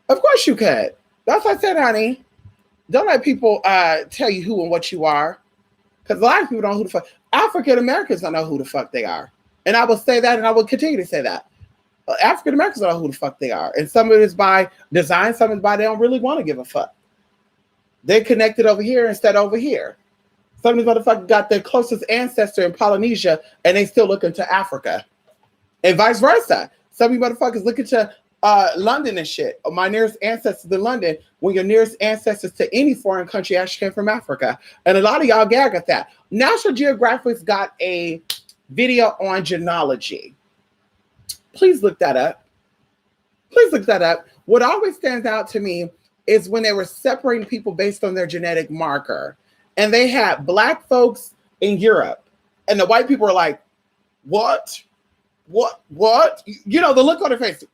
Of course you could. That's what I said, honey. Don't let people tell you who and what you are. Because a lot of people don't know who the fuck. African Americans don't know who the fuck they are. And I will say that, and I will continue to say that. African Americans don't know who the fuck they are. And some of it is by design, some of it is by they don't really want to give a fuck. They connected over here instead of over here. Some of these motherfuckers got their closest ancestor in Polynesia, and they still looking to Africa. And vice versa. Some of you motherfuckers looking to London and shit. My nearest ancestors in London, when your nearest ancestors to any foreign country actually came from Africa. And a lot of y'all gag at that. National Geographic's got a video on genealogy. Please look that up. Please look that up. What always stands out to me is when they were separating people based on their genetic marker. And they had black folks in Europe. And the white people were like, what? What? You know, the look on their face.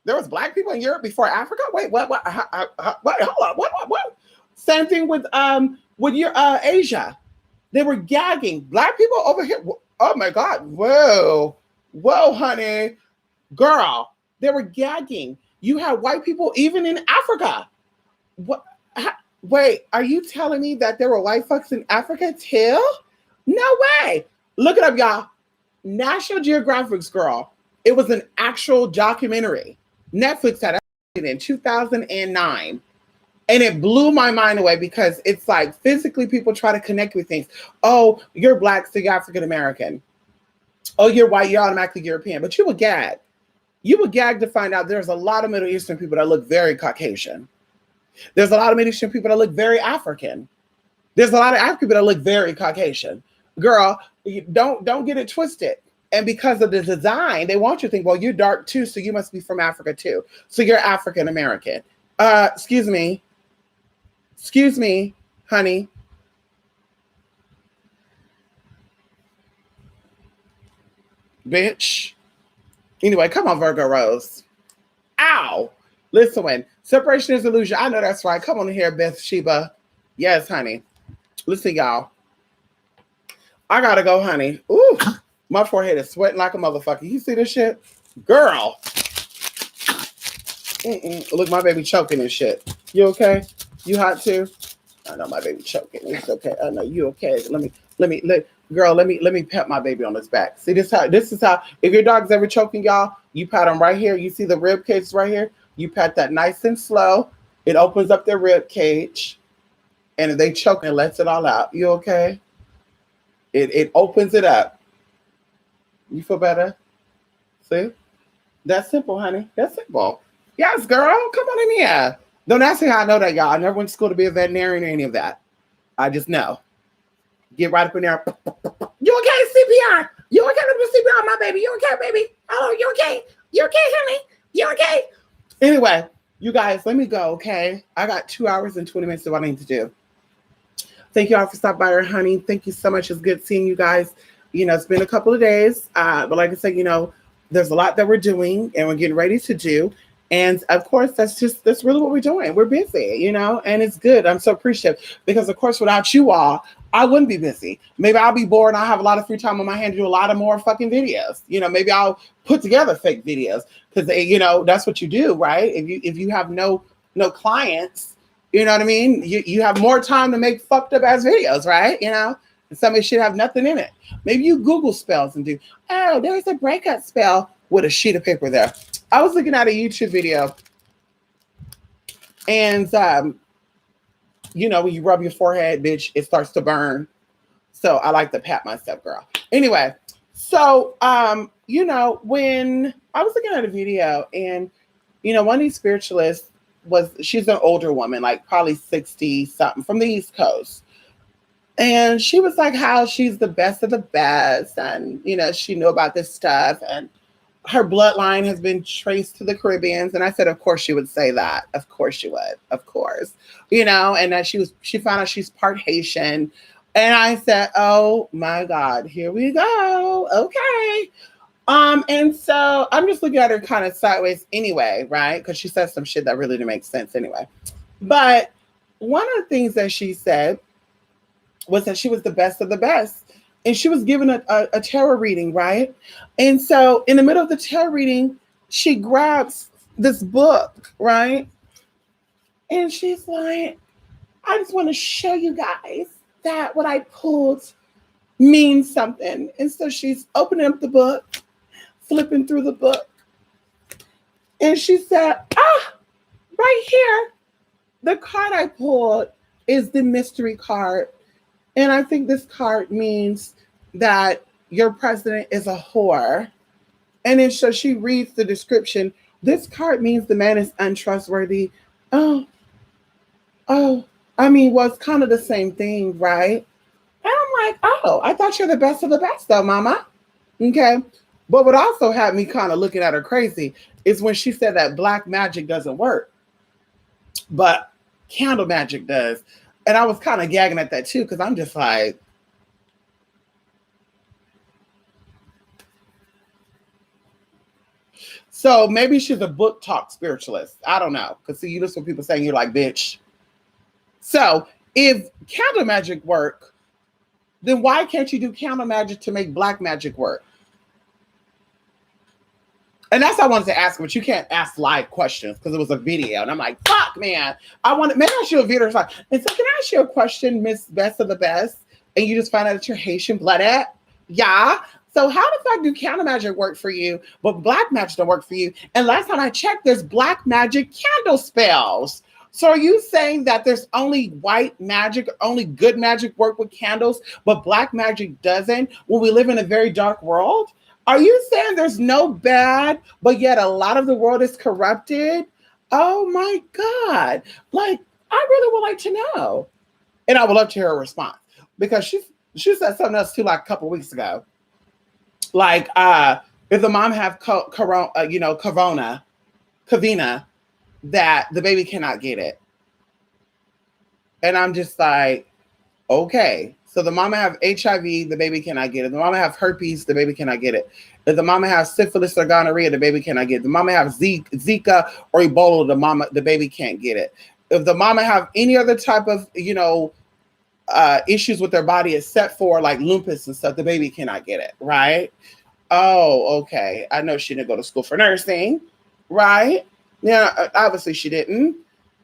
There was black people in Europe before Africa? Wait, what? Hold on. What? Same thing with your Asia. They were gagging. Black people over here. Oh my God. Whoa, honey. Girl. They were gagging. You had white people even in Africa. What? Wait, are you telling me that there were white folks in Africa too? No way. Look it up, y'all. National Geographic's, girl. It was an actual documentary. Netflix had it in 2009. And it blew my mind away because it's like physically people try to connect with things. Oh, you're black, so you're African American. Oh, you're white, you're automatically European. But you would gag. You would gag to find out there's a lot of Middle Eastern people that look very Caucasian. There's a lot of Middle Eastern people that look very African. There's a lot of African people that look very Caucasian. Girl, don't get it twisted. And because of the design, they want you to think, well, you're dark too, so you must be from Africa too. So you're African American. Excuse me, honey. Bitch. Anyway, come on, Virgo Rose. Ow. Listen, separation is illusion. I know that's right. Come on in here, Bathsheba. Yes, honey. Listen, y'all. I gotta go, honey. Ooh, my forehead is sweating like a motherfucker. You see this shit? Girl. Look, my baby choking and shit. You okay? You hot too? I know my baby choking. It's okay. I know you okay. Let me Girl, let me pet my baby on his back. See, this is how if your dog's ever choking y'all, you pat him right here. You see the rib cage right here? You pat that nice and slow. It opens up their rib cage. And if they choke and lets it all out, you okay? It opens it up. You feel better? See? That's simple, honey. That's simple. Yes, girl. Come on in here. Don't ask me how I know that, y'all. I never went to school to be a veterinarian or any of that. I just know. Get right up in there. You okay, CPR? You okay with the CPR, my baby? You okay, baby? Oh, you okay? You okay, honey? You okay? Anyway, you guys, let me go, okay? I got 2 hours and 20 minutes of what I need to do. Thank you all for stopping by, honey. Thank you so much. It's good seeing you guys. It's been a couple of days, but like I said, there's a lot that we're doing and we're getting ready to do. And of course, that's really what we're doing. We're busy, and it's good. I'm so appreciative because, of course, without you all, I wouldn't be busy. Maybe I'll be bored and I'll have a lot of free time on my hand to do a lot of more fucking videos. Maybe I'll put together fake videos because, that's what you do, right? If you have no clients, you know what I mean? You have more time to make fucked up ass videos, right? And somebody should have nothing in it. Maybe you Google spells and do, oh, there's a breakup spell with a sheet of paper there. I was looking at a YouTube video and, when you rub your forehead, bitch, it starts to burn. So I like to pat myself, girl. Anyway, so, when I was looking at a video and, one of these spiritualists she's an older woman, like probably 60 something from the East Coast. And she was like how she's the best of the best. And, she knew about this stuff and her bloodline has been traced to the Caribbeans. And I said, of course she would say that. Of course she would. Of course, and that she found out she's part Haitian. And I said, oh my God, here we go. Okay. And so I'm just looking at her kind of sideways anyway, right? Because she said some shit that really didn't make sense anyway. But one of the things that she said was that she was the best of the best. And she was given a tarot reading, right? And so in the middle of the tarot reading, she grabs this book, right? And she's like, I just want to show you guys that what I pulled means something. And so she's opening up the book, flipping through the book. And she said, right here, the card I pulled is the mystery card. And I think this card means that your president is a whore. And then so she reads the description. This card means the man is untrustworthy. Oh, it's kind of the same thing, right? And I'm like, oh, I thought you're the best of the best though, mama. Okay. But what also had me kind of looking at her crazy is when she said that black magic doesn't work, but candle magic does. And I was kind of gagging at that too, because I'm just like, so maybe she's a book talk spiritualist. I don't know. Because see, you listen to people saying you're like, bitch. So if candle magic work, then why can't you do candle magic to make black magic work? And that's what I wanted to ask, but you can't ask live questions because it was a video. And I'm like, fuck, man. Maybe I should have video. Like, and so can I ask you a question, Miss Best of the Best? And you just find out that you're Haitian blooded? Yeah. So how the fuck do candle magic work for you, but black magic don't work for you? And last time I checked, there's black magic candle spells. So are you saying that there's only white magic, only good magic work with candles, but black magic doesn't when we live in a very dark world? Are you saying there's no bad, but yet a lot of the world is corrupted? Oh my God. Like, I really would like to know. And I would love to hear a response because she said something else too, like a couple of weeks ago. Like, if the mom have Kavina, that the baby cannot get it. And I'm just like, okay. So the mama have HIV, the baby cannot get it. The mama have herpes, the baby cannot get it. If the mama has syphilis or gonorrhea, the baby cannot get it. The mama have Zika or Ebola, the baby can't get it. If the mama have any other type of, issues with their body except for like lupus and stuff, the baby cannot get it, right? Oh, okay. I know she didn't go to school for nursing, right? Yeah, obviously she didn't.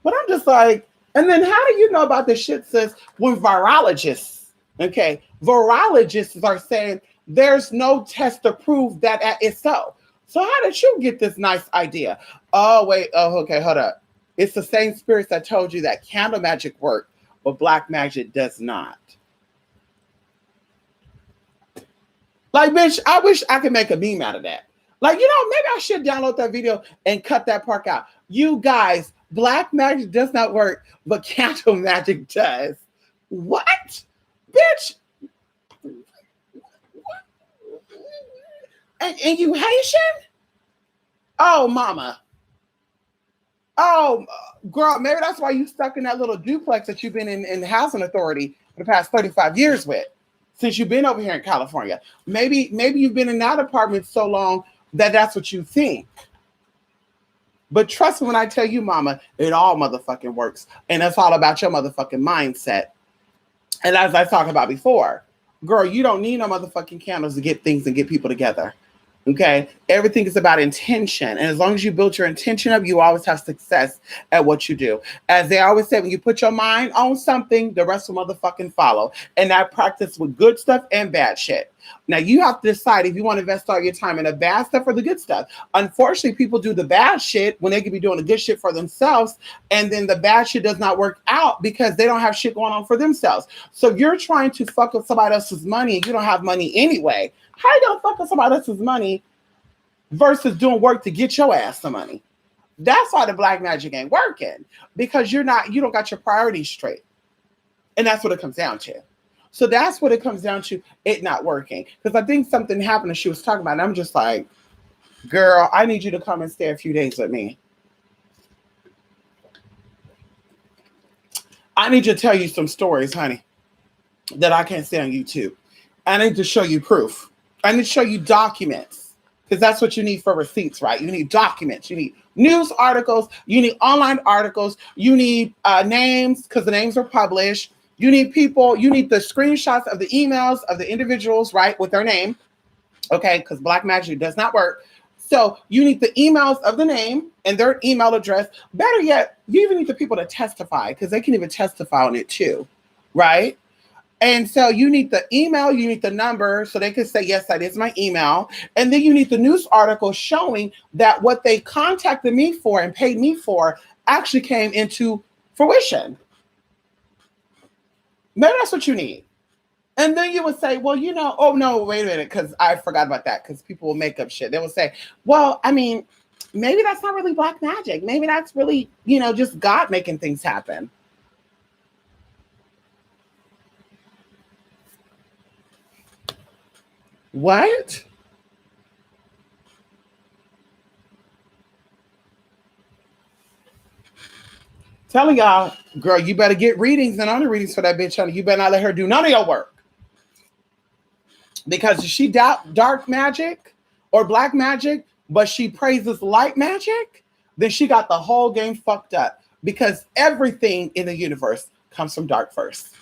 But I'm just like, and then how do you know about this shit, sis, when virologists, okay, Virologists are saying there's no test to prove that it's so. So how did you get this nice idea? Oh, wait. Oh, okay. Hold up. It's the same spirits that told you that candle magic worked, but black magic does not. Like, bitch, I wish I could make a meme out of that. Like, maybe I should download that video and cut that part out. You guys, black magic does not work, but candle magic does. What? Bitch. And you Haitian? Oh, mama. Oh, girl, maybe that's why you stuck in that little duplex that you've been in the housing authority for the past 35 years with, since you've been over here in California. Maybe you've been in that apartment so long that that's what you think. But trust me when I tell you, mama, it all motherfucking works. And it's all about your motherfucking mindset. And as I talked about before, girl, you don't need no motherfucking candles to get things and get people together. Okay, everything is about intention. And as long as you build your intention up, you always have success at what you do. As they always say, when you put your mind on something, the rest will motherfucking follow. And I practice with good stuff and bad shit. Now you have to decide if you want to invest all your time in the bad stuff or the good stuff. Unfortunately, people do the bad shit when they could be doing the good shit for themselves. And then the bad shit does not work out because they don't have shit going on for themselves. So you're trying to fuck with somebody else's money and you don't have money anyway. How you gonna fuck with somebody else's money versus doing work to get your ass some money? That's why the black magic ain't working, because you don't got your priorities straight. And that's what it comes down to. So that's what it comes down to, it not working. Because I think something happened and she was talking about it. And I'm just like, girl, I need you to come and stay a few days with me. I need to tell you some stories, honey, that I can't say on YouTube. I need to show you proof. I need to show you documents, because that's what you need for receipts, right? You need documents. You need news articles. You need online articles. You need names, because the names are published. You need people. You need the screenshots of the emails of the individuals, right, with their name, okay, because black magic does not work. So you need the emails of the name and their email address. Better yet, you even need the people to testify, because they can even testify on it too, right? And so you need the email, you need the number, so they can say, yes, that is my email. And then you need the news article showing that what they contacted me for and paid me for actually came into fruition. Maybe that's what you need. And then you would say, well, oh no, wait a minute, because I forgot about that, because people will make up shit. They will say, well, I mean, maybe that's not really black magic. Maybe that's really, just God making things happen. What? Telling y'all, girl, you better get readings and other readings for that bitch, honey. You better not let her do none of your work. Because if she doubt dark magic or black magic, but she praises light magic, then she got the whole game fucked up. Because everything in the universe comes from dark first.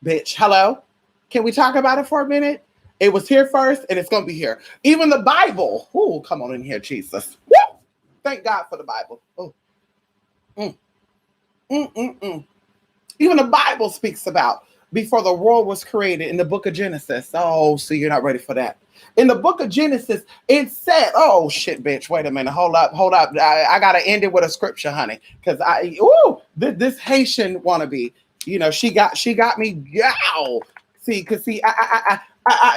Bitch, hello? Can we talk about it for a minute? It was here first, and it's going to be here. Even the Bible. Ooh, come on in here, Jesus. Woo! Thank God for the Bible. Oh. Even the Bible speaks about before the world was created in the book of Genesis. Oh, so you're not ready for that. In the book of Genesis, it said, oh, shit, bitch. Wait a minute. Hold up. I got to end it with a scripture, honey. Because this Haitian wannabe, she got me. Yow. See,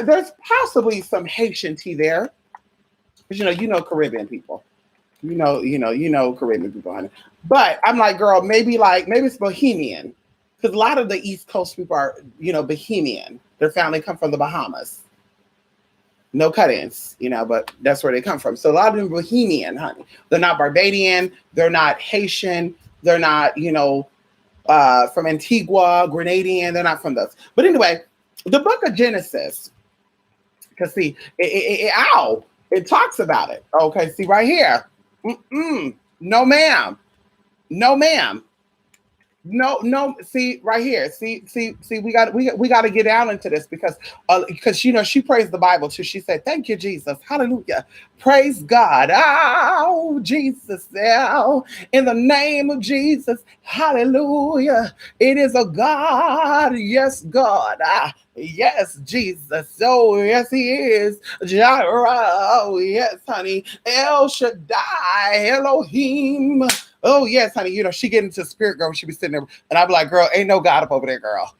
there's possibly some Haitian tea there, because Caribbean people, Caribbean people, honey. But I'm like, girl, maybe it's Bohemian, because a lot of the East Coast people are, Bohemian. Their family come from the Bahamas. No cut-ins, but that's where they come from. So a lot of them are Bohemian, honey. They're not Barbadian. They're not Haitian. They're not, from Antigua, Grenadian. They're not from those. But anyway, the book of Genesis, because see, it talks about it. Okay, see right here. No, ma'am. No, ma'am. No. See right here. See. We got to get down into this because you know she praised the Bible too. She said, "Thank you, Jesus, Hallelujah, praise God, oh Jesus, oh, in the name of Jesus, Hallelujah. It is a God, yes, God, yes, Jesus, oh yes, He is Jireh, oh yes, honey, El Shaddai, Elohim." Oh yes, honey. You know, she get into spirit, girl. She be sitting there, and I be like, girl, ain't no God up over there, girl.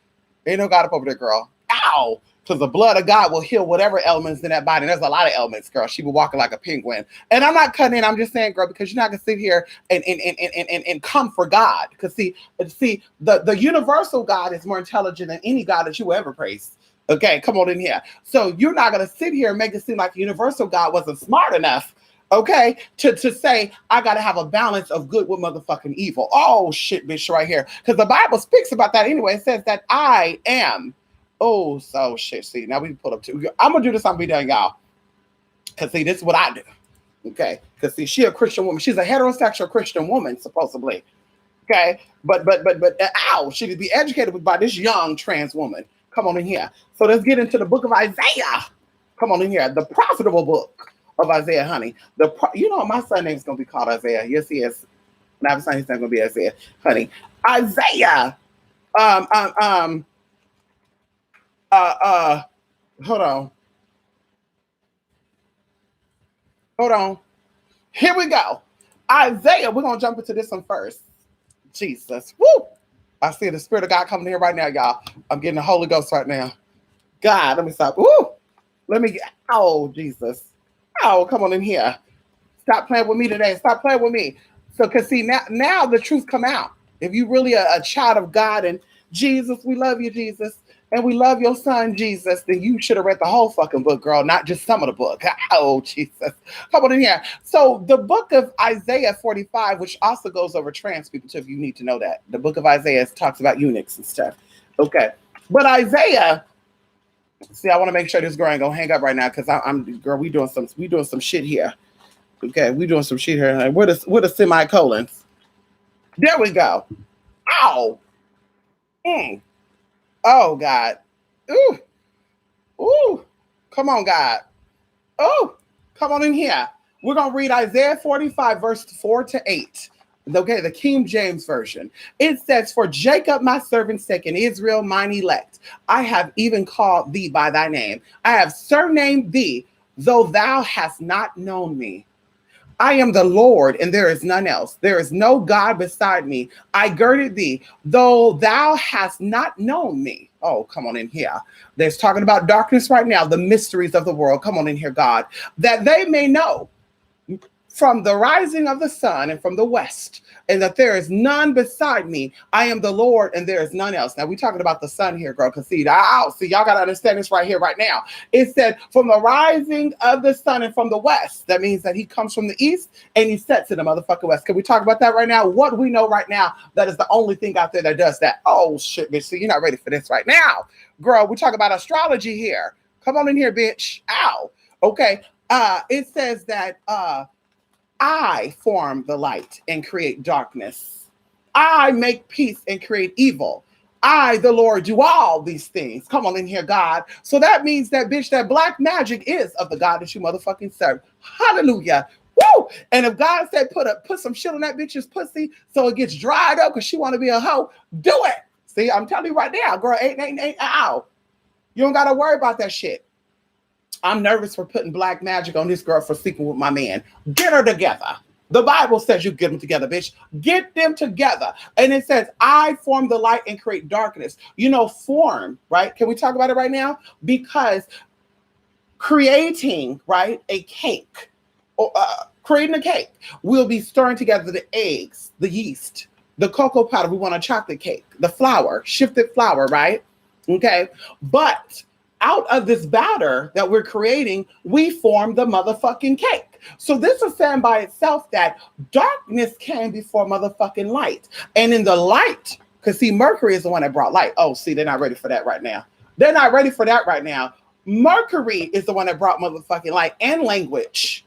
Ain't no God up over there, girl. Ow! Because the blood of God will heal whatever elements in that body. And there's a lot of elements, girl. She be walking like a penguin. And I'm not cutting in. I'm just saying, girl, because you're not gonna sit here and come for God. Because the universal God is more intelligent than any God that you will ever praise. Okay, come on in here. So you're not gonna sit here and make it seem like the universal God wasn't smart enough, okay, to say I gotta have a balance of good with motherfucking evil. Oh shit, bitch, right here. Because the Bible speaks about that anyway. It says that I am. Oh, so shit. See, now we pull up to. I'm gonna do this. I'm gonna be done, y'all. Cause see, this is what I do. Okay. Cause see, she a Christian woman. She's a heterosexual Christian woman, supposedly. Okay. But ow, she could be educated by this young trans woman. Come on in here. So let's get into the book of Isaiah. Come on in here. The profitable book of Isaiah, honey. You know my son name's gonna be called Isaiah. Yes, he is. Now his name's gonna be Isaiah, honey. Isaiah. Um. Um. Um. Uh. Uh. Hold on. Hold on. Here we go. Isaiah. We're gonna jump into this one first. Jesus. Woo! I see the Spirit of God coming here right now, y'all. I'm getting the Holy Ghost right now. God, let me stop. Woo! Let me get. Oh, Jesus. Oh, come on in here. Stop playing with me today. Stop playing with me. So, cause see now the truth come out. If you really a child of God and Jesus, we love you, Jesus, and we love your son, Jesus, then you should have read the whole fucking book, girl, not just some of the book. Oh, Jesus. Come on in here. So the book of Isaiah 45, which also goes over trans people too, if you need to know that. The book of Isaiah talks about eunuchs and stuff. Okay. But Isaiah, see, I want to make sure this girl ain't gonna hang up right now because I'm girl, we doing some shit here. Okay, we doing some shit here. What are semicolons? There we go. Ow. Mm. Oh God. Ooh. Ooh. Come on, God. Oh, come on in here. We're gonna read Isaiah 45, verse 4-8. Okay, the King James Version. It says, "For Jacob my servant's sake, and Israel mine elect, I have even called thee by thy name. I have surnamed thee, though thou hast not known me. I am the Lord, and there is none else. There is no God beside me. I girded thee, though thou hast not known me." Oh, come on in here. There's talking about darkness right now, the mysteries of the world. Come on in here, God. "That they may know from the rising of the sun and from the west, and that there is none beside me. I am the Lord, and there is none else." Now we're talking about the sun here, girl. Cause see, y'all got to understand this right here, right now. It said from the rising of the sun and from the west. That means that he comes from the east and he sets in the motherfucking west. Can we talk about that right now? What we know right now, that is the only thing out there that does that. Oh shit, bitch. See, you're not ready for this right now. Girl, we talk about astrology here. Come on in here, bitch. Ow. Okay. It says that I form the light and create darkness. I make peace and create evil. I, the Lord, do all these things. Come on in here, God. So that means that, bitch, that black magic is of the God that you motherfucking serve. Hallelujah. Woo! And if God said put some shit on that bitch's pussy so it gets dried up because she want to be a hoe, do it. See, I'm telling you right now, girl, ain't, ow. You don't got to worry about that shit. I'm nervous for putting black magic on this girl for sleeping with my man. Get her together. The Bible says you get them together, bitch. Get them together. And it says, I form the light and create darkness. You know, form, right? Can we talk about it right now? Because creating, right, a cake, or creating a cake, we'll be stirring together the eggs, the yeast, the cocoa powder. We want a chocolate cake, the flour, shifted flour, right? Okay. But out of this batter that we're creating, we form the motherfucking cake. So this is saying by itself that darkness came before motherfucking light. And in the light, because see, Mercury is the one that brought light. Oh, see, they're not ready for that right now. They're not ready for that right now. Mercury is the one that brought motherfucking light and language.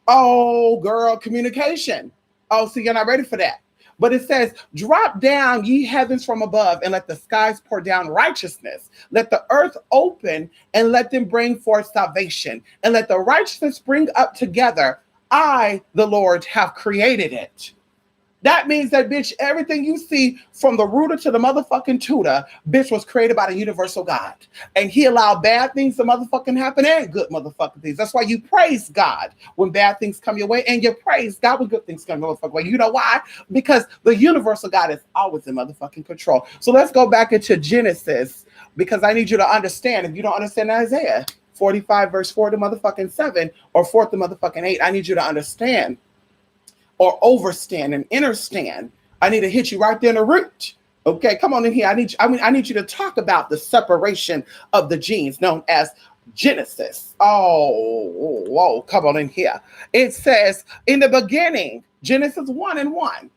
Oh, girl, communication. Oh, see, you're not ready for that. But it says, drop down ye heavens from above and let the skies pour down righteousness. Let the earth open and let them bring forth salvation and let the righteousness spring up together. I, the Lord, have created it. That means that, bitch, everything you see from the rooter to the motherfucking tutor, bitch, was created by the universal God. And he allowed bad things to motherfucking happen and good motherfucking things. That's why you praise God when bad things come your way, and you praise God when good things come your motherfucking way. You know why? Because the universal God is always in motherfucking control. So let's go back into Genesis, because I need you to understand. If you don't understand Isaiah 45 verse 4 to motherfucking 7 or 4 to motherfucking 8, I need you to understand or overstand and understand. I need to hit you right there in the root. Okay, come on in here. I need you to talk about the separation of the genes known as Genesis. Oh, whoa, come on in here. It says in the beginning, Genesis 1:1.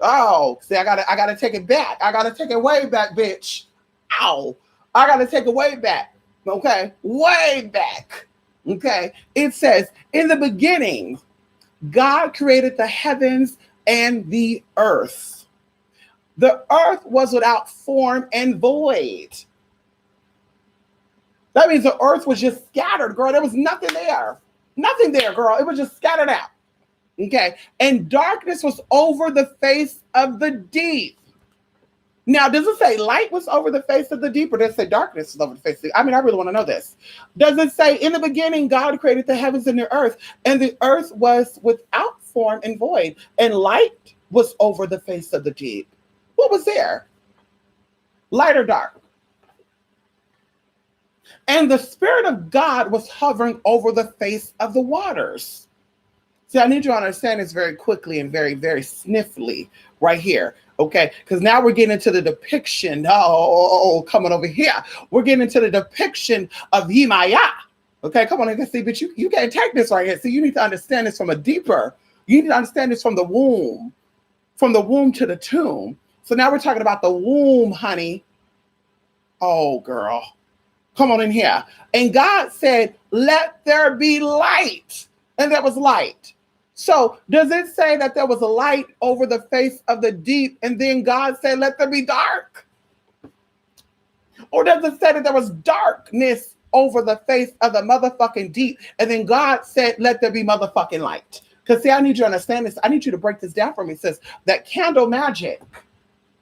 Oh, see, I gotta take it back. I gotta take it way back, bitch. Ow. I gotta take it way back. Okay, way back. Okay, it says in the beginning, God created the heavens and the earth. The earth was without form and void. That means the earth was just scattered, girl. There was nothing there. Nothing there, girl. It was just scattered out. Okay. And darkness was over the face of the deep. Now, does it say light was over the face of the deep, or does it say darkness was over the face of the deep? I mean, I really want to know this. Does it say in the beginning, God created the heavens and the earth was without form and void, and light was over the face of the deep? What was there? Light or dark? And the Spirit of God was hovering over the face of the waters. See, I need you to understand this very quickly and very, very sniffly right here. Okay, because now we're getting into the depiction. Oh, coming over here. We're getting into the depiction of Yemaya. Okay, come on, I can see, but you can't take this right here. So you need to understand this from a deeper. You need to understand this from the womb to the tomb. So now we're talking about the womb, honey. Oh, girl. Come on in here. And God said, let there be light. And there was light. So does it say that there was a light over the face of the deep and then God said, let there be dark? Or does it say that there was darkness over the face of the motherfucking deep and then God said, let there be motherfucking light? Because see, I need you to understand this. I need you to break this down for me. It says that candle magic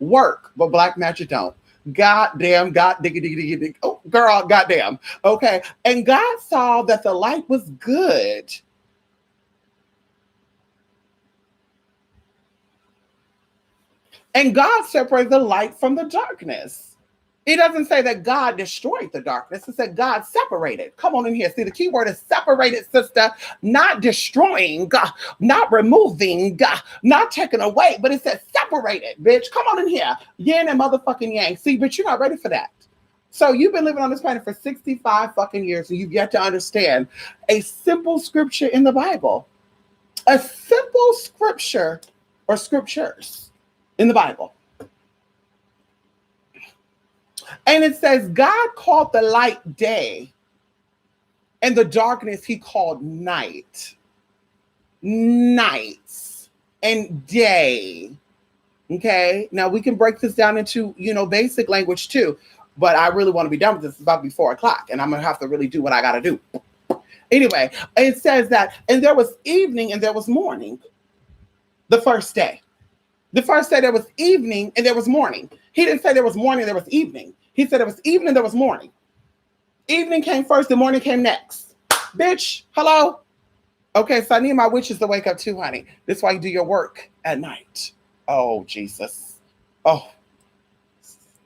work, but black magic don't. Goddamn, God, diggy. Oh, girl, goddamn. Okay. And God saw that the light was good. And God separated the light from the darkness. It doesn't say that God destroyed the darkness. It said God separated. Come on in here. See, the key word is separated, sister. Not destroying, not removing, not taking away, but it says separated, bitch. Come on in here. Yin and motherfucking yang. See, but you're not ready for that. So you've been living on this planet for 65 fucking years and you've yet to understand a simple scripture in the Bible. A simple scripture or scriptures in the Bible. And it says, God called the light day, and the darkness he called night. Nights and day. Okay. Now we can break this down into, basic language too, but I really want to be done with this. It's about to be 4 o'clock and I'm going to have to really do what I got to do. Anyway, it says that, and there was evening and there was morning the first day. The first day there was evening and there was morning. He didn't say there was morning, there was evening. He said there was evening, there was morning. Evening came first, the morning came next. Bitch, hello? Okay, so I need my witches to wake up too, honey. This is why you do your work at night. Oh, Jesus. Oh.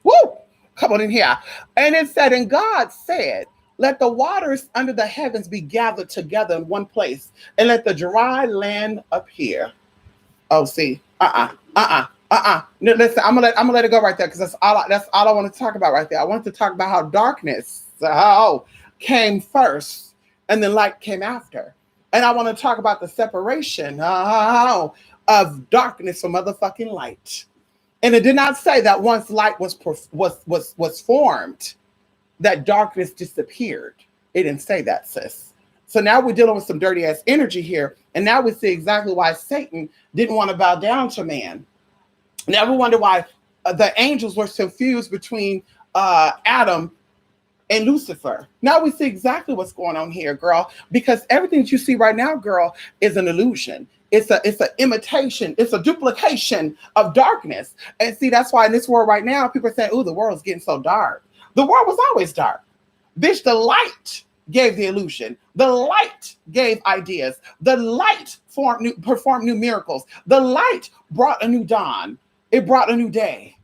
Woo! Come on in here. And it said, and God said, let the waters under the heavens be gathered together in one place, and let the dry land appear. Oh, see. No, listen, I'm gonna let it go right there because that's all I want to talk about right there. I want to talk about how darkness came first and then light came after. And I want to talk about the separation of darkness from motherfucking light. And it did not say that once light was formed, that darkness disappeared. It didn't say that, sis. So now we're dealing with some dirty ass energy here. And now we see exactly why Satan didn't want to bow down to man. Never wonder why the angels were confused between Adam and Lucifer. Now we see exactly what's going on here, girl, because everything that you see right now, girl, is an illusion. It's an imitation. It's a duplication of darkness. And see, that's why in this world right now, people are saying, "Ooh, the world's getting so dark." The world was always dark. Bitch, the light gave the illusion. The light gave ideas. The light performed new miracles. The light brought a new dawn. It brought a new day.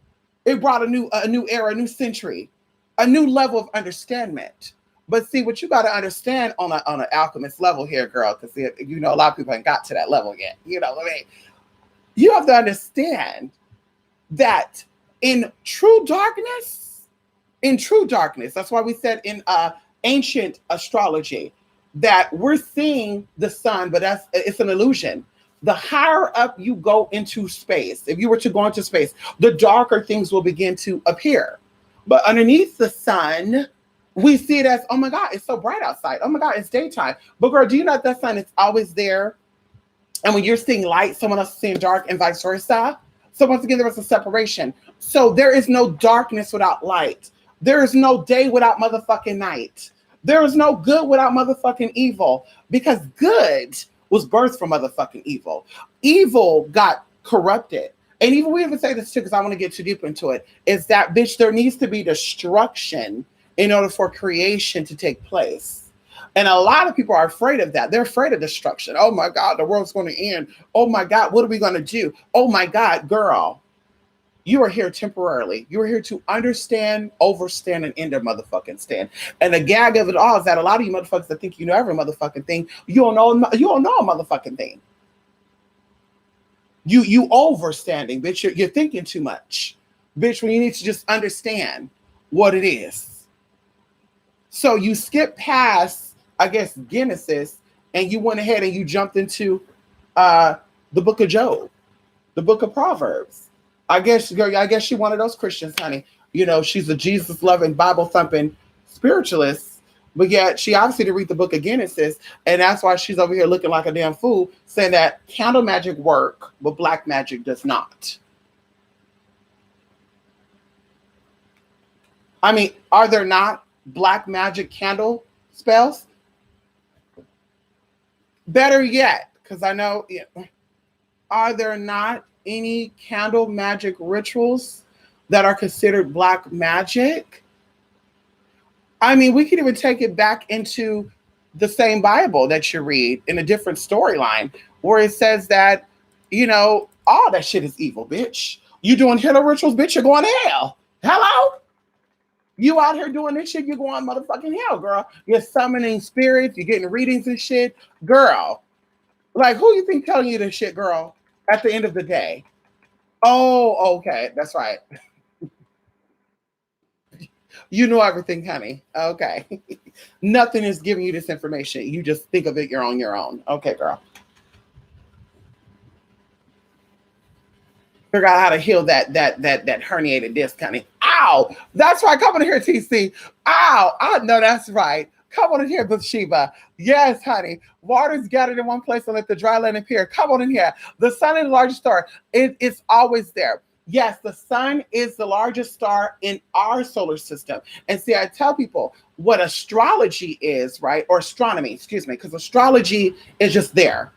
It brought a new era, a new century, a new level of understanding. But see, what you got to understand on an alchemist level here, girl, because you know a lot of people ain't got to that level yet. You know what I mean? You have to understand that in true darkness, that's why we said in ancient astrology that we're seeing the sun, but it's an illusion. The higher up you go into space, if you were to go into space, the darker things will begin to appear. But underneath the sun, we see it as, oh my God, it's so bright outside. Oh my God, it's daytime. But girl, do you know that sun is always there? And when you're seeing light, someone else is seeing dark and vice versa. So once again, there was a separation. So there is no darkness without light. There is no day without motherfucking night. There is no good without motherfucking evil, because good was birthed from motherfucking evil. Evil got corrupted. And even we even say this too, because I want to get too deep into it, is that, bitch, there needs to be destruction in order for creation to take place. And a lot of people are afraid of that. They're afraid of destruction. Oh my God, the world's going to end. Oh my God, what are we going to do? Oh my God, girl, you are here temporarily. You are here to understand, overstand, and end a motherfucking stand. And the gag of it all is that a lot of you motherfuckers that think you know every motherfucking thing, you don't know a motherfucking thing. You overstanding, bitch. You're thinking too much, bitch, when you need to just understand what it is. So you skip past, I guess, Genesis, and you went ahead and you jumped into the book of Job, the book of Proverbs. I guess she's one of those Christians, honey. You know, she's a Jesus-loving, Bible-thumping spiritualist, but yet she obviously didn't read the book of Genesis, and that's why she's over here looking like a damn fool, saying that candle magic work, but black magic does not. I mean, are there not black magic candle spells? Better yet, because I know, are there not any candle magic rituals that are considered black magic? I mean, we could even take it back into the same Bible that you read in a different storyline, where it says that, all that shit is evil, bitch. You doing hell rituals, bitch, you're going to hell. Hello? You out here doing this shit, you're going motherfucking hell, girl. You're summoning spirits, you're getting readings and shit. Girl, like, who you think telling you this shit, girl, at the end of the day? Oh, okay, that's right. You know everything, honey. Okay. Nothing is giving you this information. You just think of it, you're on your own. Okay, girl. Figure out how to heal that herniated disc, honey. Ow! That's right. Come on in here, TC. Ow! I know that's right. Come on in here, Bathsheba. Yes, honey. Water's gathered in one place and let the dry land appear. Come on in here. The sun is the largest star. It's always there. Yes, the sun is the largest star in our solar system. And see, I tell people what astrology is, right? Or astronomy, excuse me, because astrology is just there.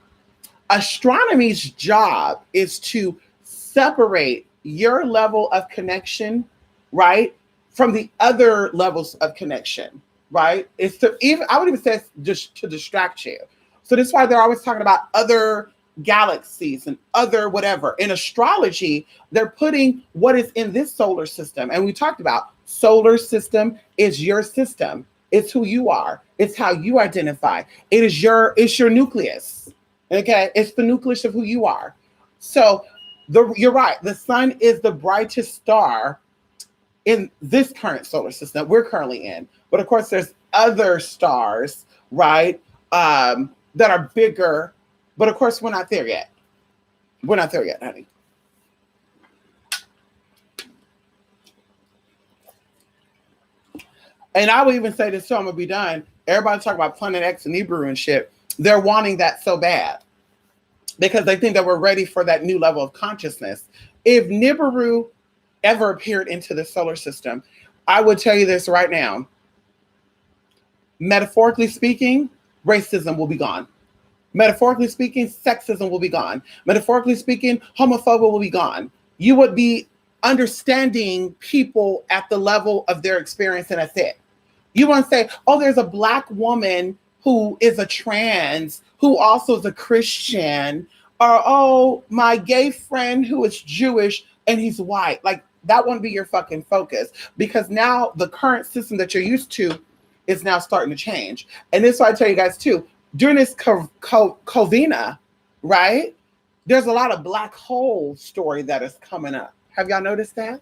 Astronomy's job is to separate your level of connection, right, from the other levels of connection, right? It's to even, I would even say it's just to distract you. So that's why they're always talking about other galaxies and other whatever. In astrology, they're putting what is in this solar system. And we talked about solar system is your system. It's who you are. It's how you identify. It's your nucleus. Okay. It's the nucleus of who you are. So you're right. The sun is the brightest star in this current solar system that we're currently in. But of course, there's other stars, right, that are bigger. But of course, we're not there yet. We're not there yet, honey. And I will even say this too, I'm going to be done. Everybody talk about Planet X and Nibiru and shit. They're wanting that so bad. because they think that we're ready for that new level of consciousness. If Nibiru ever appeared into the solar system, I would tell you this right now. Metaphorically speaking, racism will be gone. Metaphorically speaking, sexism will be gone. Metaphorically speaking, homophobia will be gone. You would be understanding people at the level of their experience, and that's it. You want to say, oh, there's a Black woman who is a trans, who also is a Christian, or oh, my gay friend who is Jewish and he's white. Like, that won't be your fucking focus, because now the current system that you're used to is now starting to change. And this is why I tell you guys too, during this Covina, right? There's a lot of black hole story that is coming up. Have y'all noticed that?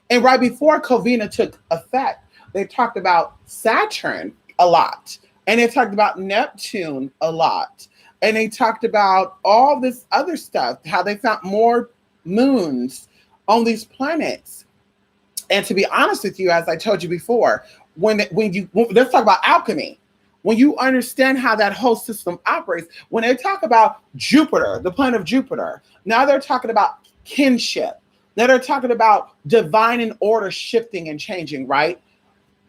And right before Covina took effect, they talked about Saturn a lot. And they talked about Neptune a lot. And they talked about all this other stuff, how they found more moons on these planets. And to be honest with you, as I told you before, let's talk about alchemy. When you understand how that whole system operates, when they talk about Jupiter, the planet of Jupiter, now they're talking about kinship. Now they're talking about divine and order shifting and changing, right?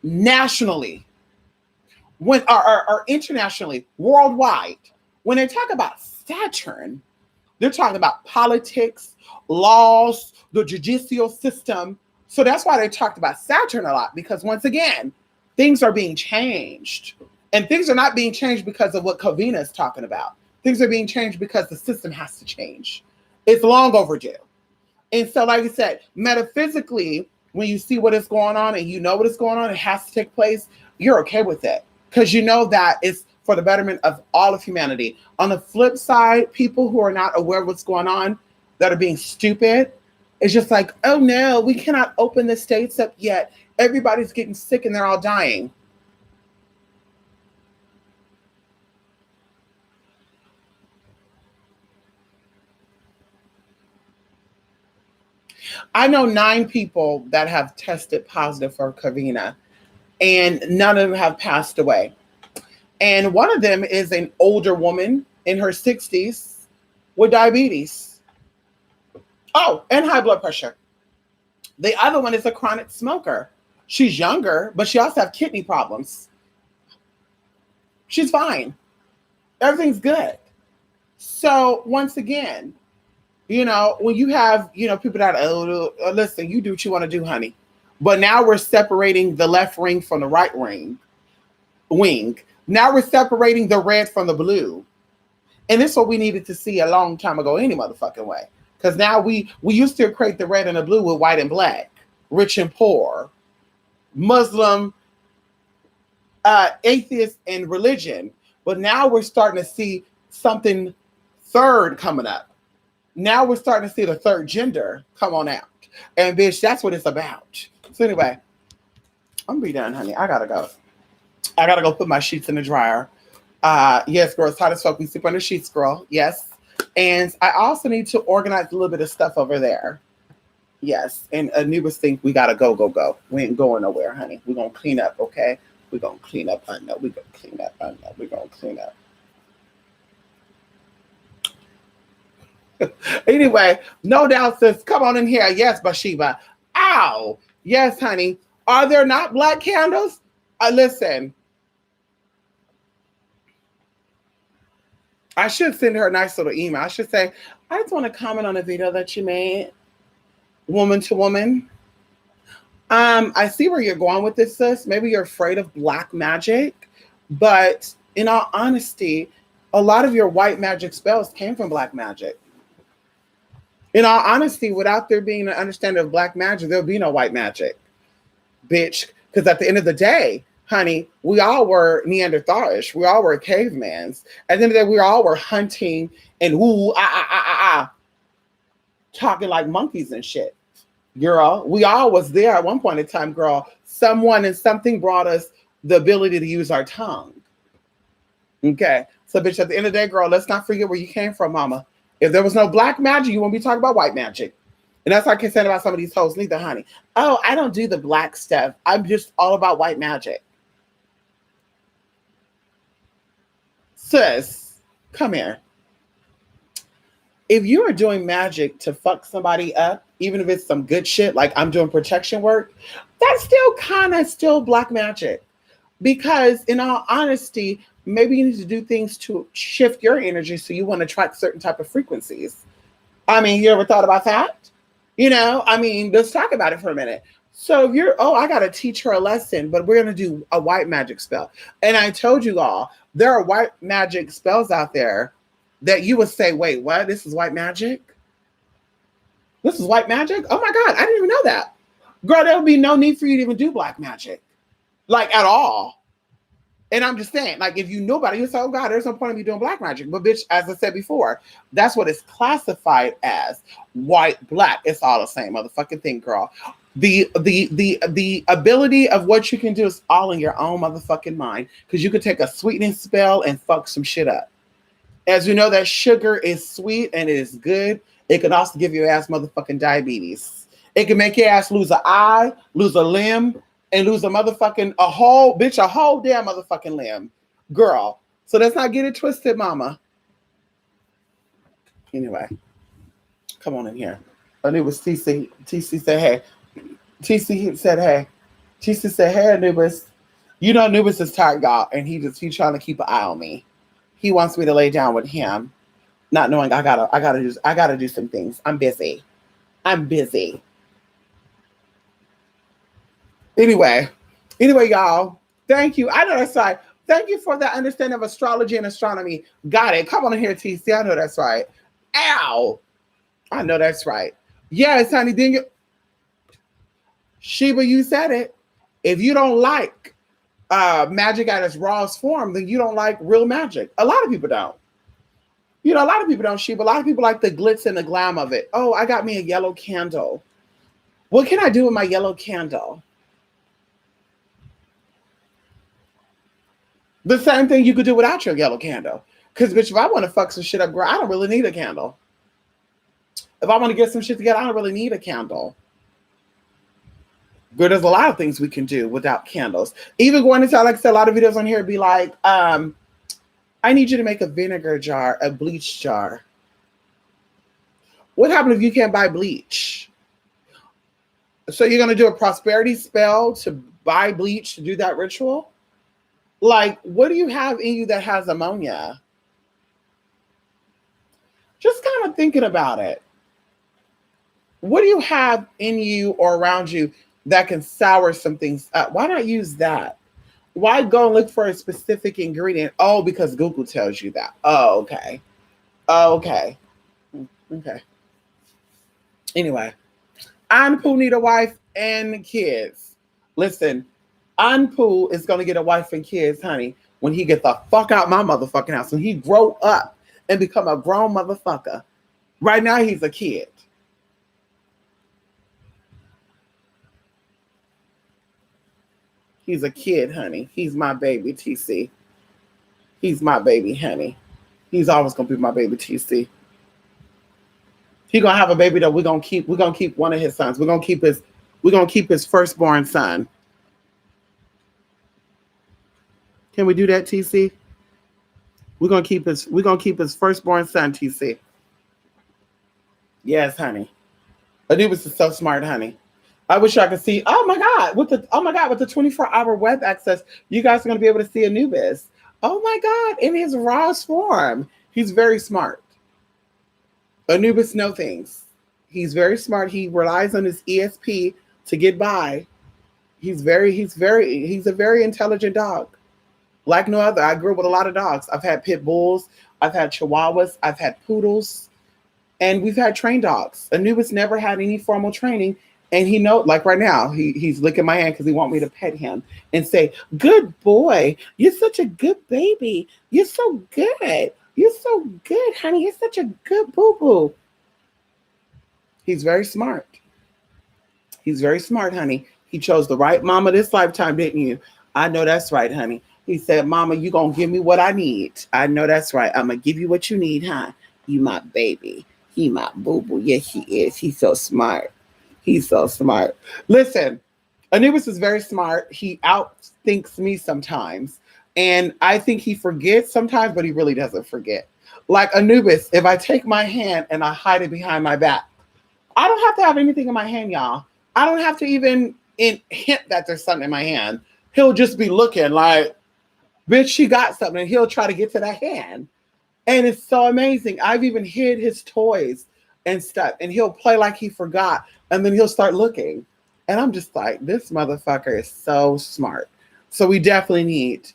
Nationally, or internationally, worldwide. When they talk about Saturn, they're talking about politics, laws, the judicial system. So that's why they talked about Saturn a lot, because once again, things are being changed. And things are not being changed because of what Covina is talking about. Things are being changed because the system has to change. It's long overdue. And so, like I said, metaphysically, when you see what is going on and you know what is going on, it has to take place, you're okay with it. Because you know that it's for the betterment of all of humanity. On the flip side, people who are not aware of what's going on, that are being stupid, it's just like, oh no, we cannot open the states up yet. Everybody's getting sick and they're all dying. I know 9 people that have tested positive for Covina, and none of them have passed away. And one of them is an older woman in her 60s with diabetes. Oh, and high blood pressure. The other one is a chronic smoker. She's younger, but she also has kidney problems. She's fine. Everything's good. So once again, you know, when you have, you know, people that, oh, listen, you do what you want to do, honey. But now we're separating the left wing from the right wing. Now we're separating the red from the blue. And this is what we needed to see a long time ago any motherfucking way. Because now we used to equate the red and the blue with white and black, rich and poor, Muslim, atheist, and religion. But now we're starting to see something third coming up. Now we're starting to see the third gender come on out. And bitch, that's what it's about. So anyway, I'm gonna be done, honey. I gotta go. I gotta go put my sheets in the dryer. Yes, girl, it's hot as fuck. We sleep under sheets, girl. Yes. And I also need to organize a little bit of stuff over there. Yes. And Anubis think we gotta go. We ain't going nowhere, honey. We're gonna clean up, okay? We're gonna clean up. I know. We're gonna clean up. I know. We're gonna clean up. Anyway, no doubt, sis. Come on in here. Yes, Bathsheba. Ow. Yes, honey. Are there not black candles? Listen. I should send her a nice little email. I should say, I just want to comment on a video that you made, woman to woman. I see where you're going with this, sis. Maybe you're afraid of black magic, but in all honesty, a lot of your white magic spells came from black magic. In all honesty, without there being an understanding of black magic, there'll be no white magic, bitch. Because at the end of the day, honey, we all were Neanderthalish. We all were cavemans. At the end of the day, we all were hunting and talking like monkeys and shit. Girl, we all was there at one point in time, girl. Someone and something brought us the ability to use our tongue. Okay. So, bitch, at the end of the day, girl, let's not forget where you came from, mama. If there was no black magic, you won't be talking about white magic. And that's what I can say about some of these hoes neither, honey. Oh, I don't do the black stuff. I'm just all about white magic. Sis, come here. if you are doing magic to fuck somebody up, even if it's some good shit, like I'm doing protection work, that's still kind of still black magic. Because in all honesty, maybe you need to do things to shift your energy so you want to attract certain type of frequencies. I mean, you ever thought about that? I mean, let's talk about it for a minute. So if you're, oh, I got to teach her a lesson, but we're going to do a white magic spell. And I told you all, there are white magic spells out there that you would say, wait, what? This is white magic? This is white magic? Oh my God, I didn't even know that. Girl, there would be no need for you to even do black magic, like at all. And I'm just saying, like, if you knew about it, you'd say, oh God, there's no point in me doing black magic. But bitch, as I said before, that's what it's classified as. White, black, it's all the same motherfucking thing, girl. The ability of what you can do is all in your own motherfucking mind. Because you could take a sweetening spell and fuck some shit up. As you know, that sugar is sweet and it is good. It can also give your ass motherfucking diabetes. It can make your ass lose an eye, lose a limb, and lose a whole damn motherfucking limb. Girl. So let's not get it twisted, mama. Anyway, come on in here. And it was TC. TC said, hey. TC said, hey. TC said, hey, Anubis. You know Anubis is tired, y'all, and he's trying to keep an eye on me. He wants me to lay down with him, not knowing I gotta do some things. I'm busy. Anyway, y'all, thank you. I know that's right. Thank you for that understanding of astrology and astronomy. Got it. Come on in here, TC. I know that's right. Ow. I know that's right. Yes, honey. Then you, Sheba, you said it. If you don't like magic at its rawest form, then you don't like real magic. A lot of people don't. A lot of people don't, Sheba. A lot of people like the glitz and the glam of it. Oh, I got me a yellow candle. What can I do with my yellow candle? The same thing you could do without your yellow candle. Because, bitch, if I want to fuck some shit up, girl, I don't really need a candle. If I want to get some shit together, I don't really need a candle. But there's a lot of things we can do without candles. Even going into, like I said, a lot of videos on here be like, I need you to make a vinegar jar, a bleach jar. What happens if you can't buy bleach? So you're going to do a prosperity spell to buy bleach to do that ritual? Like, what do you have in you that has ammonia? Just kind of thinking about it. What do you have in you or around you that can sour some things up? Why not use that? Why go and look for a specific ingredient? Oh, because Google tells you that. Oh, okay. Okay. Anyway, Anpu need a wife and kids. Listen, Anpu is going to get a wife and kids, honey, when he gets the fuck out my motherfucking house. When he grow up and become a grown motherfucker. Right now, he's a kid. He's a kid, honey. He's my baby, TC. He's my baby, honey. He's always going to be my baby, TC. He's going to have a baby that we're going to keep one of his sons. We're going to keep his firstborn son. Can we do that, TC? We're gonna keep his firstborn son, TC. Yes, honey. Anubis is so smart, honey. I wish I could see. Oh my God, with the 24-hour web access, you guys are gonna be able to see Anubis. Oh my God, in his rawest form. He's very smart. Anubis knows things. He's very smart. He relies on his ESP to get by. He's a very intelligent dog. Like no other. I grew up with a lot of dogs. I've had pit bulls, I've had chihuahuas, I've had poodles, and we've had trained dogs. Anubis never had any formal training, and he knows, like right now, he's licking my hand because he wants me to pet him and say, good boy, you're such a good baby. You're so good. You're so good, honey. You're such a good boo-boo. He's very smart. He's very smart, honey. He chose the right mama this lifetime, didn't you? I know that's right, honey. He said, Mama, you going to give me what I need. I know that's right. I'm going to give you what you need, huh? You my baby. He my boo-boo. Yes, he is. He's so smart. He's so smart. Listen, Anubis is very smart. He outthinks me sometimes. And I think he forgets sometimes, but he really doesn't forget. Like Anubis, if I take my hand and I hide it behind my back, I don't have to have anything in my hand, y'all. I don't have to even hint that there's something in my hand. He'll just be looking like, bitch, she got something. And he'll try to get to that hand. And it's so amazing. I've even hid his toys and stuff. And he'll play like he forgot. And then he'll start looking. And I'm just like, this motherfucker is so smart. So we definitely need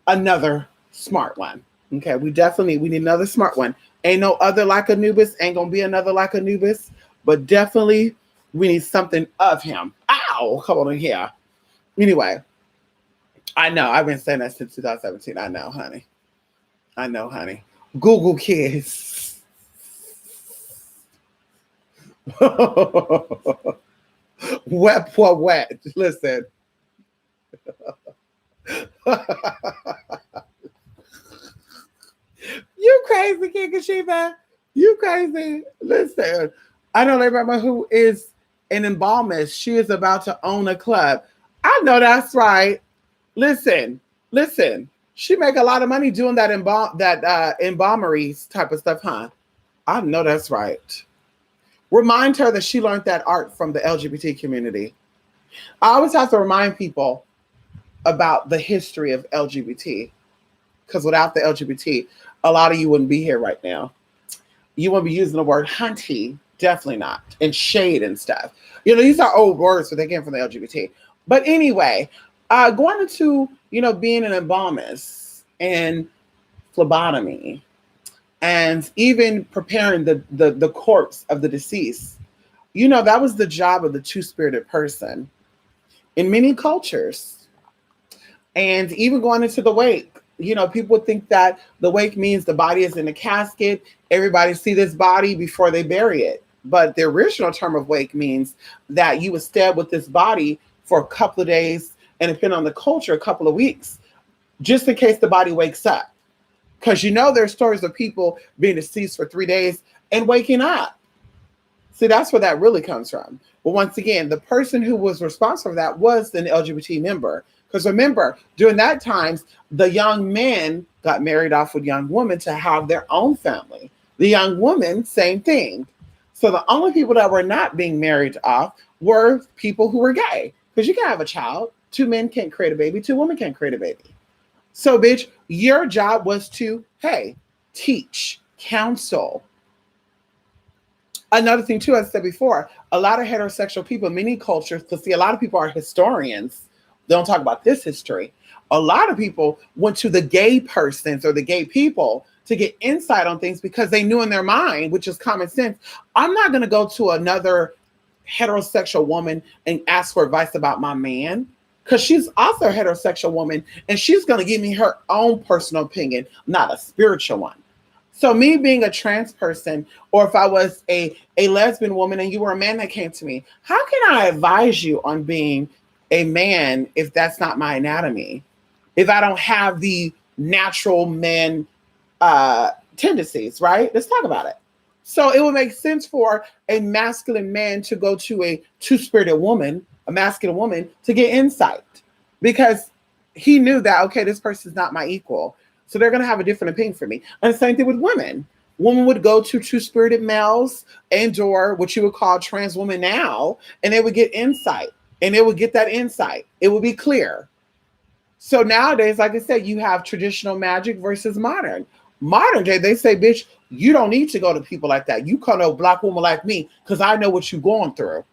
another smart one. Okay, we need another smart one. Ain't no other like Anubis. Ain't gonna be another like Anubis. But definitely we need something of him. Ow, come on in here. Anyway, I know. I've been saying that since 2017. I know, honey. I know, honey. Google kids. Wet for wet. Listen. You crazy, King Kashiba. You crazy. Listen. I know a grandma who is an embalmist. She is about to own a club. I know that's right. Listen. She make a lot of money doing that embalmeries type of stuff, huh? I know that's right. Remind her that she learned that art from the LGBT community. I always have to remind people about the history of LGBT, because without the LGBT, a lot of you wouldn't be here right now. You wouldn't be using the word hunty, definitely not, and shade and stuff. You know, these are old words, but they came from the LGBT. But anyway, going into, being an embalmist and phlebotomy, and even preparing the corpse of the deceased, that was the job of the two-spirited person in many cultures. And even going into the wake, people think that the wake means the body is in a casket. Everybody see this body before they bury it. But the original term of wake means that you would stay with this body for a couple of days, and depending on the culture, a couple of weeks, just in case the body wakes up. Because there's stories of people being deceased for 3 days and waking up. See, that's where that really comes from. But once again, the person who was responsible for that was an LGBT member. Because remember, during that time, the young men got married off with young women to have their own family. The young women, same thing. So the only people that were not being married off were people who were gay. Because you can have a child. 2 men can't create a baby. 2 women can't create a baby. So, bitch, your job was to, teach, counsel. Another thing, too, as I said before, a lot of heterosexual people, many cultures, because see, a lot of people are historians. They don't talk about this history. A lot of people went to the gay persons or the gay people to get insight on things because they knew in their mind, which is common sense, I'm not going to go to another heterosexual woman and ask for advice about my man. Because she's also a heterosexual woman, and she's going to give me her own personal opinion, not a spiritual one. So me being a trans person, or if I was a lesbian woman and you were a man that came to me, how can I advise you on being a man if that's not my anatomy? If I don't have the natural man tendencies, right? Let's talk about it. So it would make sense for a masculine man to go to a two-spirited woman, a masculine woman, to get insight, because he knew that, okay, this person's not my equal. So they're going to have a different opinion for me. And the same thing with women. Women would go to two-spirited males and or what you would call trans women now, and they would get insight, and they would get that insight. It would be clear. So nowadays, like I said, you have traditional magic versus modern. Modern day, they say, bitch, you don't need to go to people like that. You come to a black woman like me because I know what you're going through.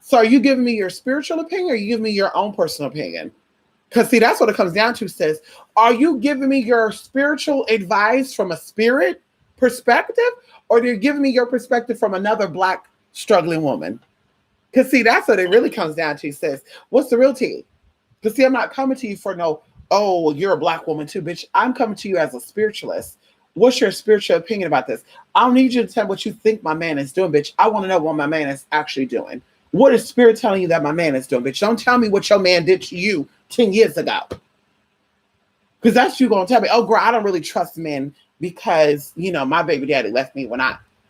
So are you giving me your spiritual opinion, or are you giving me your own personal opinion? Because see, that's what it comes down to, sis. Are you giving me your spiritual advice from a spirit perspective, or are you giving me your perspective from another black struggling woman? Because see, that's what it really comes down to, sis. What's the real tea? Because see, I'm not coming to you for no, oh, well, you're a black woman too, bitch. I'm coming to you as a spiritualist. What's your spiritual opinion about this? I don't need you to tell me what you think my man is doing, bitch. I want to know what my man is actually doing. What is spirit telling you that my man is doing, bitch? Don't tell me what your man did to you 10 years ago. Because that's you going to tell me, oh, girl, I don't really trust men because, my baby daddy left me when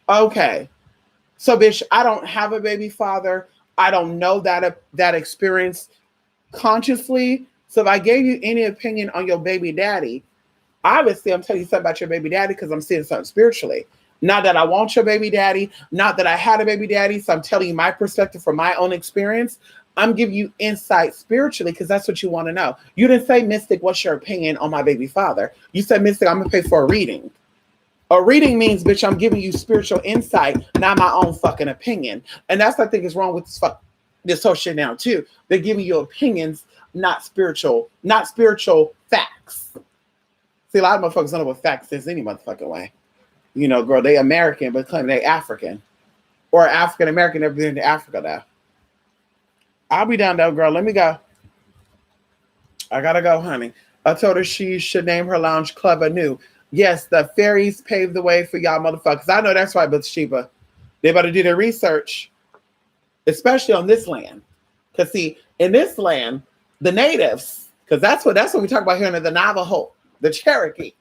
okay. So, bitch, I don't have a baby father. I don't know that experience consciously. So if I gave you any opinion on your baby daddy, Obviously, I'm telling you something about your baby daddy because I'm seeing something spiritually. Not that I want your baby daddy, not that I had a baby daddy. So I'm telling you my perspective from my own experience. I'm giving you insight spiritually because that's what you want to know. You didn't say, Mystic, what's your opinion on my baby father? You said, Mystic, I'm going to pay for a reading. A reading means, bitch, I'm giving you spiritual insight, not my own fucking opinion. And that's what I think is wrong with this whole shit now, too. They're giving you opinions, not spiritual facts. See, a lot of motherfuckers don't know what facts is any motherfucking way. You know, girl, they American, but claim they African. Or African American, never been to Africa, though. I'll be down, though, girl. Let me go. I gotta go, honey. I told her she should name her lounge Club Anew. Yes, the fairies paved the way for y'all motherfuckers. I know that's right, Bathsheba. They better do their research, especially on this land. Because, see, in this land, the natives, because that's what we talk about here in the Navajo, the Cherokee.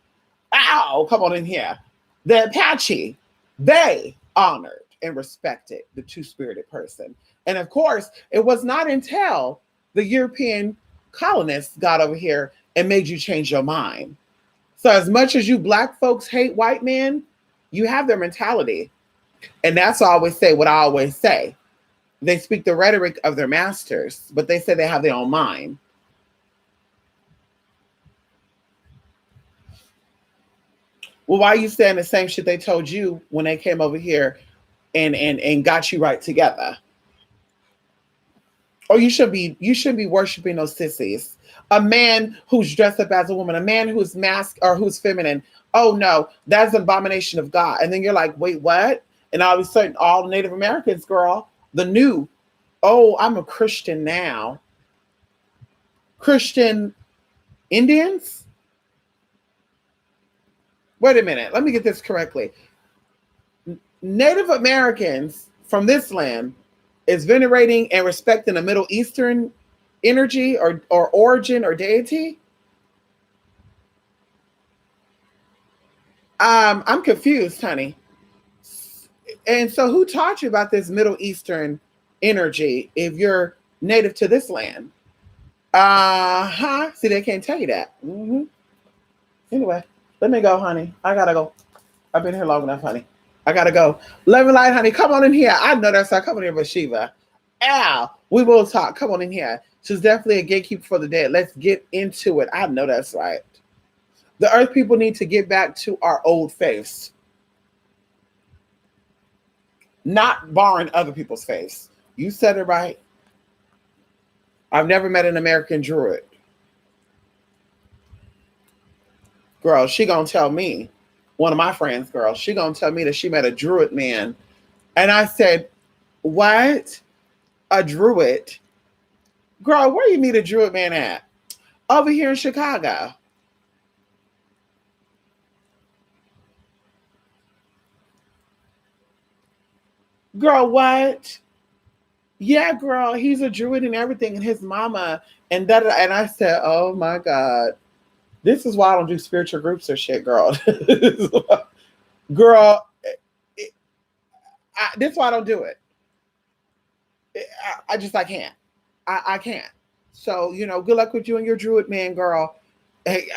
Ow, come on in here. The Apache, they honored and respected the two-spirited person. And of course, it was not until the European colonists got over here and made you change your mind. So as much as you black folks hate white men, you have their mentality. And that's what I always say. They speak the rhetoric of their masters, but they say they have their own mind. Well, why are you saying the same shit they told you when they came over here and got you right together? Or you shouldn't be worshiping those sissies. A man who's dressed up as a woman, a man who's masked or who's feminine. Oh no, that's an abomination of God. And then you're like, wait, what? And all of a sudden, all Native Americans, girl, I'm a Christian now. Christian Indians? Wait a minute, let me get this correctly. Native Americans from this land is venerating and respecting a Middle Eastern energy or origin or deity? I'm confused, honey. And so who taught you about this Middle Eastern energy if you're native to this land? See, they can't tell you that. Mm-hmm. Anyway, let me go, honey. I gotta go. I've been here long enough, honey. I gotta go. Love and light, honey. Come on in here. I know that's not coming in here, Bathsheba. Al, we will talk. Come on in here. She's definitely a gatekeeper for the dead. Let's get into it. I know that's right. The earth people need to get back to our old faiths. Not borrowing other people's faiths. You said it right. I've never met an American Druid. Girl, she gonna tell me, one of my friends, girl, she gonna tell me that she met a Druid man. And I said, what? A Druid? Girl, where you meet a Druid man at? Over here in Chicago. Girl, what? Yeah, girl, he's a Druid and everything, and his mama, and that. And I said, oh my God. This is why I don't do spiritual groups or shit, girl. Girl, this is why I don't do it. I can't. I can't. So, good luck with you and your Druid man, girl. Hey,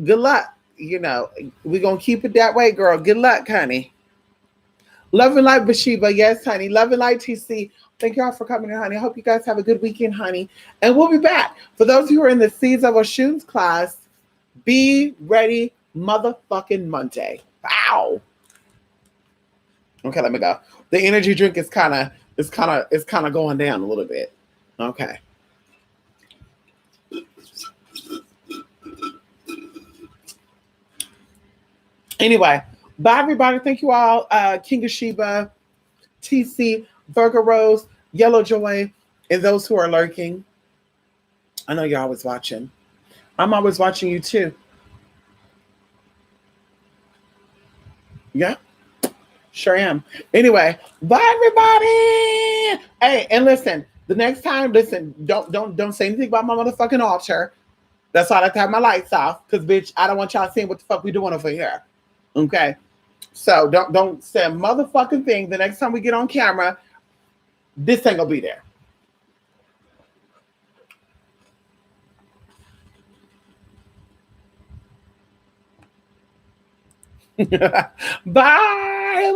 good luck. We're going to keep it that way, girl. Good luck, honey. Love and light, Bathsheba. Yes, honey. Love and light, TC. Thank y'all for coming in, honey. I hope you guys have a good weekend, honey. And we'll be back. For those who are in the Seeds of Oshun's class, be ready motherfucking Monday. Wow. Okay, let me go. The energy drink is kind of going down a little bit. Okay. Anyway, bye everybody. Thank you all. King of Sheba, TC, Virgo Rose, Yellow Joy, and those who are lurking. I know you're always watching. I'm always watching you too. Yeah, sure am. Anyway, bye everybody. Hey, and listen, the next time, don't say anything about my motherfucking altar. That's why I like to have my lights off, because bitch, I don't want y'all seeing what the fuck we doing over here. Okay. So don't say a motherfucking thing the next time we get on camera. This ain't gonna be there. Bye.